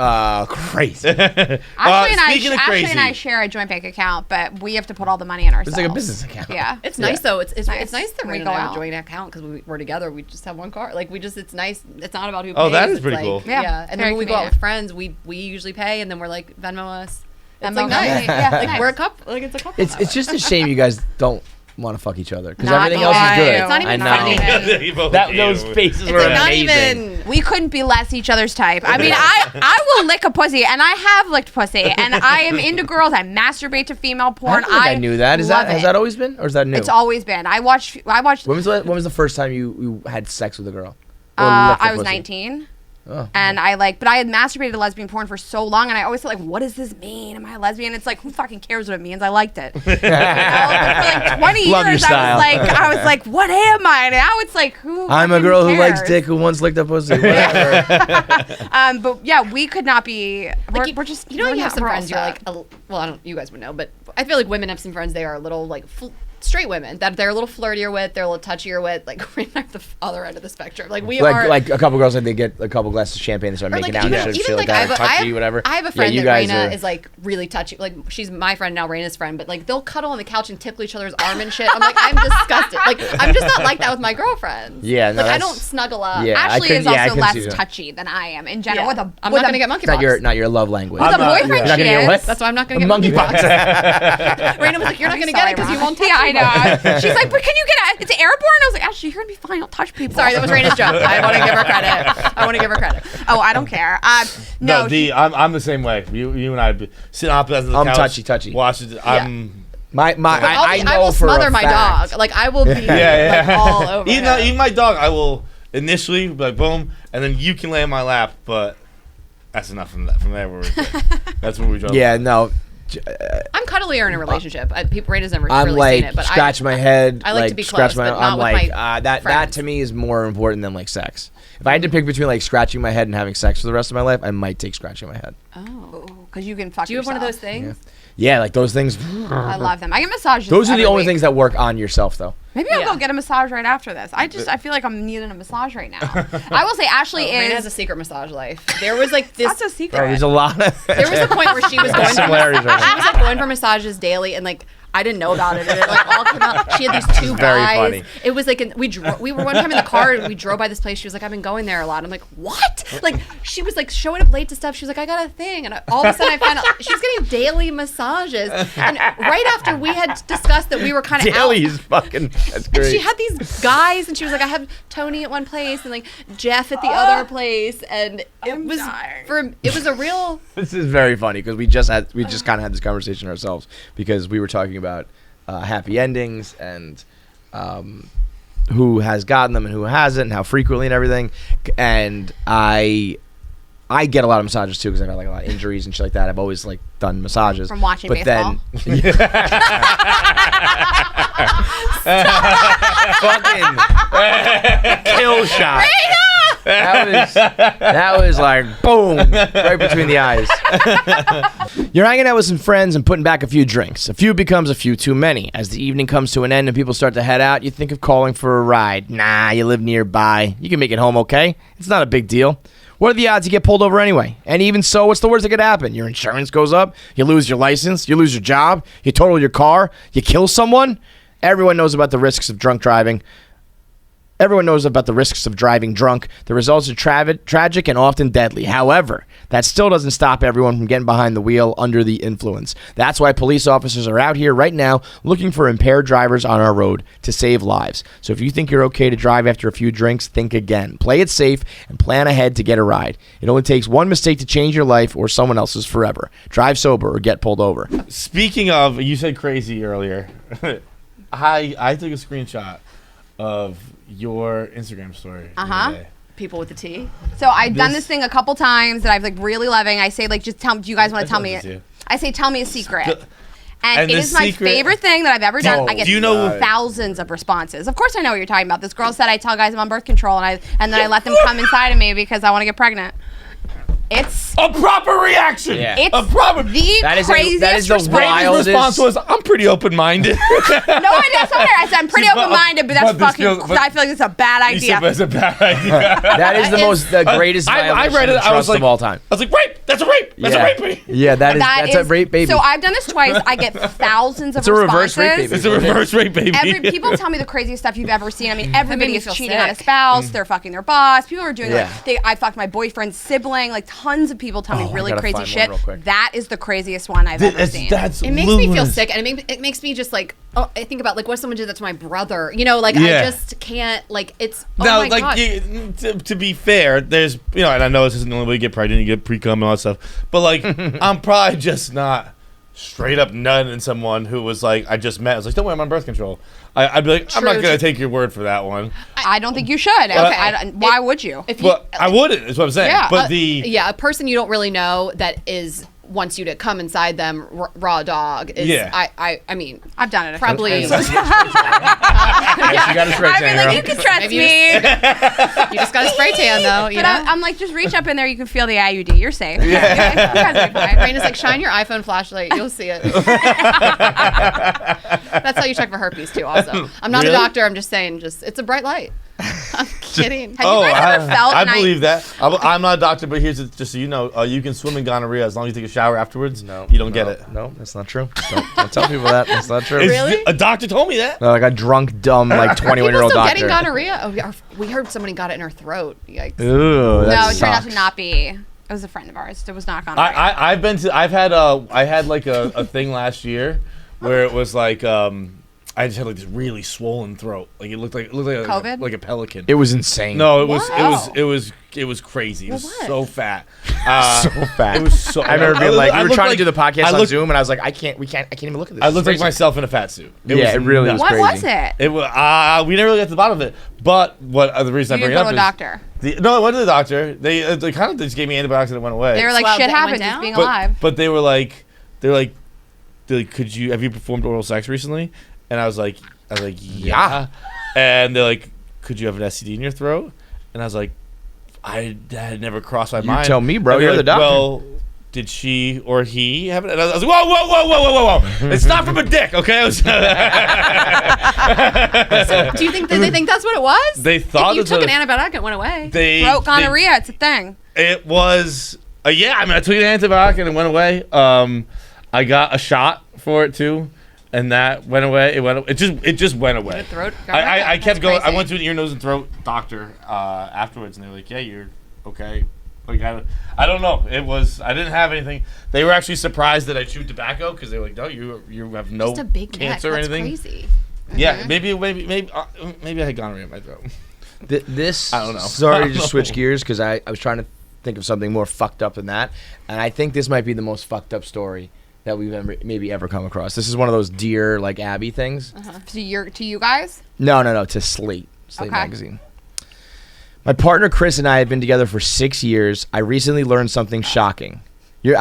[SPEAKER 4] crazy.
[SPEAKER 2] Speaking of
[SPEAKER 1] Ashley
[SPEAKER 2] crazy,
[SPEAKER 1] and I share a joint bank account, but we have to put all the money in ourselves.
[SPEAKER 4] It's like a business account.
[SPEAKER 1] Yeah.
[SPEAKER 5] It's nice though. It's
[SPEAKER 1] Nice.
[SPEAKER 5] nice that
[SPEAKER 1] We
[SPEAKER 5] we
[SPEAKER 1] go
[SPEAKER 5] have
[SPEAKER 1] out.
[SPEAKER 5] a joint account because when we're together, we just have one card. Like it's nice. It's not about who pays.
[SPEAKER 2] Oh, that is
[SPEAKER 5] It's
[SPEAKER 2] pretty
[SPEAKER 5] like-
[SPEAKER 2] cool.
[SPEAKER 1] Yeah,
[SPEAKER 5] Yeah. And
[SPEAKER 1] very
[SPEAKER 5] then when we go out
[SPEAKER 1] convenient.
[SPEAKER 5] with friends, we usually pay, and then we're like Venmo us. It's
[SPEAKER 1] Venmo
[SPEAKER 5] like nice.
[SPEAKER 1] money. Yeah,
[SPEAKER 5] Like
[SPEAKER 1] nice.
[SPEAKER 5] we're a couple. Like it's a couple.
[SPEAKER 4] It's just a shame you guys don't want to fuck each other because
[SPEAKER 1] Not
[SPEAKER 4] everything else is
[SPEAKER 1] you.
[SPEAKER 4] good.
[SPEAKER 5] It's not even
[SPEAKER 4] I know.
[SPEAKER 5] funny.
[SPEAKER 4] Those faces
[SPEAKER 5] It's
[SPEAKER 4] were
[SPEAKER 5] like not
[SPEAKER 4] amazing.
[SPEAKER 5] even.
[SPEAKER 1] We couldn't be less each other's type. I mean, I will lick a pussy, and I have licked pussy, and I am into girls. I masturbate to female
[SPEAKER 4] I
[SPEAKER 1] porn.
[SPEAKER 4] don't think I knew that. Has
[SPEAKER 1] love
[SPEAKER 4] that
[SPEAKER 1] it.
[SPEAKER 4] always been, or is that new?
[SPEAKER 1] It's always been. I watched.
[SPEAKER 4] When was the first time you had sex with a girl? Or licked her
[SPEAKER 1] I was
[SPEAKER 4] pussy?
[SPEAKER 1] 19. And but I had masturbated to lesbian porn for so long, and I always thought, like, what does this mean? Am I a lesbian? It's like, who fucking cares what it means? I liked it. For like 20
[SPEAKER 4] Love your
[SPEAKER 1] years,
[SPEAKER 4] style.
[SPEAKER 1] I was like, what am I? And now it's like, who?
[SPEAKER 4] I'm a
[SPEAKER 1] fucking
[SPEAKER 4] girl who
[SPEAKER 1] cares?
[SPEAKER 4] likes dick who once licked a pussy. Whatever.
[SPEAKER 1] But yeah, we could not be. We're just.
[SPEAKER 5] You know, you have some friends. You're like, well, I don't. You guys would know, but I feel like women have some friends. They are a little like straight women that they're a little flirtier with. They're a little touchier with. Like we're at the other end of the spectrum. Like we are.
[SPEAKER 4] Like a couple girls, like they get a couple glasses of champagne and start
[SPEAKER 5] Or
[SPEAKER 4] making
[SPEAKER 5] like,
[SPEAKER 4] out
[SPEAKER 5] even,
[SPEAKER 4] and shit
[SPEAKER 5] even
[SPEAKER 4] like
[SPEAKER 5] like
[SPEAKER 4] that, touchy, whatever.
[SPEAKER 5] I have a friend
[SPEAKER 4] you
[SPEAKER 5] that
[SPEAKER 4] guys
[SPEAKER 5] Rayna
[SPEAKER 4] are-
[SPEAKER 5] is like really touchy. Like she's my friend now, Rayna's friend, but like they'll cuddle on the couch and tickle each other's arm and shit. I'm like, I'm disgusted. Like I'm just not like that with my girlfriends.
[SPEAKER 4] Yeah, no,
[SPEAKER 5] like I
[SPEAKER 4] that's-
[SPEAKER 5] don't snuggle up.
[SPEAKER 4] Yeah. I
[SPEAKER 1] Ashley
[SPEAKER 4] could-
[SPEAKER 1] is
[SPEAKER 4] yeah, I
[SPEAKER 1] also
[SPEAKER 4] can
[SPEAKER 1] less
[SPEAKER 4] see that.
[SPEAKER 1] touchy than I am in general.
[SPEAKER 5] Yeah. I'm
[SPEAKER 1] with
[SPEAKER 5] not gonna get
[SPEAKER 4] It's not
[SPEAKER 5] monkeypox.
[SPEAKER 4] your love language.
[SPEAKER 1] With a
[SPEAKER 2] not-
[SPEAKER 1] boyfriend,
[SPEAKER 4] You're not
[SPEAKER 1] she
[SPEAKER 4] gonna get
[SPEAKER 1] is.
[SPEAKER 4] what?
[SPEAKER 5] That's why I'm not gonna get
[SPEAKER 4] Monkeypox.
[SPEAKER 5] monkeypox. Rayna was like, you're not gonna get it because you won't touch
[SPEAKER 1] Yeah, I
[SPEAKER 5] people.
[SPEAKER 1] know. She's like, but can you get it? It's airborne. I was like, Ashley, you're gonna be fine. I'll touch people.
[SPEAKER 5] Sorry, that was Rayna's joke. I want to give her credit. I want to give her credit.
[SPEAKER 1] Oh, I don't care. No,
[SPEAKER 2] I'm the same way. You and I sit opposite ends of the
[SPEAKER 4] I'm
[SPEAKER 2] couch.
[SPEAKER 4] touchy.
[SPEAKER 2] Watch it. I'm.
[SPEAKER 4] I
[SPEAKER 5] I
[SPEAKER 4] know
[SPEAKER 5] will
[SPEAKER 4] for
[SPEAKER 5] smother
[SPEAKER 4] a
[SPEAKER 5] my
[SPEAKER 4] fact.
[SPEAKER 5] dog. Like I will be
[SPEAKER 2] Yeah.
[SPEAKER 5] like all over.
[SPEAKER 2] Even
[SPEAKER 5] him.
[SPEAKER 2] my dog, I will initially be like boom, and then you can lay in my lap, but that's enough from that. From there, we're good. That's where we draw.
[SPEAKER 4] Yeah, no.
[SPEAKER 5] I'm cuddlier in a relationship. Rayna's never
[SPEAKER 4] I'm
[SPEAKER 5] really
[SPEAKER 4] like
[SPEAKER 5] seen it, but
[SPEAKER 4] scratch my head.
[SPEAKER 5] I like to be
[SPEAKER 4] scratch
[SPEAKER 5] close, but not
[SPEAKER 4] I'm
[SPEAKER 5] with
[SPEAKER 4] like
[SPEAKER 5] my
[SPEAKER 4] that
[SPEAKER 5] friends.
[SPEAKER 4] to me is more important than like sex. If I had to pick between like scratching my head and having sex for the rest of my life, I might take scratching my head.
[SPEAKER 5] Oh.
[SPEAKER 1] because you can fuck.
[SPEAKER 5] Do you have one of those
[SPEAKER 1] yourself.
[SPEAKER 5] things?
[SPEAKER 4] Yeah, like those things.
[SPEAKER 1] I love them. I get massages.
[SPEAKER 4] Those are the
[SPEAKER 1] every
[SPEAKER 4] only
[SPEAKER 1] week.
[SPEAKER 4] things that work on yourself, though.
[SPEAKER 1] Maybe I'll
[SPEAKER 5] Yeah.
[SPEAKER 1] go get a massage right after this. I feel like I'm needing a massage right now. I will say Ashley
[SPEAKER 5] Rayna
[SPEAKER 1] is.
[SPEAKER 5] has a secret massage life. There was like this.
[SPEAKER 1] That's a secret.
[SPEAKER 4] Bro, there's a lot of.
[SPEAKER 5] There was a point where she was going.
[SPEAKER 4] Similarities right now.
[SPEAKER 5] She was like going for massages daily, and like I didn't know about it. And it like all came out. She had these two
[SPEAKER 4] very
[SPEAKER 5] guys.
[SPEAKER 4] funny.
[SPEAKER 5] It was like we were one time in the car and we drove by this place. She was like, I've been going there a lot. I'm like, what? Like she was like showing up late to stuff. She was like, I got a thing, and all of a sudden I found out she was getting daily massages. And right after we had discussed that we were kind of
[SPEAKER 4] Daily
[SPEAKER 5] out.
[SPEAKER 4] is fucking. That's
[SPEAKER 5] And
[SPEAKER 4] great.
[SPEAKER 5] she had these guys, and she was like, I have Tony at one place and like Jeff at the other place, and it was a real.
[SPEAKER 4] This is very funny because we just kind of had this conversation ourselves because we were talking about happy endings and who has gotten them and who hasn't and how frequently and everything. And I get a lot of massages too because I got like a lot of injuries and shit like that. I've always like done massages
[SPEAKER 1] From watching baseball?
[SPEAKER 4] Fucking kill shot. That was like boom, right between the eyes. You're hanging out with some friends and putting back a few drinks. A few becomes a few too many. As the evening comes to an end and people start to head out, you think of calling for a ride. Nah, you live nearby. You can make it home okay. It's not a big deal. What are the odds you get pulled over anyway? And even so, what's the worst that could happen? Your insurance goes up, you lose your license, you lose your job, you total your car, you kill someone. Everyone knows about the risks of drunk driving. Everyone knows about the risks of driving drunk. The results are tragic and often deadly. However, that still doesn't stop everyone from getting behind the wheel under the influence. That's why police officers are out here right now looking for impaired drivers on our road to save lives. So if you think you're okay to drive after a few drinks, think again. Play it safe and plan ahead to get a ride. It only takes one mistake to change your life or someone else's forever. Drive sober or get pulled over.
[SPEAKER 2] Speaking of, you said crazy earlier. I took a screenshot of your Instagram story. the other day.
[SPEAKER 5] People with the T.
[SPEAKER 1] So I've done this thing a couple times that I've like really loving. I say like, just tell. Do you guys want to tell me?
[SPEAKER 2] told this to you.
[SPEAKER 1] I say, tell me a secret. And
[SPEAKER 2] And
[SPEAKER 1] it
[SPEAKER 2] the
[SPEAKER 1] is my
[SPEAKER 2] secret-
[SPEAKER 1] favorite thing that I've ever done. I get
[SPEAKER 2] do you know-
[SPEAKER 1] thousands of responses. Of course, I know what you're talking about. This girl said I tell guys I'm on birth control, and then I let them come inside of me because I want to get pregnant. It's
[SPEAKER 2] A proper reaction.
[SPEAKER 4] Yeah.
[SPEAKER 1] it's
[SPEAKER 2] A proper.
[SPEAKER 1] the
[SPEAKER 4] That is
[SPEAKER 1] craziest
[SPEAKER 4] the
[SPEAKER 1] response.
[SPEAKER 4] wildest-
[SPEAKER 2] response was, "I'm pretty open-minded."
[SPEAKER 1] No, I didn't say I said I'm pretty
[SPEAKER 2] But-
[SPEAKER 1] open-minded, but that's
[SPEAKER 2] but this
[SPEAKER 1] fucking.
[SPEAKER 2] feels- but-
[SPEAKER 1] I feel like it's a bad
[SPEAKER 2] You
[SPEAKER 1] idea.
[SPEAKER 2] said that's a bad idea.
[SPEAKER 4] That is the greatest
[SPEAKER 2] I
[SPEAKER 4] violation
[SPEAKER 2] read it.
[SPEAKER 4] of
[SPEAKER 2] I was
[SPEAKER 4] trust
[SPEAKER 2] like,
[SPEAKER 4] of all time.
[SPEAKER 2] I was like, rape. That's a rape. That's a rape. baby.
[SPEAKER 4] Yeah, that's a rape baby.
[SPEAKER 1] So I've done this twice. I get thousands of
[SPEAKER 4] It's a reverse rape
[SPEAKER 1] responses.
[SPEAKER 4] baby.
[SPEAKER 2] It's a reverse rape, baby.
[SPEAKER 1] People tell me the craziest stuff you've ever seen. I mean,
[SPEAKER 5] made
[SPEAKER 1] everybody
[SPEAKER 5] me
[SPEAKER 1] is
[SPEAKER 5] feel
[SPEAKER 1] cheating on a
[SPEAKER 5] sick.
[SPEAKER 1] spouse. They're fucking their boss. People are doing
[SPEAKER 4] Yeah.
[SPEAKER 1] like, I fucked my boyfriend's sibling. Like, tons of people tell me
[SPEAKER 4] Oh, I
[SPEAKER 1] really
[SPEAKER 4] gotta
[SPEAKER 1] crazy
[SPEAKER 4] find one
[SPEAKER 1] shit.
[SPEAKER 4] real quick.
[SPEAKER 1] That is the craziest one I've ever seen.
[SPEAKER 2] That's
[SPEAKER 5] It makes me feel
[SPEAKER 2] luminous.
[SPEAKER 5] sick, and it makes me just like, oh, I think about like what someone did that to my brother. You know, like
[SPEAKER 2] Yeah.
[SPEAKER 5] I just can't. Like it's. Oh
[SPEAKER 2] Now,
[SPEAKER 5] my
[SPEAKER 2] like
[SPEAKER 5] god.
[SPEAKER 2] to be fair, there's and I know this isn't the only way you get pregnant, you get pre-cum and all that stuff, but like I'm probably just not straight up nut in someone who was like, I just met. I was like, don't worry, I'm on birth control. I'd be like, I'm not gonna take your word for that one.
[SPEAKER 1] I don't think you should.
[SPEAKER 5] Okay.
[SPEAKER 1] Why would you?
[SPEAKER 5] If you,
[SPEAKER 2] Well, I wouldn't. Is what I'm saying.
[SPEAKER 1] Yeah.
[SPEAKER 2] But
[SPEAKER 5] a person you don't really know that wants you to come inside them raw dog is.
[SPEAKER 2] Yeah.
[SPEAKER 5] I mean,
[SPEAKER 1] I've done it.
[SPEAKER 5] probably.
[SPEAKER 4] She got a spray
[SPEAKER 1] I'd be
[SPEAKER 4] tan,
[SPEAKER 1] like,
[SPEAKER 4] girl.
[SPEAKER 1] you can trust
[SPEAKER 5] Maybe
[SPEAKER 1] me.
[SPEAKER 5] you just got a spray tan though. You
[SPEAKER 1] But
[SPEAKER 5] know.
[SPEAKER 1] I'm like, just reach up in there. You can feel the IUD. You're safe. Yeah. You guys are fine.
[SPEAKER 5] Rayna's like, shine your iPhone flashlight. You'll see it. That's how you check for herpes too. Also, I'm not
[SPEAKER 2] Really?
[SPEAKER 5] a doctor. I'm just saying, it's a bright light. I'm kidding.
[SPEAKER 1] Have you guys ever felt?
[SPEAKER 2] I
[SPEAKER 1] and
[SPEAKER 2] believe that. I'm not a doctor, but here's just so you know, you can swim in gonorrhea as long as you take a shower afterwards.
[SPEAKER 4] No,
[SPEAKER 2] you don't get it.
[SPEAKER 4] No, that's not true. Don't tell people that. That's not true.
[SPEAKER 5] Really?
[SPEAKER 2] A doctor told me that.
[SPEAKER 4] No, like a drunk, dumb, like
[SPEAKER 5] People
[SPEAKER 4] 21-year-old
[SPEAKER 5] still
[SPEAKER 4] doctor.
[SPEAKER 5] getting gonorrhea? Oh, we heard somebody got it in her throat. Yikes.
[SPEAKER 4] Ooh, that
[SPEAKER 1] No, it turned out
[SPEAKER 4] sucks.
[SPEAKER 1] to not be. It was a friend of ours. It was not gonorrhea.
[SPEAKER 2] I had like a thing last year where it was like I just had like this really swollen throat. Like it looked like
[SPEAKER 1] COVID?
[SPEAKER 2] like a pelican.
[SPEAKER 4] It was insane.
[SPEAKER 2] No, it was crazy. It was
[SPEAKER 5] what?
[SPEAKER 2] so fat.
[SPEAKER 4] so fat.
[SPEAKER 2] It was so.
[SPEAKER 4] I remember being like, we were
[SPEAKER 2] looked
[SPEAKER 4] trying
[SPEAKER 2] like-
[SPEAKER 4] to do the podcast
[SPEAKER 2] I
[SPEAKER 4] on
[SPEAKER 2] looked-
[SPEAKER 4] Zoom, and I was like, I can't even look at this.
[SPEAKER 2] I looked like
[SPEAKER 4] It's crazy.
[SPEAKER 2] myself in a fat suit.
[SPEAKER 4] Yeah, it really
[SPEAKER 2] nuts.
[SPEAKER 4] was
[SPEAKER 1] what
[SPEAKER 4] crazy.
[SPEAKER 1] was it?
[SPEAKER 2] It was. We never really got to the bottom of it. But the reason
[SPEAKER 1] You
[SPEAKER 2] I bring
[SPEAKER 1] didn't
[SPEAKER 2] it
[SPEAKER 1] go
[SPEAKER 2] up
[SPEAKER 1] to a
[SPEAKER 2] is
[SPEAKER 1] doctor.
[SPEAKER 2] No, I went to the doctor. They kind of just gave me antibiotics and it went away.
[SPEAKER 1] They were like,
[SPEAKER 5] Swelled
[SPEAKER 1] shit
[SPEAKER 5] and went
[SPEAKER 1] happens.
[SPEAKER 5] down?
[SPEAKER 1] It's being
[SPEAKER 2] but,
[SPEAKER 1] alive.
[SPEAKER 2] But they're like, could you have you performed oral sex recently? And I was like, yeah. And they're like, could you have an STD in your throat? And I was like, that had never crossed my mind.
[SPEAKER 4] tell me, bro.
[SPEAKER 2] And they're
[SPEAKER 4] You're the doctor.
[SPEAKER 2] Well, did she or he have it? And I was like, whoa. It's not from a dick, okay?
[SPEAKER 5] Do you think that they think that's what it was?
[SPEAKER 2] They thought
[SPEAKER 5] if you
[SPEAKER 2] that's
[SPEAKER 5] took
[SPEAKER 2] what
[SPEAKER 5] an antibiotic, it went away.
[SPEAKER 1] Throat gonorrhea. It's a thing.
[SPEAKER 2] It was, yeah. I mean, I took an antibiotic and it went away. I got a shot for it too, and that went away. It just went away.
[SPEAKER 5] Throat
[SPEAKER 2] I kept
[SPEAKER 5] That's
[SPEAKER 2] going. I
[SPEAKER 5] crazy.
[SPEAKER 2] went to an ear, nose, and throat doctor afterwards, and they were like, "Yeah, you're okay." Like I don't know. I didn't have anything. They were actually surprised that I chewed tobacco because they were like, "No, you have no
[SPEAKER 5] Just a big neck.
[SPEAKER 2] cancer or
[SPEAKER 5] That's
[SPEAKER 2] anything."
[SPEAKER 5] crazy.
[SPEAKER 2] Yeah, maybe I had gonorrhea in my throat.
[SPEAKER 4] This.
[SPEAKER 2] I don't know.
[SPEAKER 4] Sorry
[SPEAKER 2] I
[SPEAKER 4] to
[SPEAKER 2] don't
[SPEAKER 4] just switch
[SPEAKER 2] know.
[SPEAKER 4] gears because I was trying to think of something more fucked up than that, and I think this might be the most fucked up story that we've ever come across. This is one of those Dear like Abby things.
[SPEAKER 1] To you guys.
[SPEAKER 4] No, to Slate
[SPEAKER 1] Okay.
[SPEAKER 4] magazine. My partner Chris and I have been together for 6 years. I recently learned something shocking. You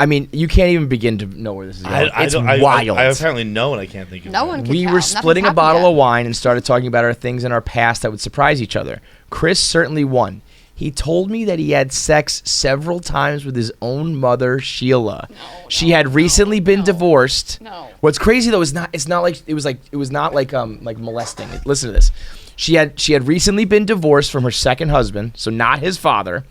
[SPEAKER 4] can't even begin to know where this is going. It's wild.
[SPEAKER 2] I apparently know, and I can't think of
[SPEAKER 1] No
[SPEAKER 2] it.
[SPEAKER 1] one can
[SPEAKER 4] We
[SPEAKER 1] tell.
[SPEAKER 4] were
[SPEAKER 1] Nothing's
[SPEAKER 4] splitting a
[SPEAKER 1] happened
[SPEAKER 4] bottle
[SPEAKER 1] yet.
[SPEAKER 4] of wine and started talking about our things in our past that would surprise each other. Chris certainly won. He told me that he had sex several times with his own mother, Sheila. She had recently been divorced.
[SPEAKER 5] No.
[SPEAKER 4] What's crazy though is it's not like molesting. Listen to this. She had recently been divorced from her second husband, so not his father,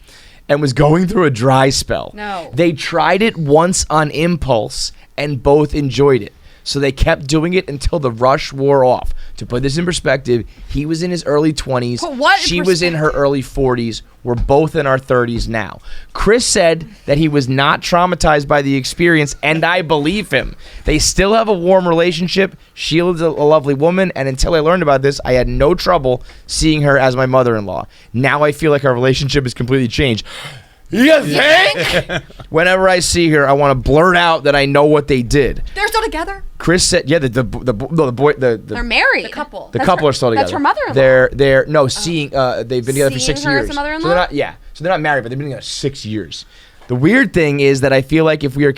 [SPEAKER 4] and was going through a dry spell.
[SPEAKER 5] No.
[SPEAKER 4] They tried it once on impulse and both enjoyed it. So they kept doing it until the rush wore off. To put this in perspective, he was in his early 20s.
[SPEAKER 1] Put what in
[SPEAKER 4] She was in her early 40s. We're both in our 30s now. Chris said that he was not traumatized by the experience, and I believe him. They still have a warm relationship. Sheila's a lovely woman, and until I learned about this, I had no trouble seeing her as my mother-in-law. Now I feel like our relationship has completely changed. You think? Whenever I see her, I want to blurt out that I know what they did.
[SPEAKER 5] They're still together.
[SPEAKER 4] Chris said, "Yeah, the boy,
[SPEAKER 1] They're married.
[SPEAKER 5] The couple.
[SPEAKER 4] the couple are still together.
[SPEAKER 1] That's her mother-in-law.
[SPEAKER 4] They're seeing. They've been together for
[SPEAKER 1] Seeing
[SPEAKER 4] 6
[SPEAKER 1] her
[SPEAKER 4] years.
[SPEAKER 1] as a mother-in-law?
[SPEAKER 4] So they're not. So they're not married, but they've been together 6 years. The weird thing is that I feel like if we are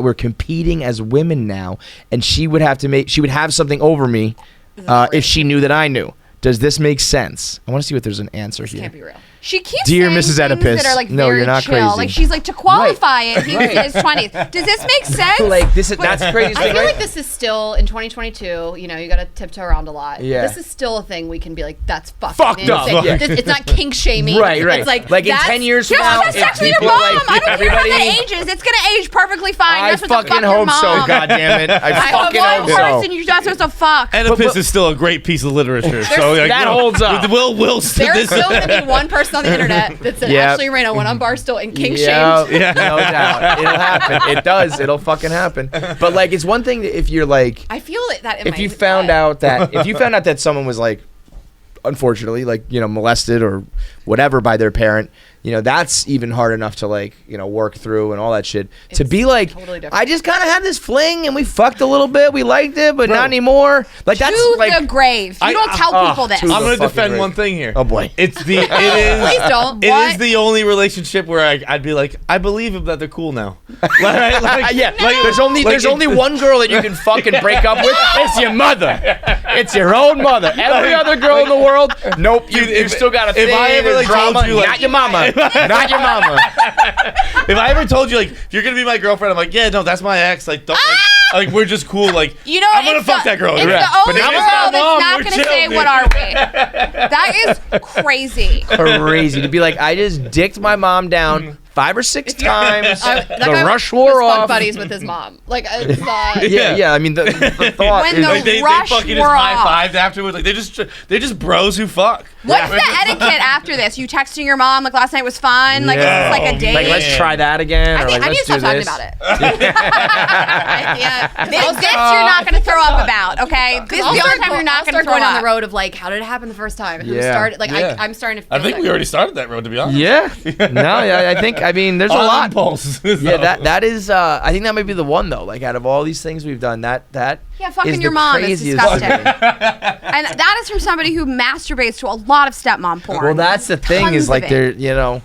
[SPEAKER 4] we're competing as women now, and she would have something over me if she knew that I knew. Does this make sense? I want to see if there's an answer here.
[SPEAKER 5] Can't be real.
[SPEAKER 1] She keeps
[SPEAKER 4] Dear
[SPEAKER 1] saying
[SPEAKER 4] Mrs.
[SPEAKER 1] things
[SPEAKER 4] Oedipus,
[SPEAKER 1] that are like
[SPEAKER 4] no,
[SPEAKER 1] very
[SPEAKER 4] you're not
[SPEAKER 1] chill.
[SPEAKER 4] crazy.
[SPEAKER 1] Like she's like, to qualify it, he was in his 20s. Does this make sense?
[SPEAKER 4] Like that's the craziest
[SPEAKER 5] I
[SPEAKER 4] thing.
[SPEAKER 5] feel
[SPEAKER 4] Right?
[SPEAKER 5] like this is still in 2022. You know, you got to tiptoe around a lot.
[SPEAKER 4] Yeah.
[SPEAKER 5] This is still a thing we can be like, that's
[SPEAKER 4] Fucked up.
[SPEAKER 5] insane.
[SPEAKER 4] Yeah.
[SPEAKER 5] It's not kink shaming.
[SPEAKER 4] Right.
[SPEAKER 5] It's like
[SPEAKER 4] in
[SPEAKER 5] that's-
[SPEAKER 4] 10 years
[SPEAKER 1] Just
[SPEAKER 4] from now,
[SPEAKER 1] have sex
[SPEAKER 4] if
[SPEAKER 1] with your
[SPEAKER 4] people
[SPEAKER 1] mom.
[SPEAKER 4] like
[SPEAKER 1] I don't care how
[SPEAKER 4] everybody.
[SPEAKER 1] that ages. It's gonna age perfectly fine.
[SPEAKER 4] I
[SPEAKER 1] You're not supposed to
[SPEAKER 4] fucking
[SPEAKER 1] fuck your
[SPEAKER 4] hope so.
[SPEAKER 1] mom.
[SPEAKER 4] God damn it! I fucking
[SPEAKER 5] hope
[SPEAKER 4] hope
[SPEAKER 1] One
[SPEAKER 4] so.
[SPEAKER 1] person you're not supposed to fuck.
[SPEAKER 2] Oedipus is still a great piece of literature. So like,
[SPEAKER 4] that holds up.
[SPEAKER 2] Will
[SPEAKER 5] There's still going to be one person on the internet that said,
[SPEAKER 4] Yep.
[SPEAKER 5] Ashley Rayna went on Barstool and kink
[SPEAKER 4] Yeah,
[SPEAKER 5] shamed.
[SPEAKER 4] no doubt. It'll happen. It does. It'll fucking happen. But like, it's one thing if you're like,
[SPEAKER 5] I feel that in
[SPEAKER 4] if
[SPEAKER 5] my
[SPEAKER 4] you found out that someone was like, unfortunately, like molested or whatever by their parent, that's even hard enough to like, work through and all that shit. To be like,
[SPEAKER 5] totally different.
[SPEAKER 4] I just kind of had this fling and we fucked a little bit. We liked it, but not anymore. Like that's
[SPEAKER 1] To
[SPEAKER 4] like
[SPEAKER 1] the grave. You don't tell people this.
[SPEAKER 4] to the
[SPEAKER 2] I'm gonna
[SPEAKER 4] fucking
[SPEAKER 2] defend
[SPEAKER 4] grave.
[SPEAKER 2] one thing here.
[SPEAKER 4] Oh boy.
[SPEAKER 2] It is.
[SPEAKER 5] Please don't.
[SPEAKER 2] It
[SPEAKER 5] What?
[SPEAKER 2] is the only relationship where I'd be like, I believe him that they're cool now.
[SPEAKER 4] Yeah, there's only one girl that you can fucking break up with. It's your mother. It's your own mother. Every other girl in the world, nope. You still got a thing.
[SPEAKER 2] If I ever
[SPEAKER 4] there's
[SPEAKER 2] told
[SPEAKER 4] drama,
[SPEAKER 2] you, like-
[SPEAKER 4] not your mama, not your mama.
[SPEAKER 2] If I ever told you, like, if you're gonna be my girlfriend, I'm like, yeah, no, that's my ex. Like, don't, like we're just cool. Like, I'm gonna fuck that girl.
[SPEAKER 1] It's
[SPEAKER 2] Yeah.
[SPEAKER 1] the only
[SPEAKER 2] But
[SPEAKER 1] girl
[SPEAKER 2] if it's my
[SPEAKER 1] that's
[SPEAKER 2] mom,
[SPEAKER 1] not
[SPEAKER 2] we're
[SPEAKER 1] going to
[SPEAKER 2] chill,
[SPEAKER 1] say,
[SPEAKER 2] dude.
[SPEAKER 1] what are we? That is crazy.
[SPEAKER 4] Crazy to be like, I just dicked my mom down 5 or 6 times.
[SPEAKER 5] That
[SPEAKER 4] The
[SPEAKER 5] guy
[SPEAKER 4] rush
[SPEAKER 5] was
[SPEAKER 4] wore
[SPEAKER 5] fuck
[SPEAKER 4] off.
[SPEAKER 5] buddies with his mom. Like, it's not.
[SPEAKER 4] Yeah. I mean, the thought
[SPEAKER 1] When
[SPEAKER 4] is
[SPEAKER 1] the
[SPEAKER 2] Like, they
[SPEAKER 1] rush
[SPEAKER 2] fucking just
[SPEAKER 1] wore
[SPEAKER 2] high
[SPEAKER 1] off.
[SPEAKER 2] fived afterwards. Like they're just bros who fuck.
[SPEAKER 1] What's the etiquette after this? You texting your mom, like, last night was fun? Like,
[SPEAKER 4] Yeah.
[SPEAKER 1] is this like a date?
[SPEAKER 4] like, let's try that again.
[SPEAKER 5] I
[SPEAKER 4] or
[SPEAKER 5] think
[SPEAKER 4] like,
[SPEAKER 5] I need
[SPEAKER 4] let's
[SPEAKER 5] to
[SPEAKER 4] do
[SPEAKER 5] stop talking
[SPEAKER 4] this.
[SPEAKER 5] about it. Yeah.
[SPEAKER 1] This you're not going to throw up about, okay? This is the only time you're not going to
[SPEAKER 5] start
[SPEAKER 1] throw
[SPEAKER 5] going
[SPEAKER 1] up.
[SPEAKER 5] down the road of like, how did it happen the first time? Who
[SPEAKER 4] Yeah.
[SPEAKER 5] started? Like,
[SPEAKER 2] Yeah.
[SPEAKER 5] I'm starting to. Feel
[SPEAKER 2] I think
[SPEAKER 5] like,
[SPEAKER 2] we already started that road, to be honest.
[SPEAKER 4] Yeah. No, yeah, I mean, there's a
[SPEAKER 2] On
[SPEAKER 4] lot.
[SPEAKER 2] impulse.
[SPEAKER 4] Yeah, that is. I think that might be the one though. Like out of all these things we've done, that
[SPEAKER 1] Yeah,
[SPEAKER 4] is
[SPEAKER 1] fucking
[SPEAKER 4] the
[SPEAKER 1] your mom is
[SPEAKER 4] craziest
[SPEAKER 1] disgusting.
[SPEAKER 4] thing.
[SPEAKER 1] And that is from somebody who masturbates to a lot of stepmom porn.
[SPEAKER 4] Well, that's the thing
[SPEAKER 1] Tons
[SPEAKER 4] is
[SPEAKER 1] of
[SPEAKER 4] like
[SPEAKER 1] it.
[SPEAKER 4] they're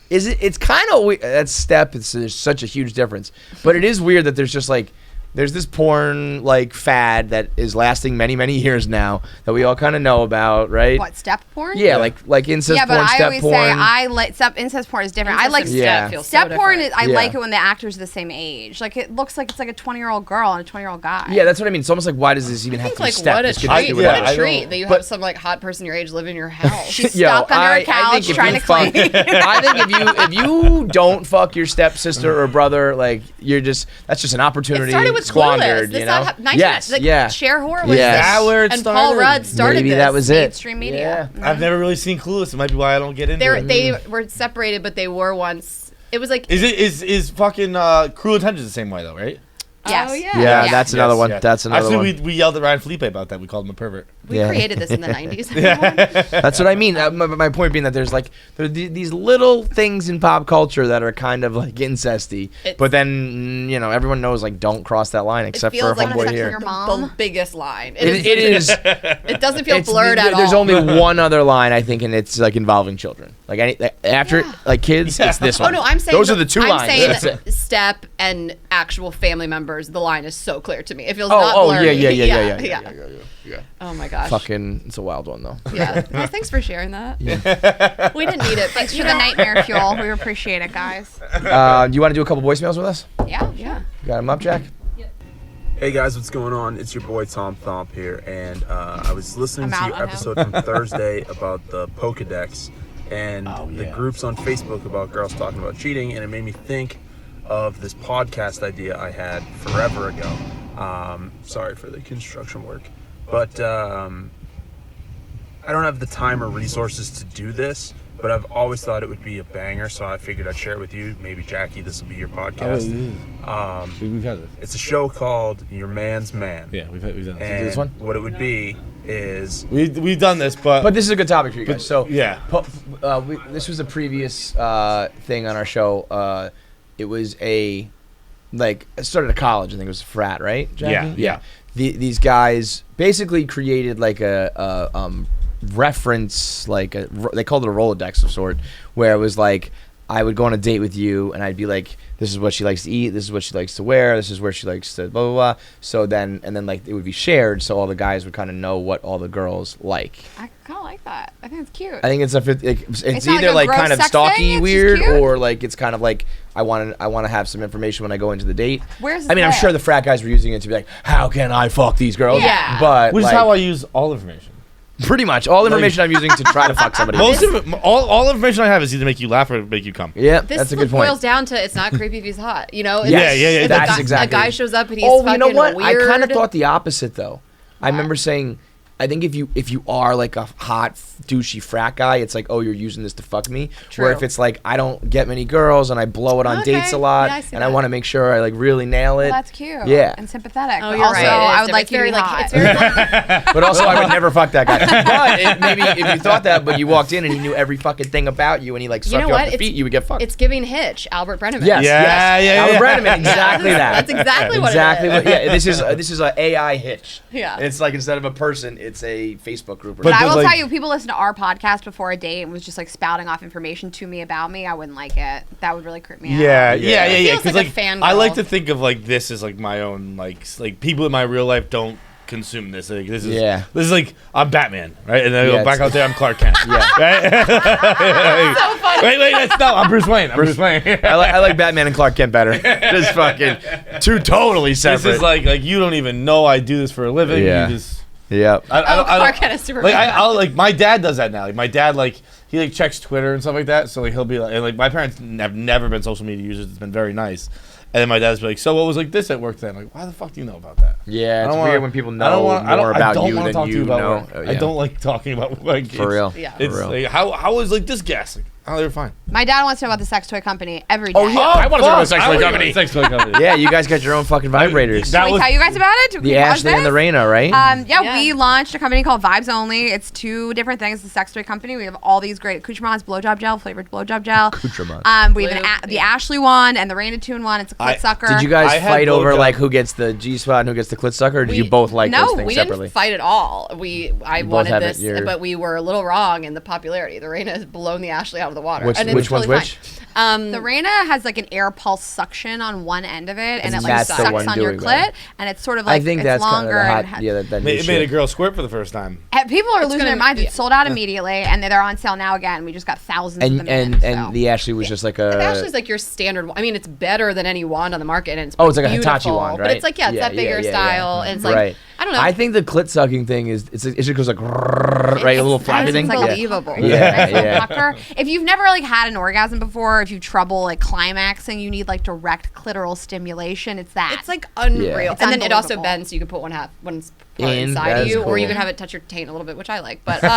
[SPEAKER 4] is it? It's kind of that step. There's such a huge difference, but it is weird that there's just like. There's this porn like fad that is lasting many years now that we all kind of know about, right?
[SPEAKER 1] What, step porn?
[SPEAKER 4] Yeah, like incest
[SPEAKER 1] Yeah, but
[SPEAKER 4] porn,
[SPEAKER 1] I
[SPEAKER 4] step
[SPEAKER 1] always
[SPEAKER 4] porn.
[SPEAKER 1] say I like incest porn is different. I like
[SPEAKER 4] Yeah.
[SPEAKER 1] step porn. I
[SPEAKER 4] Yeah.
[SPEAKER 1] like it when the actors are the same age. Like it looks like it's like a 20-year-old girl and a 20-year-old guy.
[SPEAKER 4] Yeah, that's what I mean. It's almost like why does this even
[SPEAKER 5] I
[SPEAKER 4] have
[SPEAKER 5] think
[SPEAKER 4] to be
[SPEAKER 5] like
[SPEAKER 4] step?
[SPEAKER 5] what a
[SPEAKER 4] This could
[SPEAKER 5] treat!
[SPEAKER 4] just be
[SPEAKER 5] What
[SPEAKER 4] whatever.
[SPEAKER 5] a treat that you
[SPEAKER 4] But-
[SPEAKER 5] have some like hot person your age live in your house.
[SPEAKER 1] She's
[SPEAKER 4] Yo,
[SPEAKER 1] stuck under a
[SPEAKER 4] I
[SPEAKER 1] couch
[SPEAKER 4] think if
[SPEAKER 1] trying
[SPEAKER 4] you
[SPEAKER 1] to clean.
[SPEAKER 4] I think if you don't fuck your stepsister or brother, like that's just an opportunity
[SPEAKER 5] It started with
[SPEAKER 4] squandered.
[SPEAKER 5] Clueless.
[SPEAKER 4] You
[SPEAKER 5] This
[SPEAKER 4] know?
[SPEAKER 5] not,
[SPEAKER 4] Yes,
[SPEAKER 5] like,
[SPEAKER 4] yeah.
[SPEAKER 5] Cher Horowitz.
[SPEAKER 4] Yes.
[SPEAKER 2] Is that where it
[SPEAKER 5] and Paul
[SPEAKER 2] started?
[SPEAKER 5] Rudd started
[SPEAKER 4] Maybe
[SPEAKER 5] this.
[SPEAKER 4] that was it.
[SPEAKER 1] Mainstream media.
[SPEAKER 2] I've never really seen Clueless. It might be why I don't get into it.
[SPEAKER 5] They were separated, but they were once. It was like.
[SPEAKER 2] Is fucking Cruel Intentions the same way though, right?
[SPEAKER 1] Yes.
[SPEAKER 5] Oh yeah.
[SPEAKER 4] Yeah, that's another one.
[SPEAKER 2] yeah.
[SPEAKER 4] That's another
[SPEAKER 2] Actually,
[SPEAKER 4] one.
[SPEAKER 2] we yelled at Ryan Felipe about that. We called him a pervert.
[SPEAKER 5] We
[SPEAKER 4] Yeah.
[SPEAKER 5] created this in the 90s.
[SPEAKER 4] That's what I mean. My point being that there are these little things in pop culture that are kind of like incesty, but then everyone knows like don't cross that line except for
[SPEAKER 5] feels like
[SPEAKER 4] homeboy
[SPEAKER 1] affecting
[SPEAKER 4] here.
[SPEAKER 1] your
[SPEAKER 5] the
[SPEAKER 1] mom.
[SPEAKER 5] biggest line.
[SPEAKER 4] It is.
[SPEAKER 5] It doesn't feel
[SPEAKER 4] It's-
[SPEAKER 5] blurred at all.
[SPEAKER 4] There's only one other line I think, and it's like involving children. Like after like kids, it's this
[SPEAKER 5] Oh
[SPEAKER 4] one.
[SPEAKER 5] no, I'm saying
[SPEAKER 4] those are the two
[SPEAKER 5] I'm
[SPEAKER 4] lines.
[SPEAKER 5] saying
[SPEAKER 4] That's it.
[SPEAKER 5] that step and actual family members. The line is so clear to me. It feels
[SPEAKER 4] Oh,
[SPEAKER 5] not
[SPEAKER 4] oh,
[SPEAKER 5] blurry.
[SPEAKER 4] yeah.
[SPEAKER 5] Oh my gosh.
[SPEAKER 4] Fucking, it's a wild one though.
[SPEAKER 5] Yeah. Well, thanks for sharing that. We didn't need it.
[SPEAKER 1] Thanks for the nightmare fuel. We appreciate it, guys.
[SPEAKER 4] Do you want to do a couple voicemails with us?
[SPEAKER 1] Yeah.
[SPEAKER 5] Yeah.
[SPEAKER 4] You got them up, Jack?
[SPEAKER 6] Hey guys, what's going on? It's your boy Tom Thomp here, and I was listening
[SPEAKER 1] I'm
[SPEAKER 6] to
[SPEAKER 1] out
[SPEAKER 6] your
[SPEAKER 1] on him.
[SPEAKER 6] episode from Thursday about the Pokedex and the groups on Facebook about girls talking about cheating, and it made me think of this podcast idea I had forever ago. Sorry for the construction work, but I don't have the time or resources to do this, but I've always thought it would be a banger, so I figured I'd share it with you. Maybe Jackie, this will be your podcast.
[SPEAKER 2] We've had this.
[SPEAKER 6] It's a show called Your Man's Man.
[SPEAKER 2] Yeah, we've done this.
[SPEAKER 6] And
[SPEAKER 4] this one?
[SPEAKER 6] what it would be is
[SPEAKER 2] We've done this, but
[SPEAKER 4] But this is a good topic for you guys. So
[SPEAKER 2] yeah.
[SPEAKER 4] This was a previous thing on our show. It was it started at college. I think it was a frat, right, Jackie?
[SPEAKER 2] Yeah.
[SPEAKER 4] These guys basically created like a reference, they called it a Rolodex of sort, where it was like I would go on a date with you and I'd be like, this is what she likes to eat, this is what she likes to wear, this is where she likes to blah blah blah. So then like it would be shared, so all the guys would kind of know what all the girls like.
[SPEAKER 1] I kind of like that. I think it's cute.
[SPEAKER 4] I think it's it's
[SPEAKER 1] not
[SPEAKER 4] either
[SPEAKER 1] like a
[SPEAKER 4] like kind
[SPEAKER 1] gross
[SPEAKER 4] of
[SPEAKER 1] sex thing,
[SPEAKER 4] stalky
[SPEAKER 1] it's just
[SPEAKER 4] weird,
[SPEAKER 1] cute.
[SPEAKER 4] or like it's kind of like I want to have some information when I go into the date.
[SPEAKER 1] Where's
[SPEAKER 4] I mean, I'm
[SPEAKER 1] this
[SPEAKER 4] sure
[SPEAKER 1] at?
[SPEAKER 4] the frat guys were using it to be like, how can I fuck these girls?
[SPEAKER 5] Yeah.
[SPEAKER 4] But
[SPEAKER 2] Which is
[SPEAKER 4] like,
[SPEAKER 2] how I use all information.
[SPEAKER 4] pretty much all information I'm using to try to fuck somebody.
[SPEAKER 2] Most of it, all information I have is either make you laugh or make you come.
[SPEAKER 4] Yeah,
[SPEAKER 5] this
[SPEAKER 4] that's a good
[SPEAKER 5] boils
[SPEAKER 4] point.
[SPEAKER 5] down to it's not creepy if he's hot. You know? It's,
[SPEAKER 4] Yes.
[SPEAKER 2] Yeah.
[SPEAKER 5] if
[SPEAKER 4] That's
[SPEAKER 5] a
[SPEAKER 4] exactly.
[SPEAKER 5] guy shows up and he's
[SPEAKER 4] Oh,
[SPEAKER 5] fucking
[SPEAKER 4] you know what?
[SPEAKER 5] weird.
[SPEAKER 4] I kind of thought the opposite though. I remember saying, I think if you are like a hot douchey frat guy, it's like, oh, you're using this to fuck me.
[SPEAKER 5] True.
[SPEAKER 4] Where if it's like I don't get many girls and I blow it on
[SPEAKER 5] Okay.
[SPEAKER 4] dates a lot
[SPEAKER 5] Yeah, I see
[SPEAKER 4] and I
[SPEAKER 5] that.
[SPEAKER 4] want to make sure I like really nail it.
[SPEAKER 1] Well, that's cute.
[SPEAKER 4] Yeah.
[SPEAKER 1] And sympathetic.
[SPEAKER 5] Oh,
[SPEAKER 1] but
[SPEAKER 5] you're
[SPEAKER 1] also,
[SPEAKER 5] right. It
[SPEAKER 1] I
[SPEAKER 5] is
[SPEAKER 1] would like
[SPEAKER 5] it's
[SPEAKER 1] you to
[SPEAKER 5] very
[SPEAKER 1] be hot.
[SPEAKER 5] it's very like,
[SPEAKER 4] But also, I would never fuck that guy. But maybe if you thought that, but you walked in and he knew every fucking thing about you and he like
[SPEAKER 5] you
[SPEAKER 4] sucked
[SPEAKER 5] know
[SPEAKER 4] you
[SPEAKER 5] what?
[SPEAKER 4] off the feet, you would get fucked.
[SPEAKER 5] It's giving Hitch, Albert Brenneman.
[SPEAKER 4] Yes,
[SPEAKER 2] Yeah,
[SPEAKER 4] yes.
[SPEAKER 2] yeah,
[SPEAKER 4] Albert
[SPEAKER 2] yeah.
[SPEAKER 4] Brenneman, exactly that.
[SPEAKER 5] That's exactly what
[SPEAKER 4] Exactly
[SPEAKER 5] it is.
[SPEAKER 4] what. Yeah, this is a AI Hitch.
[SPEAKER 5] Yeah.
[SPEAKER 4] It's like instead of a person, it's a Facebook group. Or
[SPEAKER 1] But I
[SPEAKER 2] does,
[SPEAKER 1] will
[SPEAKER 2] like-
[SPEAKER 1] tell you, if people listen to our podcast before a date and was just like spouting off information to me about me, I wouldn't like it. That would really creep me out.
[SPEAKER 2] Yeah.
[SPEAKER 5] It feels
[SPEAKER 2] Because
[SPEAKER 5] like
[SPEAKER 2] like,
[SPEAKER 5] a fangirl.
[SPEAKER 2] I like to think of like this as like my own like people in my real life don't consume this. Like this is like I'm Batman, right? And then I
[SPEAKER 4] Yeah,
[SPEAKER 2] go back
[SPEAKER 4] it's-
[SPEAKER 2] out there, I'm Clark Kent.
[SPEAKER 4] Yeah.
[SPEAKER 2] Right?
[SPEAKER 5] so funny.
[SPEAKER 2] Wait, I'm Bruce Wayne. I'm Bruce Wayne.
[SPEAKER 4] I like Batman and Clark Kent better. Just fucking two totally separate.
[SPEAKER 2] This is like you don't even know I do this for a living.
[SPEAKER 4] Yeah.
[SPEAKER 2] You just
[SPEAKER 4] Yep.
[SPEAKER 2] I don't-
[SPEAKER 5] Clark Kent is super
[SPEAKER 2] like
[SPEAKER 5] bad.
[SPEAKER 2] I'll like my dad does that now. Like my dad he like checks Twitter and stuff like that. So like he'll be like, and like my parents have never been social media users. It's been very nice. And then my dad's be like, so what was like this at work then? Like, why the fuck do you know about that?
[SPEAKER 4] Yeah,
[SPEAKER 2] I
[SPEAKER 4] it's
[SPEAKER 2] don't
[SPEAKER 4] weird
[SPEAKER 2] wanna-
[SPEAKER 4] when people
[SPEAKER 2] I
[SPEAKER 4] know
[SPEAKER 2] don't want
[SPEAKER 4] more about you
[SPEAKER 2] wanna
[SPEAKER 4] than
[SPEAKER 2] talk to
[SPEAKER 4] you
[SPEAKER 2] about
[SPEAKER 4] know.
[SPEAKER 2] work.
[SPEAKER 4] Oh, yeah.
[SPEAKER 2] I don't like talking about like
[SPEAKER 4] For real.
[SPEAKER 5] Yeah.
[SPEAKER 2] It's
[SPEAKER 4] For real.
[SPEAKER 2] like how is like this gas? Like, oh, they're fine.
[SPEAKER 1] My dad wants to know about the sex toy company every day.
[SPEAKER 4] Oh, yeah. I wanna talk about sex toy company.
[SPEAKER 2] Sex toy company.
[SPEAKER 4] Yeah, you guys got your own fucking vibrators.
[SPEAKER 2] That
[SPEAKER 1] Can we
[SPEAKER 2] was-
[SPEAKER 1] tell you guys about it? Can we
[SPEAKER 4] The
[SPEAKER 1] pause
[SPEAKER 4] Ashley and the
[SPEAKER 1] this?
[SPEAKER 4] Rayna, right?
[SPEAKER 5] Yeah.
[SPEAKER 1] We launched a company called Vibes Only. It's two different things. The sex toy company. We have all these great accoutrements, blowjob gel, flavored blowjob gel.
[SPEAKER 4] Accoutrements.
[SPEAKER 1] We have
[SPEAKER 5] Lube,
[SPEAKER 1] the Ashley one and the Rayna Tune one. It's a clit sucker.
[SPEAKER 4] Did you
[SPEAKER 2] I
[SPEAKER 4] guys
[SPEAKER 2] had
[SPEAKER 4] fight over
[SPEAKER 2] blowjob.
[SPEAKER 4] like who gets the G spot and who gets the clit sucker? Or did you both like
[SPEAKER 5] no,
[SPEAKER 4] those things
[SPEAKER 5] we
[SPEAKER 4] separately?
[SPEAKER 5] didn't fight at all. I
[SPEAKER 4] both
[SPEAKER 5] wanted
[SPEAKER 4] have it,
[SPEAKER 5] this,
[SPEAKER 4] you're-
[SPEAKER 5] but we were a little wrong in the popularity. The Rayna has blown the Ashley out of the water.
[SPEAKER 4] Which-
[SPEAKER 5] and it's
[SPEAKER 4] which one's
[SPEAKER 5] totally
[SPEAKER 4] which?
[SPEAKER 5] fine.
[SPEAKER 1] The Rayna has like an air pulse suction on one end of it, and
[SPEAKER 4] And
[SPEAKER 1] it like
[SPEAKER 4] that's the
[SPEAKER 1] sucks
[SPEAKER 4] one
[SPEAKER 1] on your
[SPEAKER 4] doing
[SPEAKER 1] clit,
[SPEAKER 4] that.
[SPEAKER 1] and it's sort of like
[SPEAKER 4] I think
[SPEAKER 1] it's
[SPEAKER 4] that's kind
[SPEAKER 1] longer.
[SPEAKER 4] of the
[SPEAKER 1] and
[SPEAKER 4] hot. Yeah, that
[SPEAKER 2] It
[SPEAKER 4] new
[SPEAKER 2] made a
[SPEAKER 4] shit.
[SPEAKER 2] girl squirt for the first time.
[SPEAKER 1] People are losing
[SPEAKER 5] gonna-
[SPEAKER 1] their minds.
[SPEAKER 5] yeah.
[SPEAKER 1] It's sold out immediately, and they're on sale now again. We just got thousands of them
[SPEAKER 4] And
[SPEAKER 1] in,
[SPEAKER 4] and
[SPEAKER 1] so.
[SPEAKER 4] the Ashley was just like
[SPEAKER 5] The
[SPEAKER 4] a.
[SPEAKER 5] Ashley's like your standard. I mean, it's better than any wand on the market, and it's
[SPEAKER 4] Oh, it's like a Hitachi
[SPEAKER 5] beautiful,
[SPEAKER 4] wand,
[SPEAKER 5] But
[SPEAKER 4] right?
[SPEAKER 5] it's like it's
[SPEAKER 4] Yeah,
[SPEAKER 5] that bigger
[SPEAKER 4] yeah, yeah,
[SPEAKER 5] style,
[SPEAKER 4] yeah.
[SPEAKER 5] and it's like
[SPEAKER 4] Right.
[SPEAKER 5] I don't know.
[SPEAKER 4] I think the clit sucking thing is it just goes like right, a little floppy
[SPEAKER 1] It's
[SPEAKER 4] thing. Yeah.
[SPEAKER 1] unbelievable.
[SPEAKER 4] Yeah,
[SPEAKER 1] Nice little
[SPEAKER 4] yeah.
[SPEAKER 1] pucker. If you've never like had an orgasm before, if you have trouble like climaxing, you need like direct clitoral stimulation. It's that.
[SPEAKER 5] it's like unreal,
[SPEAKER 4] Yeah.
[SPEAKER 1] It's
[SPEAKER 5] and then it also
[SPEAKER 1] unbelievable.
[SPEAKER 5] bends, so you can put one part
[SPEAKER 4] In,
[SPEAKER 5] inside
[SPEAKER 4] that
[SPEAKER 5] of
[SPEAKER 4] is
[SPEAKER 5] you, or you
[SPEAKER 4] cool.
[SPEAKER 5] can have it touch your taint a little bit, which I like. But but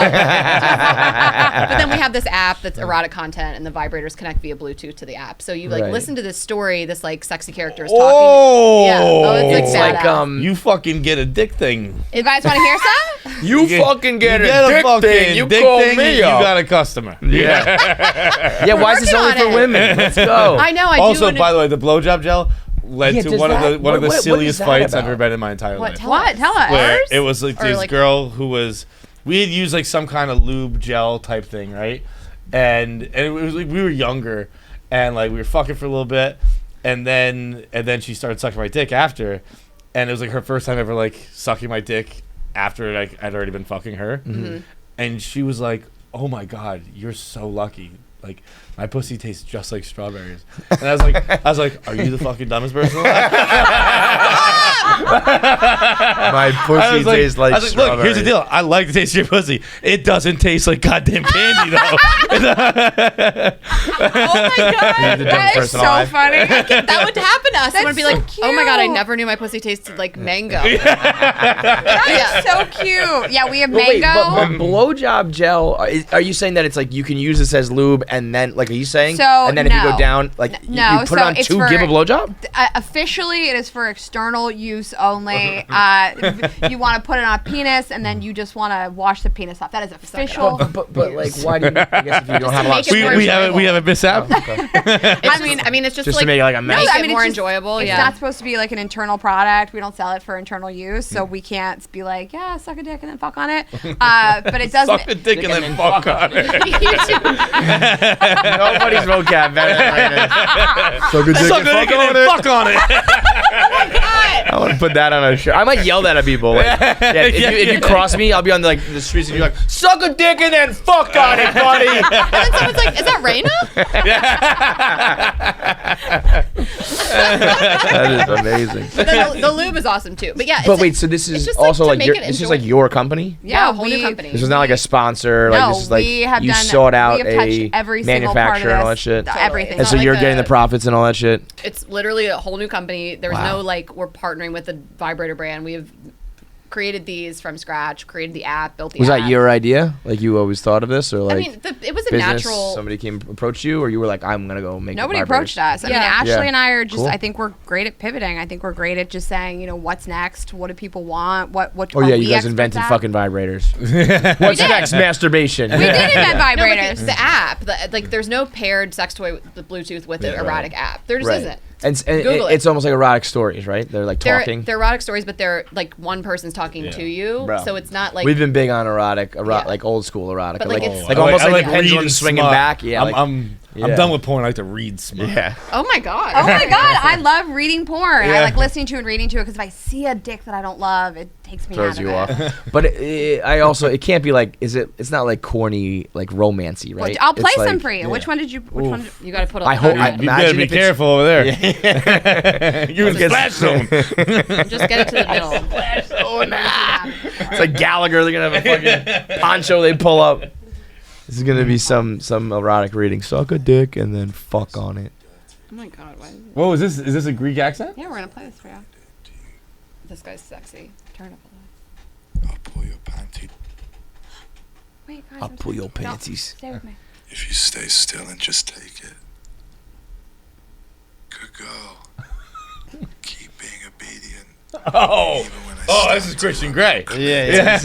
[SPEAKER 5] then we have this app that's erotic content, and the vibrators connect via Bluetooth to the app. So you like
[SPEAKER 4] Right.
[SPEAKER 5] listen to this story, this like sexy character is talking.
[SPEAKER 2] Oh,
[SPEAKER 5] Yeah. Oh, it's like
[SPEAKER 4] It's
[SPEAKER 5] badass.
[SPEAKER 4] like
[SPEAKER 2] you fucking get a dick thing.
[SPEAKER 1] you guys want to hear some?
[SPEAKER 4] you fucking get
[SPEAKER 2] you
[SPEAKER 4] a dick
[SPEAKER 2] fucking
[SPEAKER 4] thing. You
[SPEAKER 2] dick
[SPEAKER 4] call
[SPEAKER 2] thing,
[SPEAKER 4] me
[SPEAKER 2] you
[SPEAKER 4] up.
[SPEAKER 2] got a customer.
[SPEAKER 4] Yeah. Yeah. Why is this
[SPEAKER 5] working
[SPEAKER 4] only
[SPEAKER 5] on
[SPEAKER 4] for
[SPEAKER 5] it.
[SPEAKER 4] women? Let's go.
[SPEAKER 5] I know. I do.
[SPEAKER 2] Also,
[SPEAKER 5] wanna-
[SPEAKER 2] by the way, the blowjob gel led
[SPEAKER 4] Yeah,
[SPEAKER 2] to
[SPEAKER 4] does
[SPEAKER 2] one of
[SPEAKER 4] that-
[SPEAKER 2] the one of the
[SPEAKER 4] what is
[SPEAKER 2] silliest
[SPEAKER 4] that
[SPEAKER 2] fights I've
[SPEAKER 4] about?
[SPEAKER 2] ever been in my entire
[SPEAKER 5] What?
[SPEAKER 2] life.
[SPEAKER 5] Tell
[SPEAKER 1] What?
[SPEAKER 5] us.
[SPEAKER 1] Tell us.
[SPEAKER 2] Where
[SPEAKER 5] Ours?
[SPEAKER 2] it was like
[SPEAKER 5] Or,
[SPEAKER 2] this
[SPEAKER 5] like-
[SPEAKER 2] girl who was we had used like some kind of lube gel type thing, right? And it was like we were younger and like we were fucking for a little bit and then she started sucking my dick after and it was like her first time ever like sucking my dick after like I'd already been fucking her.
[SPEAKER 5] Mm-hmm.
[SPEAKER 2] And she was like, "Oh my god, you're so lucky. Like my pussy tastes just like strawberries." And I was like, "Are you the fucking dumbest person alive?"
[SPEAKER 4] My
[SPEAKER 2] I
[SPEAKER 4] pussy
[SPEAKER 2] was like,
[SPEAKER 4] tastes like
[SPEAKER 2] I was like, look, here's the
[SPEAKER 4] strawberry.
[SPEAKER 2] deal. I like the taste of your pussy. It doesn't taste like goddamn candy though.
[SPEAKER 5] Oh my god.
[SPEAKER 4] The dumbest
[SPEAKER 1] That is
[SPEAKER 4] person
[SPEAKER 1] so
[SPEAKER 4] alive.
[SPEAKER 1] funny.
[SPEAKER 5] That would happen to us. Someone would be
[SPEAKER 1] so
[SPEAKER 5] like, "Oh my god, I
[SPEAKER 1] cute.
[SPEAKER 5] never knew my pussy tasted like mango."
[SPEAKER 1] That is so cute. Yeah, we have
[SPEAKER 4] But wait,
[SPEAKER 1] mango.
[SPEAKER 4] but blowjob gel. Are you saying that it's like you can use this as lube and then like are you saying?
[SPEAKER 1] So,
[SPEAKER 4] and then if you
[SPEAKER 1] no.
[SPEAKER 4] go down, like
[SPEAKER 1] No,
[SPEAKER 4] you put
[SPEAKER 1] so
[SPEAKER 4] it on
[SPEAKER 1] it's
[SPEAKER 4] to
[SPEAKER 1] for-
[SPEAKER 4] give a blowjob.
[SPEAKER 1] Officially, it is for external use only. You want to put it on a penis, and then you just want to wash the penis off. That is official.
[SPEAKER 4] But like, why do you? I guess if you don't have a lot of
[SPEAKER 5] make it more
[SPEAKER 2] we have
[SPEAKER 5] enjoyable.
[SPEAKER 2] a mishap.
[SPEAKER 5] I mean, it's just
[SPEAKER 4] Just
[SPEAKER 5] like
[SPEAKER 4] to make it like a
[SPEAKER 5] make
[SPEAKER 4] mess.
[SPEAKER 5] it
[SPEAKER 1] I mean,
[SPEAKER 5] more
[SPEAKER 1] it's just-
[SPEAKER 5] enjoyable.
[SPEAKER 1] It's
[SPEAKER 5] Yeah.
[SPEAKER 1] not supposed to be like an internal product. We don't sell it for internal use, so we can't be like, yeah, suck a dick and then fuck on it. But it does.
[SPEAKER 2] Suck the dick and then fuck on it.
[SPEAKER 4] Nobody's vocab better than Rayna. So good
[SPEAKER 2] Suck the dick and then fuck on it.
[SPEAKER 4] I want to put that on a shirt. I might yell that at people. Like, yeah, if you cross me, I'll be on the streets and you're like, suck a dick and then fuck on it, buddy.
[SPEAKER 5] And then someone's like, "Is that Rayna?"
[SPEAKER 4] That is amazing.
[SPEAKER 5] But then the lube is awesome too. But yeah.
[SPEAKER 4] But
[SPEAKER 5] it's
[SPEAKER 4] wait, so this is
[SPEAKER 5] just
[SPEAKER 4] also
[SPEAKER 5] to
[SPEAKER 4] like
[SPEAKER 5] make
[SPEAKER 4] your,
[SPEAKER 5] it
[SPEAKER 4] this is like
[SPEAKER 5] enjoyable.
[SPEAKER 4] your company?
[SPEAKER 5] Yeah, a whole new company.
[SPEAKER 4] This is not like a sponsor.
[SPEAKER 1] No,
[SPEAKER 4] Like this is like
[SPEAKER 1] we have
[SPEAKER 4] you
[SPEAKER 1] done.
[SPEAKER 4] sought out
[SPEAKER 1] we have touched
[SPEAKER 4] a
[SPEAKER 1] every single part of
[SPEAKER 4] manufacturer and all that
[SPEAKER 1] this,
[SPEAKER 4] shit.
[SPEAKER 1] Everything.
[SPEAKER 4] And so
[SPEAKER 5] Not
[SPEAKER 4] you're
[SPEAKER 5] like
[SPEAKER 4] getting the
[SPEAKER 5] the-
[SPEAKER 4] profits and all that shit.
[SPEAKER 5] It's literally a whole new company. There's
[SPEAKER 4] Wow.
[SPEAKER 5] no like we're partnering with a vibrator brand. We have created these from scratch, created the app, built the
[SPEAKER 4] Was
[SPEAKER 5] app.
[SPEAKER 4] that your idea? Like you always thought of this, or like
[SPEAKER 5] I mean, it was a
[SPEAKER 4] business?
[SPEAKER 5] natural.
[SPEAKER 4] Somebody approached you, or you were like, I'm gonna go make.
[SPEAKER 1] Nobody
[SPEAKER 4] vibrators?
[SPEAKER 1] approached us. I mean,
[SPEAKER 5] Yeah.
[SPEAKER 1] Ashley
[SPEAKER 4] Yeah.
[SPEAKER 1] and I are just.
[SPEAKER 4] Cool.
[SPEAKER 1] I think we're great at pivoting. I think we're great at just saying, what's next? What do people want? What?
[SPEAKER 4] Oh
[SPEAKER 1] are
[SPEAKER 4] yeah,
[SPEAKER 1] we
[SPEAKER 4] you guys
[SPEAKER 1] experts
[SPEAKER 4] invented
[SPEAKER 1] at?
[SPEAKER 4] fucking vibrators. What's next? Masturbation.
[SPEAKER 1] We did invent
[SPEAKER 5] No, but
[SPEAKER 1] vibrators.
[SPEAKER 5] the app, like, there's no paired sex toy with the Bluetooth with an erotic app. There just
[SPEAKER 4] Right.
[SPEAKER 5] isn't.
[SPEAKER 4] And
[SPEAKER 5] Google it.
[SPEAKER 4] it's almost like erotic stories, right? They're like talking.
[SPEAKER 5] They're erotic stories, but they're like one person's talking to you,
[SPEAKER 4] Bro.
[SPEAKER 5] so it's not like
[SPEAKER 4] We've been big on erotic,
[SPEAKER 5] Yeah.
[SPEAKER 4] like old school erotica,
[SPEAKER 5] But, like, it's-
[SPEAKER 4] like almost like the
[SPEAKER 2] read
[SPEAKER 4] pendulum
[SPEAKER 2] and
[SPEAKER 4] swinging
[SPEAKER 2] smut.
[SPEAKER 4] back. Yeah,
[SPEAKER 2] I'm
[SPEAKER 4] yeah.
[SPEAKER 2] done with porn. I like to read smut.
[SPEAKER 4] yeah.
[SPEAKER 5] Oh my god!
[SPEAKER 1] Oh my god, I love reading porn. I
[SPEAKER 2] Yeah.
[SPEAKER 1] like listening to and reading to it because if I see a dick that I don't love, it takes me
[SPEAKER 4] Throws
[SPEAKER 1] out of
[SPEAKER 4] you
[SPEAKER 1] it.
[SPEAKER 4] off. But it can't be like, it's not like corny, like romancy, right?
[SPEAKER 1] I'll play
[SPEAKER 4] It's
[SPEAKER 1] some
[SPEAKER 4] like-
[SPEAKER 1] for you. Which one did you? Which one?
[SPEAKER 5] You got to put.
[SPEAKER 4] I hope-
[SPEAKER 5] on
[SPEAKER 2] You
[SPEAKER 4] Imagine
[SPEAKER 2] better be
[SPEAKER 4] if it's-
[SPEAKER 2] careful over there. You're in the splash zone.
[SPEAKER 5] Just get it to the middle.
[SPEAKER 4] It's like Gallagher. They're gonna have a fucking poncho they pull up. This is gonna be some erotic reading. Suck a dick and then fuck on it.
[SPEAKER 5] Oh my god! Why?
[SPEAKER 2] Whoa, is this a Greek accent?
[SPEAKER 1] Yeah, we're gonna play this for you.
[SPEAKER 5] This guy's sexy. Turn up a
[SPEAKER 3] I'll pull your panty.
[SPEAKER 1] Wait, guys.
[SPEAKER 4] I'll
[SPEAKER 1] I'm
[SPEAKER 4] pull
[SPEAKER 1] sorry.
[SPEAKER 4] your
[SPEAKER 1] No,
[SPEAKER 4] panties.
[SPEAKER 1] stay with me.
[SPEAKER 3] If you stay still and just take it. Good girl. Keep being obedient.
[SPEAKER 2] Oh,
[SPEAKER 3] Even when I
[SPEAKER 2] this is Christian Grey.
[SPEAKER 4] Yeah.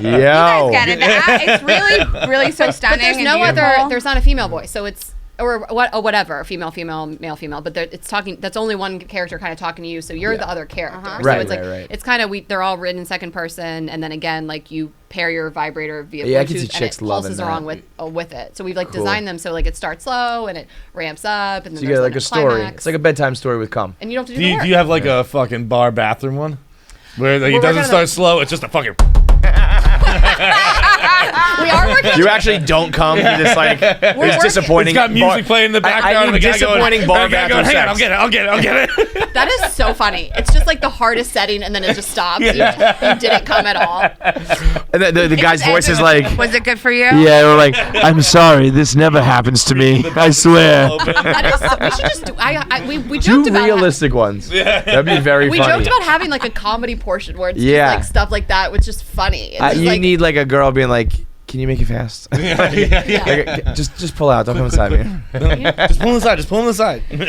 [SPEAKER 1] You
[SPEAKER 4] Yo.
[SPEAKER 1] guys get it. It's really, really so stunning.
[SPEAKER 5] But there's
[SPEAKER 1] and
[SPEAKER 5] no
[SPEAKER 1] beautiful.
[SPEAKER 5] other. There's not a female voice, so it's or whatever, female, male, female. But it's talking. That's only one character kind of talking to you, so you're the other character. So
[SPEAKER 4] Right,
[SPEAKER 5] it's like
[SPEAKER 4] right.
[SPEAKER 5] it's kind of they're all written in second person, and then again, like you pair your vibrator via
[SPEAKER 4] Yeah, I
[SPEAKER 5] Bluetooth,
[SPEAKER 4] can see
[SPEAKER 5] and
[SPEAKER 4] chicks
[SPEAKER 5] it
[SPEAKER 4] loving
[SPEAKER 5] pulses
[SPEAKER 4] that.
[SPEAKER 5] along with it. So we've like
[SPEAKER 4] Cool.
[SPEAKER 5] designed them so like it starts slow and it ramps up, and then
[SPEAKER 4] So you
[SPEAKER 5] there's
[SPEAKER 4] get like
[SPEAKER 5] then
[SPEAKER 4] a story.
[SPEAKER 5] climax,
[SPEAKER 4] It's like a bedtime story with cum.
[SPEAKER 5] and you don't have to
[SPEAKER 2] Do
[SPEAKER 5] do, the
[SPEAKER 2] you,
[SPEAKER 5] work.
[SPEAKER 2] do you have like a fucking bar bathroom one? Where like, it
[SPEAKER 5] We're
[SPEAKER 2] doesn't
[SPEAKER 5] working
[SPEAKER 2] start
[SPEAKER 5] on
[SPEAKER 2] slow, it's just a fucking.
[SPEAKER 5] We are working on
[SPEAKER 4] You actually don't come. You just like it's
[SPEAKER 5] working-
[SPEAKER 4] disappointing.
[SPEAKER 2] It's got music playing in the background.
[SPEAKER 4] I
[SPEAKER 2] and
[SPEAKER 4] need
[SPEAKER 2] the guy
[SPEAKER 4] disappointing
[SPEAKER 2] going,
[SPEAKER 4] bar
[SPEAKER 2] the guy
[SPEAKER 4] bathroom
[SPEAKER 2] going, hang on,
[SPEAKER 4] sex.
[SPEAKER 2] I'll get it.
[SPEAKER 5] That is so funny. It's just like the hardest setting, and then it just stops. You didn't come at all.
[SPEAKER 4] And the guy's voice is like,
[SPEAKER 1] Was it good for you?
[SPEAKER 4] yeah, we're like, I'm sorry, this never happens to me. I swear.
[SPEAKER 5] That is. We should just do. We
[SPEAKER 4] Do
[SPEAKER 5] joked about
[SPEAKER 4] realistic ones. That'd be very
[SPEAKER 5] We
[SPEAKER 4] funny.
[SPEAKER 5] joked about having like a comedy portion where it's
[SPEAKER 4] Yeah.
[SPEAKER 5] just like stuff like that, which is funny. It's just
[SPEAKER 4] you
[SPEAKER 5] like,
[SPEAKER 4] need like a girl being like, can you make it fast? Like, just pull out. Don't come inside me.
[SPEAKER 2] Just pull inside. Just pull inside.
[SPEAKER 5] we
[SPEAKER 4] is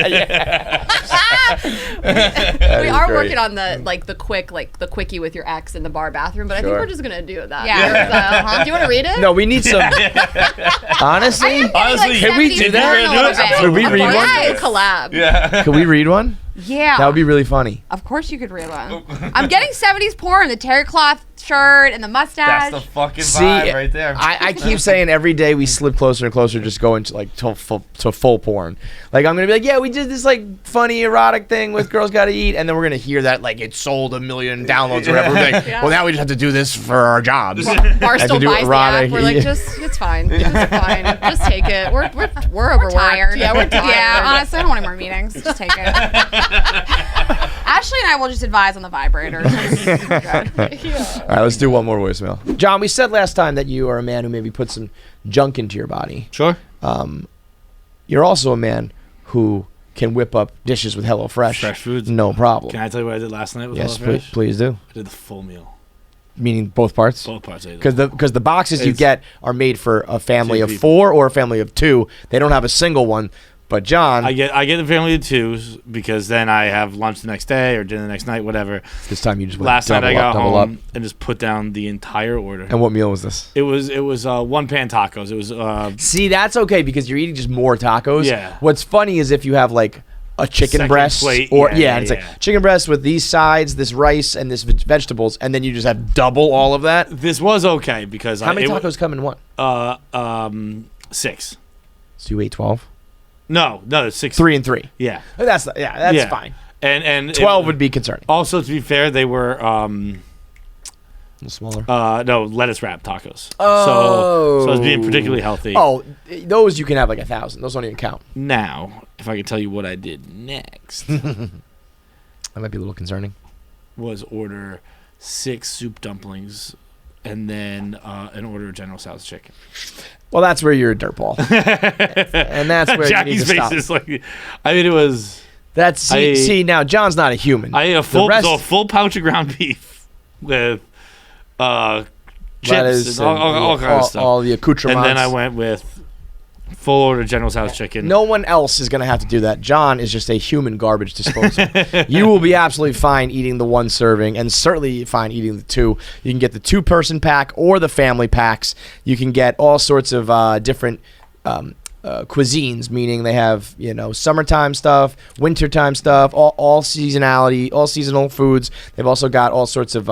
[SPEAKER 5] are
[SPEAKER 4] great.
[SPEAKER 5] working on the quickie with your ex in the bar bathroom, but I think
[SPEAKER 4] Sure.
[SPEAKER 5] we're just gonna do that.
[SPEAKER 1] Yeah.
[SPEAKER 5] Do you want to read it?
[SPEAKER 4] No, we need some. Honestly,
[SPEAKER 2] Honestly,
[SPEAKER 4] can we do that? Could we read one?
[SPEAKER 1] Yes.
[SPEAKER 5] Collab.
[SPEAKER 2] Yeah.
[SPEAKER 4] Could we read one?
[SPEAKER 1] Yeah.
[SPEAKER 4] That would be really funny.
[SPEAKER 1] Of course you could read one. I'm getting 70s porn, the terry cloth shirt and the mustache.
[SPEAKER 2] That's the fucking
[SPEAKER 4] See,
[SPEAKER 2] vibe right there.
[SPEAKER 4] I keep saying every day we slip closer and closer, just going to like to full porn. Like I'm gonna be like, yeah, we did this like funny erotic thing with Girls Gotta Eat, and then we're gonna hear that like it sold 1 million downloads or whatever. We're like, well, now we just have to do this for our jobs.
[SPEAKER 5] Barstool
[SPEAKER 4] do
[SPEAKER 5] buys the
[SPEAKER 4] erotic.
[SPEAKER 5] app. We're like, it's fine. It's fine. Just take it. We're overworked.
[SPEAKER 1] tired.
[SPEAKER 5] Yeah, we're tired.
[SPEAKER 1] Yeah, honestly, I don't want any more meetings. Just take it. Ashley and I will just advise on the vibrators.
[SPEAKER 4] All right, let's do one more voicemail. John, we said last time that you are a man who maybe put some junk into your body.
[SPEAKER 2] Sure.
[SPEAKER 4] You're also a man who can whip up dishes with HelloFresh.
[SPEAKER 7] Fresh foods.
[SPEAKER 4] No problem.
[SPEAKER 7] Can I tell you what I did last night with
[SPEAKER 4] Yes,
[SPEAKER 7] HelloFresh?
[SPEAKER 4] please do.
[SPEAKER 7] I did the full meal.
[SPEAKER 4] Meaning both parts?
[SPEAKER 7] Both parts. I did.
[SPEAKER 4] Because the boxes you
[SPEAKER 7] It's-
[SPEAKER 4] get are made for a family
[SPEAKER 7] Two
[SPEAKER 4] of
[SPEAKER 7] people.
[SPEAKER 4] 4 or a family of 2. They don't have a single one. But John,
[SPEAKER 7] I get the family of 2s because then I have lunch the next day or dinner the next night, whatever.
[SPEAKER 4] this time you just went
[SPEAKER 7] Last night I got
[SPEAKER 4] double
[SPEAKER 7] home
[SPEAKER 4] up.
[SPEAKER 7] and just put down the entire order.
[SPEAKER 4] And what meal was this?
[SPEAKER 7] It was one pan tacos. It was
[SPEAKER 4] See, that's okay because you're eating just more tacos.
[SPEAKER 7] Yeah.
[SPEAKER 4] What's funny is if you have like a chicken
[SPEAKER 7] Second
[SPEAKER 4] breast
[SPEAKER 7] plate,
[SPEAKER 4] or
[SPEAKER 7] yeah,
[SPEAKER 4] and it's
[SPEAKER 7] yeah.
[SPEAKER 4] like chicken breast with these sides, this rice, and this vegetables, and then you just have double all of that.
[SPEAKER 7] this was okay because
[SPEAKER 4] How many tacos come in one?
[SPEAKER 7] 6.
[SPEAKER 4] So you ate 12?
[SPEAKER 7] No, 6.
[SPEAKER 4] 3 and 3.
[SPEAKER 7] Yeah.
[SPEAKER 4] That's
[SPEAKER 7] Yeah.
[SPEAKER 4] fine.
[SPEAKER 7] And
[SPEAKER 4] 12 would be concerning.
[SPEAKER 7] Also, to be fair, they were
[SPEAKER 4] A little smaller.
[SPEAKER 7] no lettuce wrap tacos.
[SPEAKER 4] Oh.
[SPEAKER 7] So I was being particularly healthy.
[SPEAKER 4] Oh, those you can have like 1,000. Those don't even count.
[SPEAKER 7] Now, if I could tell you what I did next,
[SPEAKER 4] That might be a little concerning.
[SPEAKER 7] was order 6 soup dumplings and then an order of General Tso's chicken.
[SPEAKER 4] Well, that's where you're a dirtball, and that's where
[SPEAKER 7] Jackie's
[SPEAKER 4] you need to
[SPEAKER 7] face
[SPEAKER 4] stop.
[SPEAKER 7] is like, I mean, it was.
[SPEAKER 4] That's see now. John's not a human.
[SPEAKER 7] I ate a
[SPEAKER 4] The rest-
[SPEAKER 7] full pouch of ground beef. with chips
[SPEAKER 4] Lettuce
[SPEAKER 7] and all kinds of stuff.
[SPEAKER 4] all the accoutrements.
[SPEAKER 7] And then I went with full order General Tso's chicken.
[SPEAKER 4] No one else is going to have to do that. John is just a human garbage disposal. You will be absolutely fine eating the one serving, and certainly fine eating the two. You can get the 2-person pack or the family packs. You can get all sorts of different cuisines, meaning they have summertime stuff, wintertime stuff, all seasonality, all seasonal foods. They've also got all sorts of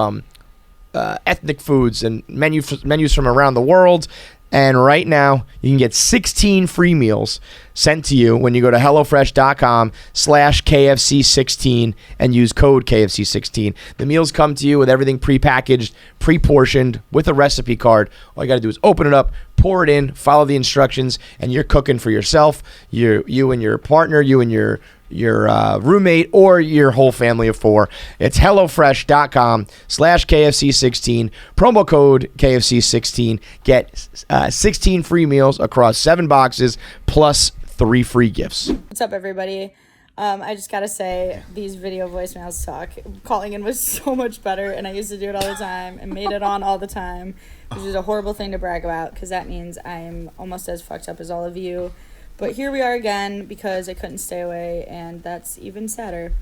[SPEAKER 4] ethnic foods and menus from around the world. And right now, you can get 16 free meals sent to you when you go to HelloFresh.com/KFC16 and use code KFC16. The meals come to you with everything prepackaged, pre-portioned, with a recipe card. All you got to do is open it up, pour it in, follow the instructions, and you're cooking for yourself, you and your partner, you and your roommate, or your whole family of 4. It's HelloFresh.com/KFC16. Promo code KFC16. Get 16 free meals across 7 boxes plus 3 free gifts.
[SPEAKER 8] What's up, everybody? I just gotta say, these video voicemails suck. Calling in was so much better, and I used to do it all the time and made it on all the time, which is a horrible thing to brag about because that means I'm almost as fucked up as all of you. But here we are again because I couldn't stay away, and that's even sadder.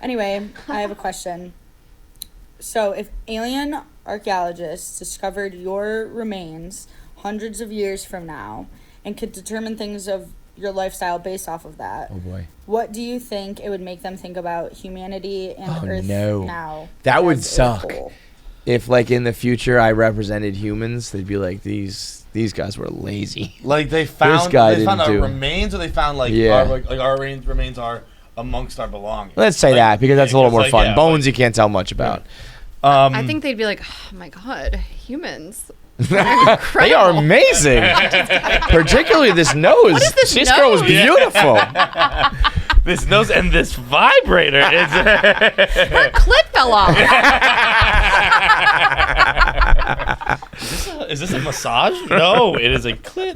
[SPEAKER 8] Anyway, I have a question. So if alien archaeologists discovered your remains hundreds of years from now and could determine things of your lifestyle based off of that,
[SPEAKER 4] Oh boy.
[SPEAKER 8] what do you think it would make them think about humanity and Earth now?
[SPEAKER 4] That would
[SPEAKER 8] as a
[SPEAKER 4] suck.
[SPEAKER 8] whole?
[SPEAKER 4] If in the future I represented humans, they'd be like, these guys were lazy.
[SPEAKER 2] Like they found
[SPEAKER 4] guy
[SPEAKER 2] they found
[SPEAKER 4] didn't
[SPEAKER 2] our
[SPEAKER 4] do.
[SPEAKER 2] remains, or they found
[SPEAKER 4] Yeah.
[SPEAKER 2] our remains are amongst our belongings.
[SPEAKER 4] Let's say
[SPEAKER 2] Like,
[SPEAKER 4] that because that's a little more fun.
[SPEAKER 2] yeah,
[SPEAKER 4] Bones you can't tell much about.
[SPEAKER 5] I think they'd be like, oh my god, humans.
[SPEAKER 4] They are amazing. Particularly this nose.
[SPEAKER 5] What is this
[SPEAKER 4] This girl is
[SPEAKER 5] nose?
[SPEAKER 4] beautiful.
[SPEAKER 2] this nose and this vibrator.
[SPEAKER 5] Her clit fell off.
[SPEAKER 2] Is this a massage? No, it is a clit.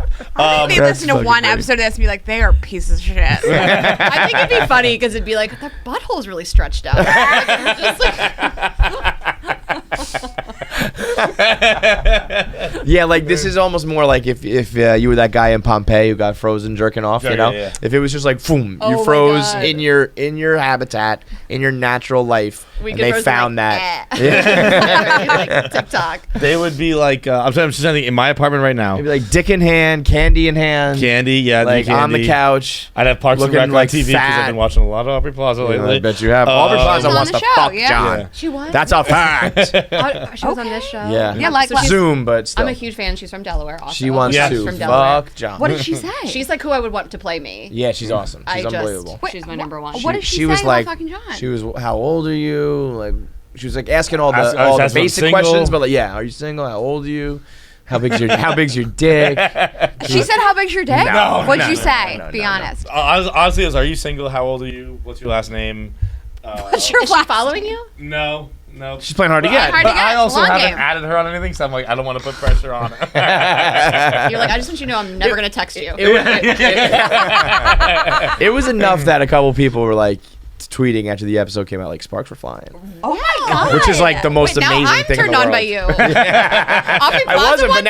[SPEAKER 1] They listen to
[SPEAKER 4] fucking
[SPEAKER 1] one
[SPEAKER 4] great.
[SPEAKER 1] episode of this and be like, they are pieces of shit.
[SPEAKER 5] I think it'd be funny because it'd be like, their butthole's really stretched out. Like, it's just like,
[SPEAKER 4] Yeah, this is almost more like if you were that guy in Pompeii who got frozen jerking off,
[SPEAKER 2] Yeah.
[SPEAKER 4] If it was just like, boom,
[SPEAKER 5] Oh
[SPEAKER 4] you
[SPEAKER 5] my
[SPEAKER 4] froze
[SPEAKER 5] God.
[SPEAKER 4] in your habitat, in your natural life,
[SPEAKER 5] we
[SPEAKER 4] and
[SPEAKER 5] could
[SPEAKER 4] they
[SPEAKER 5] roast
[SPEAKER 4] found
[SPEAKER 5] them
[SPEAKER 4] that.
[SPEAKER 5] like, eh. Like TikTok.
[SPEAKER 2] They would be like, I'm just saying, in my apartment right now,
[SPEAKER 4] Maybe like dick in hand, candy in hand,
[SPEAKER 2] candy, yeah,
[SPEAKER 4] like on the
[SPEAKER 2] candy.
[SPEAKER 4] couch.
[SPEAKER 2] I'd have Parks and
[SPEAKER 4] looking
[SPEAKER 2] Rec on
[SPEAKER 4] like
[SPEAKER 2] TV because I've
[SPEAKER 4] fat.
[SPEAKER 2] been watching a lot of Aubrey Plaza
[SPEAKER 4] Yeah,
[SPEAKER 2] lately.
[SPEAKER 4] I bet you have. Aubrey Plaza
[SPEAKER 1] She was
[SPEAKER 4] wants
[SPEAKER 1] on
[SPEAKER 4] to
[SPEAKER 1] the show,
[SPEAKER 4] fuck
[SPEAKER 1] yeah.
[SPEAKER 4] John.
[SPEAKER 2] Yeah.
[SPEAKER 5] She was.
[SPEAKER 4] That's a fact.
[SPEAKER 5] She was on this show.
[SPEAKER 4] Yeah.
[SPEAKER 1] Yeah, like-
[SPEAKER 5] So she's-
[SPEAKER 4] Zoom, but still.
[SPEAKER 5] I'm a huge fan. She's from Delaware. Also.
[SPEAKER 4] She wants
[SPEAKER 2] Yeah.
[SPEAKER 4] to
[SPEAKER 5] She's from Delaware.
[SPEAKER 4] fuck John.
[SPEAKER 1] What did she say?
[SPEAKER 5] She's like who I would want to play me.
[SPEAKER 4] Yeah, she's awesome. She's unbelievable.
[SPEAKER 5] She's my number one.
[SPEAKER 1] What did she
[SPEAKER 4] was
[SPEAKER 1] say
[SPEAKER 4] like,
[SPEAKER 1] about fucking John?
[SPEAKER 4] she was, how old are you? Like, she was like asking all
[SPEAKER 2] Ask-
[SPEAKER 4] the
[SPEAKER 2] I was asking if I'm
[SPEAKER 4] basic
[SPEAKER 2] single.
[SPEAKER 4] questions, but like, yeah, are you single? How old are you? How big's your dick?
[SPEAKER 1] She said, how big's your dick?
[SPEAKER 2] No,
[SPEAKER 1] What'd
[SPEAKER 2] no,
[SPEAKER 1] you
[SPEAKER 2] no,
[SPEAKER 1] say?
[SPEAKER 4] no,
[SPEAKER 1] Be
[SPEAKER 4] no, no.
[SPEAKER 1] honest.
[SPEAKER 2] Honestly, are you single? How old are you? What's your last name?
[SPEAKER 1] What's your
[SPEAKER 5] Is she
[SPEAKER 1] last-
[SPEAKER 5] following you?
[SPEAKER 2] No.
[SPEAKER 4] She's playing hard to
[SPEAKER 2] But
[SPEAKER 4] get.
[SPEAKER 1] Hard to
[SPEAKER 2] But
[SPEAKER 1] get.
[SPEAKER 2] I also
[SPEAKER 1] Long
[SPEAKER 2] haven't
[SPEAKER 1] game.
[SPEAKER 2] added her on anything, so I'm like, I don't want to put pressure on her.
[SPEAKER 5] You're like, I just want you to know I'm never gonna text you.
[SPEAKER 4] It was enough that a couple people were like tweeting after the episode came out, like sparks were flying,
[SPEAKER 1] Oh my God.
[SPEAKER 4] which is like the most
[SPEAKER 5] Wait, now
[SPEAKER 4] amazing
[SPEAKER 5] I'm
[SPEAKER 4] thing in
[SPEAKER 5] turned
[SPEAKER 4] the
[SPEAKER 5] on
[SPEAKER 4] world.
[SPEAKER 5] by you.
[SPEAKER 4] I wasn't, but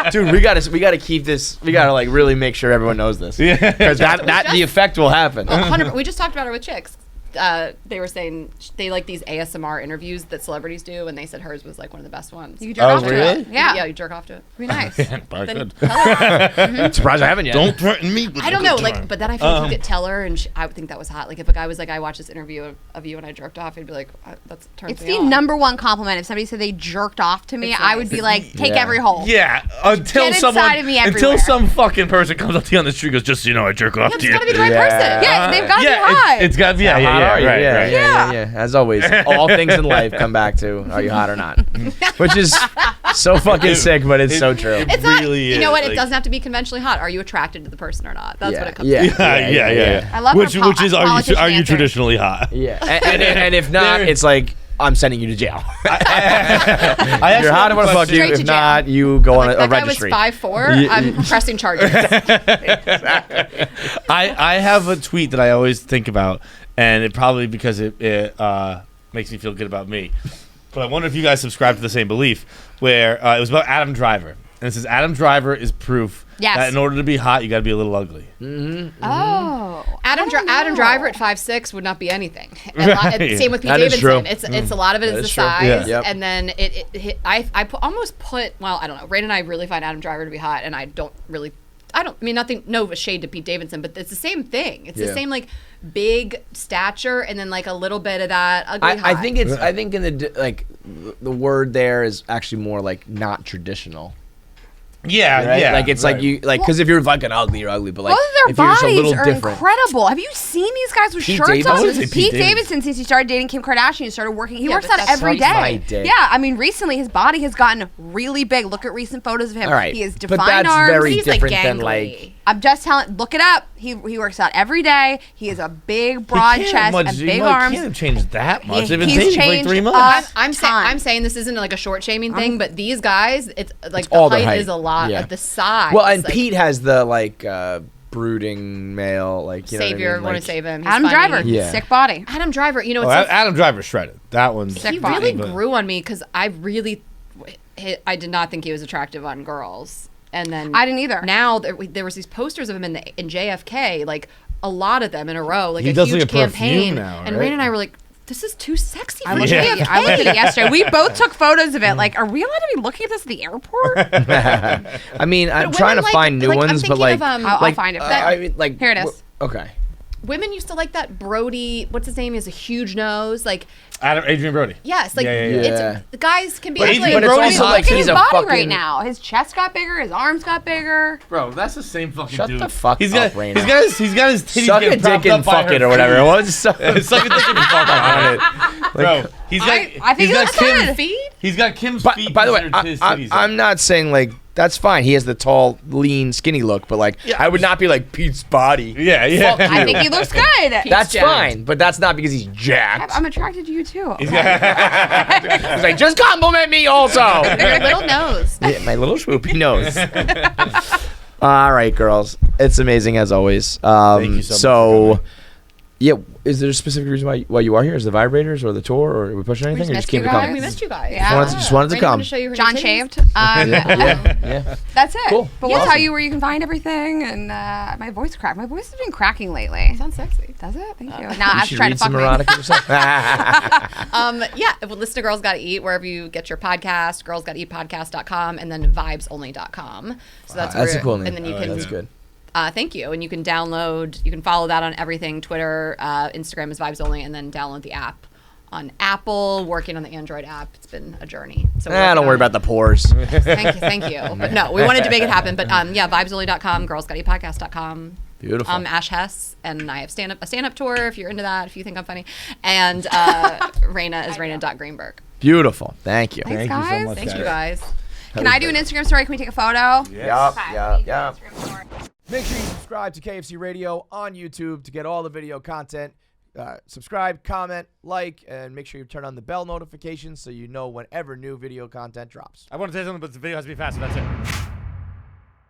[SPEAKER 4] now, dude, we gotta keep this. We gotta like really make sure everyone knows this, because that the effect will happen.
[SPEAKER 5] 100%. We just talked about it with chicks. They were saying they like these ASMR interviews that celebrities do, and they said hers was like one of the best ones.
[SPEAKER 1] You jerk
[SPEAKER 2] Oh,
[SPEAKER 1] off to
[SPEAKER 2] really?
[SPEAKER 1] it. Yeah.
[SPEAKER 5] Yeah, you jerk off to it.
[SPEAKER 1] Pretty nice.
[SPEAKER 5] Then
[SPEAKER 2] Good.
[SPEAKER 5] tell her.
[SPEAKER 4] Surprised I haven't yet.
[SPEAKER 2] Don't threaten me with
[SPEAKER 5] I
[SPEAKER 2] a
[SPEAKER 5] don't know,
[SPEAKER 2] good
[SPEAKER 5] like,
[SPEAKER 2] time.
[SPEAKER 5] but then I feel like you could tell her, and I would think that was hot. Like, if a guy was like, "I watched this interview of you and I jerked off," he'd be like, "That's turns
[SPEAKER 1] It's
[SPEAKER 5] me
[SPEAKER 1] the
[SPEAKER 5] on."
[SPEAKER 1] number one compliment. If somebody said they jerked off to me,
[SPEAKER 5] It's
[SPEAKER 1] I would
[SPEAKER 5] nice.
[SPEAKER 1] be like, take
[SPEAKER 4] Yeah.
[SPEAKER 1] every hole.
[SPEAKER 2] Yeah, until
[SPEAKER 1] Get
[SPEAKER 2] someone,
[SPEAKER 1] inside of me
[SPEAKER 2] until
[SPEAKER 1] everywhere.
[SPEAKER 2] some fucking person comes up to you on the street, and goes, just so you know, I jerk off
[SPEAKER 5] Yeah,
[SPEAKER 2] to
[SPEAKER 5] it's
[SPEAKER 2] you.
[SPEAKER 5] gotta be the right
[SPEAKER 4] Yeah.
[SPEAKER 5] person.
[SPEAKER 1] Yeah, they've got to
[SPEAKER 2] yeah,
[SPEAKER 1] be hot.
[SPEAKER 2] it's got to be. Yeah,
[SPEAKER 4] How hot are you?
[SPEAKER 2] right,
[SPEAKER 4] yeah,
[SPEAKER 2] right.
[SPEAKER 4] yeah. As always, all things in life come back to are you hot or not, which is so fucking sick, but it's so true.
[SPEAKER 5] It's not.
[SPEAKER 2] really
[SPEAKER 5] You know
[SPEAKER 2] is,
[SPEAKER 5] what? It
[SPEAKER 2] like-
[SPEAKER 5] doesn't have to be conventionally hot. Are you attracted to the person or not? That's what it comes
[SPEAKER 4] yeah,
[SPEAKER 5] down to.
[SPEAKER 2] Yeah.
[SPEAKER 1] I love
[SPEAKER 2] which
[SPEAKER 1] her
[SPEAKER 2] which is are
[SPEAKER 1] politician
[SPEAKER 2] you
[SPEAKER 1] answer.
[SPEAKER 2] traditionally hot?
[SPEAKER 4] Yeah, and if not, it's like I'm sending you to jail.
[SPEAKER 2] I
[SPEAKER 4] You're hot, I want to fuck you.
[SPEAKER 5] Straight to
[SPEAKER 4] If
[SPEAKER 5] jail.
[SPEAKER 4] not, you go on
[SPEAKER 5] Like,
[SPEAKER 4] a
[SPEAKER 5] that guy was
[SPEAKER 4] registry.
[SPEAKER 5] 5'4". I'm pressing charges.
[SPEAKER 2] I have a tweet that I always think about, and it probably because it makes me feel good about me. But I wonder if you guys subscribe to the same belief, where it was about Adam Driver, and it says Adam Driver is proof that in order to be hot, you got to be a little ugly.
[SPEAKER 1] Oh,
[SPEAKER 5] Adam Driver at 5'6" would not be anything. And same with Pete Davidson. It's a lot of it is the size, and then I almost put. Well, I don't know. Rayna and I really find Adam Driver to be hot, and I mean, nothing. No shade to Pete Davidson, but it's the same thing. It's the same like big stature, and then like a little bit of that ugly.
[SPEAKER 4] I think in the word there is actually more like not traditional.
[SPEAKER 2] Yeah,
[SPEAKER 4] right?
[SPEAKER 2] yeah.
[SPEAKER 4] Like it's like you like because if you're fucking ugly, you're ugly. But like
[SPEAKER 1] both of their
[SPEAKER 4] if you're just a
[SPEAKER 1] bodies
[SPEAKER 4] little
[SPEAKER 1] are
[SPEAKER 4] different.
[SPEAKER 1] incredible. Have you seen these guys with
[SPEAKER 4] Pete
[SPEAKER 1] shirts
[SPEAKER 4] Davidson?
[SPEAKER 1] on?
[SPEAKER 2] I would say
[SPEAKER 1] Pete
[SPEAKER 2] Pete
[SPEAKER 1] Davidson, since he started dating Kim Kardashian, he started working. He works
[SPEAKER 5] but
[SPEAKER 1] out
[SPEAKER 5] that's
[SPEAKER 1] every
[SPEAKER 4] my
[SPEAKER 1] day.
[SPEAKER 4] day.
[SPEAKER 1] Yeah, I mean, recently his body has gotten really big. Look at recent photos of him.
[SPEAKER 4] All right,
[SPEAKER 1] He has
[SPEAKER 4] but
[SPEAKER 1] defined
[SPEAKER 4] that's
[SPEAKER 1] arms.
[SPEAKER 4] very
[SPEAKER 5] He's
[SPEAKER 4] different
[SPEAKER 5] like
[SPEAKER 4] than
[SPEAKER 5] gangly.
[SPEAKER 4] like.
[SPEAKER 1] I'm just telling. Look it up. He works out every day. He has a big, broad chest and big arms.
[SPEAKER 2] He can't have changed that much. They've been
[SPEAKER 1] He's
[SPEAKER 2] dating for like
[SPEAKER 1] changed
[SPEAKER 2] 3 months.
[SPEAKER 5] I'm saying this isn't like a short shaming thing, but these guys, it's like
[SPEAKER 4] all
[SPEAKER 5] the
[SPEAKER 4] the
[SPEAKER 5] height
[SPEAKER 4] height.
[SPEAKER 5] is a lot.
[SPEAKER 4] Yeah.
[SPEAKER 5] Like the size.
[SPEAKER 4] Well, and
[SPEAKER 5] like,
[SPEAKER 4] Pete has the like brooding male like you
[SPEAKER 5] savior,
[SPEAKER 4] know what I mean?
[SPEAKER 5] want
[SPEAKER 4] Like,
[SPEAKER 5] to save him. He's
[SPEAKER 1] Adam
[SPEAKER 5] funny.
[SPEAKER 1] Driver,
[SPEAKER 4] Yeah.
[SPEAKER 1] sick body.
[SPEAKER 5] Adam Driver, you know,
[SPEAKER 2] Oh,
[SPEAKER 5] it's so
[SPEAKER 2] Adam Driver shredded. That one's
[SPEAKER 1] Sick
[SPEAKER 5] he
[SPEAKER 1] body.
[SPEAKER 5] really
[SPEAKER 2] but-
[SPEAKER 5] grew on me because I did not think he was attractive on girls, and then
[SPEAKER 1] I didn't either.
[SPEAKER 5] Now there was these posters of him in JFK, like a lot of them in a row, like
[SPEAKER 2] He
[SPEAKER 5] a
[SPEAKER 2] does
[SPEAKER 5] huge
[SPEAKER 2] like a perfume
[SPEAKER 5] campaign.
[SPEAKER 2] now,
[SPEAKER 5] And
[SPEAKER 2] right?
[SPEAKER 5] Raina and I were like, "This is too sexy for
[SPEAKER 1] I looked
[SPEAKER 5] JFK."
[SPEAKER 1] at it yesterday. We both took photos of it. Like, are we allowed to be looking at this at the airport?
[SPEAKER 4] I mean, I'm
[SPEAKER 5] But
[SPEAKER 4] trying to
[SPEAKER 5] women
[SPEAKER 4] find new
[SPEAKER 5] I'm
[SPEAKER 4] ones, but
[SPEAKER 5] thinking
[SPEAKER 4] like,
[SPEAKER 5] of,
[SPEAKER 1] I'll
[SPEAKER 4] like
[SPEAKER 1] find it.
[SPEAKER 4] I mean, like
[SPEAKER 1] Here it is.
[SPEAKER 4] Okay.
[SPEAKER 5] Women used to like that Brody. What's his name? He has a huge nose. Like,
[SPEAKER 2] Adrian Brody.
[SPEAKER 5] yes, like
[SPEAKER 4] Yeah.
[SPEAKER 5] the guys can be
[SPEAKER 2] But
[SPEAKER 5] ugly.
[SPEAKER 2] Adrian
[SPEAKER 4] But it's
[SPEAKER 2] Brody's
[SPEAKER 4] also
[SPEAKER 2] hot,
[SPEAKER 4] like
[SPEAKER 1] Look at
[SPEAKER 4] he's
[SPEAKER 1] his
[SPEAKER 4] a
[SPEAKER 1] body
[SPEAKER 4] fucking.
[SPEAKER 1] right now. His chest got bigger. His arms got bigger.
[SPEAKER 2] Bro, that's the same fucking
[SPEAKER 4] Shut
[SPEAKER 2] dude.
[SPEAKER 4] the fuck
[SPEAKER 2] He's
[SPEAKER 4] up,
[SPEAKER 2] got,
[SPEAKER 4] Rayna.
[SPEAKER 2] he's got his titties
[SPEAKER 4] Suck a
[SPEAKER 2] getting propped
[SPEAKER 4] dick
[SPEAKER 2] up
[SPEAKER 4] and
[SPEAKER 2] by
[SPEAKER 4] fuck
[SPEAKER 2] her
[SPEAKER 4] it or whatever.
[SPEAKER 2] feet.
[SPEAKER 4] What's suck
[SPEAKER 2] Suck a dick and fuck on it. Bro, he's got,
[SPEAKER 1] I think
[SPEAKER 2] he's
[SPEAKER 1] he
[SPEAKER 2] got
[SPEAKER 1] looks
[SPEAKER 2] Kim,
[SPEAKER 1] good.
[SPEAKER 5] feet.
[SPEAKER 2] he's got Kim's
[SPEAKER 4] But
[SPEAKER 2] feet.
[SPEAKER 4] by the way,
[SPEAKER 2] considered his titties.
[SPEAKER 4] I'm not saying like that's fine. He has the tall, lean, skinny look, but like
[SPEAKER 2] Yeah,
[SPEAKER 4] I would not be like Pete's body.
[SPEAKER 2] Yeah, yeah.
[SPEAKER 4] Fuck
[SPEAKER 1] I
[SPEAKER 4] you.
[SPEAKER 1] think he looks good.
[SPEAKER 4] That's
[SPEAKER 5] jacked.
[SPEAKER 4] fine, but that's not because he's jacked.
[SPEAKER 1] I'm attracted to you too.
[SPEAKER 4] He's like, just compliment me also.
[SPEAKER 5] Your little nose.
[SPEAKER 4] Yeah, my little swoopy nose. All right, girls. It's amazing as always.
[SPEAKER 2] Thank you so much for coming.
[SPEAKER 4] Yeah, is there a specific reason why you are here? Is the vibrators or the tour or are we pushing anything? Or
[SPEAKER 1] just
[SPEAKER 4] just came
[SPEAKER 1] missed
[SPEAKER 4] to
[SPEAKER 1] you
[SPEAKER 4] come?
[SPEAKER 1] guys.
[SPEAKER 5] We missed you guys.
[SPEAKER 1] Yeah.
[SPEAKER 4] Just wanted to
[SPEAKER 5] Raina
[SPEAKER 4] come.
[SPEAKER 5] wanted to show you her
[SPEAKER 1] John
[SPEAKER 5] titties.
[SPEAKER 1] shaved.
[SPEAKER 4] Yeah.
[SPEAKER 1] That's it.
[SPEAKER 4] Cool.
[SPEAKER 1] But we'll tell you where you can find everything. And my voice cracked. My voice has been cracking lately.
[SPEAKER 5] Sounds sexy.
[SPEAKER 1] Does it? Thank you. Now I
[SPEAKER 4] You
[SPEAKER 1] was
[SPEAKER 4] should
[SPEAKER 1] trying to
[SPEAKER 4] read
[SPEAKER 1] fuck
[SPEAKER 4] some
[SPEAKER 1] me.
[SPEAKER 4] erotica or something.
[SPEAKER 5] Yeah, well, listen to Girls Gotta Eat wherever you get your podcast, girlsgottaeatpodcast.com, and then vibesonly.com. So that's
[SPEAKER 4] That's a
[SPEAKER 5] where,
[SPEAKER 4] cool name.
[SPEAKER 5] and then you can
[SPEAKER 4] That's good.
[SPEAKER 5] thank you. And you can download, you can follow that on everything. Twitter, Instagram is Vibes Only, and then download the app on Apple, working on the Android app. It's been a journey. So
[SPEAKER 4] Don't worry about the pores.
[SPEAKER 5] Thank you. But no, we wanted to make it happen. But yeah, vibesonly.com, girlsgottaeatpodcast.com.
[SPEAKER 4] Beautiful.
[SPEAKER 5] Ash Hess, and I have a stand-up tour if you're into that, if you think I'm funny. And Rayna is Rayna.Greenberg.
[SPEAKER 4] Beautiful. Thank you.
[SPEAKER 1] Thanks,
[SPEAKER 2] Thank you so
[SPEAKER 1] guys.
[SPEAKER 2] much.
[SPEAKER 5] Thank you guys.
[SPEAKER 1] Can I do an Instagram story? Can we take a photo?
[SPEAKER 4] Yup. Make sure you subscribe to KFC Radio on YouTube to get all the video content. Subscribe, comment, like, and make sure you turn on the bell notifications so you know whenever new video content drops.
[SPEAKER 2] I want to say something, but the video has to be faster. That's it.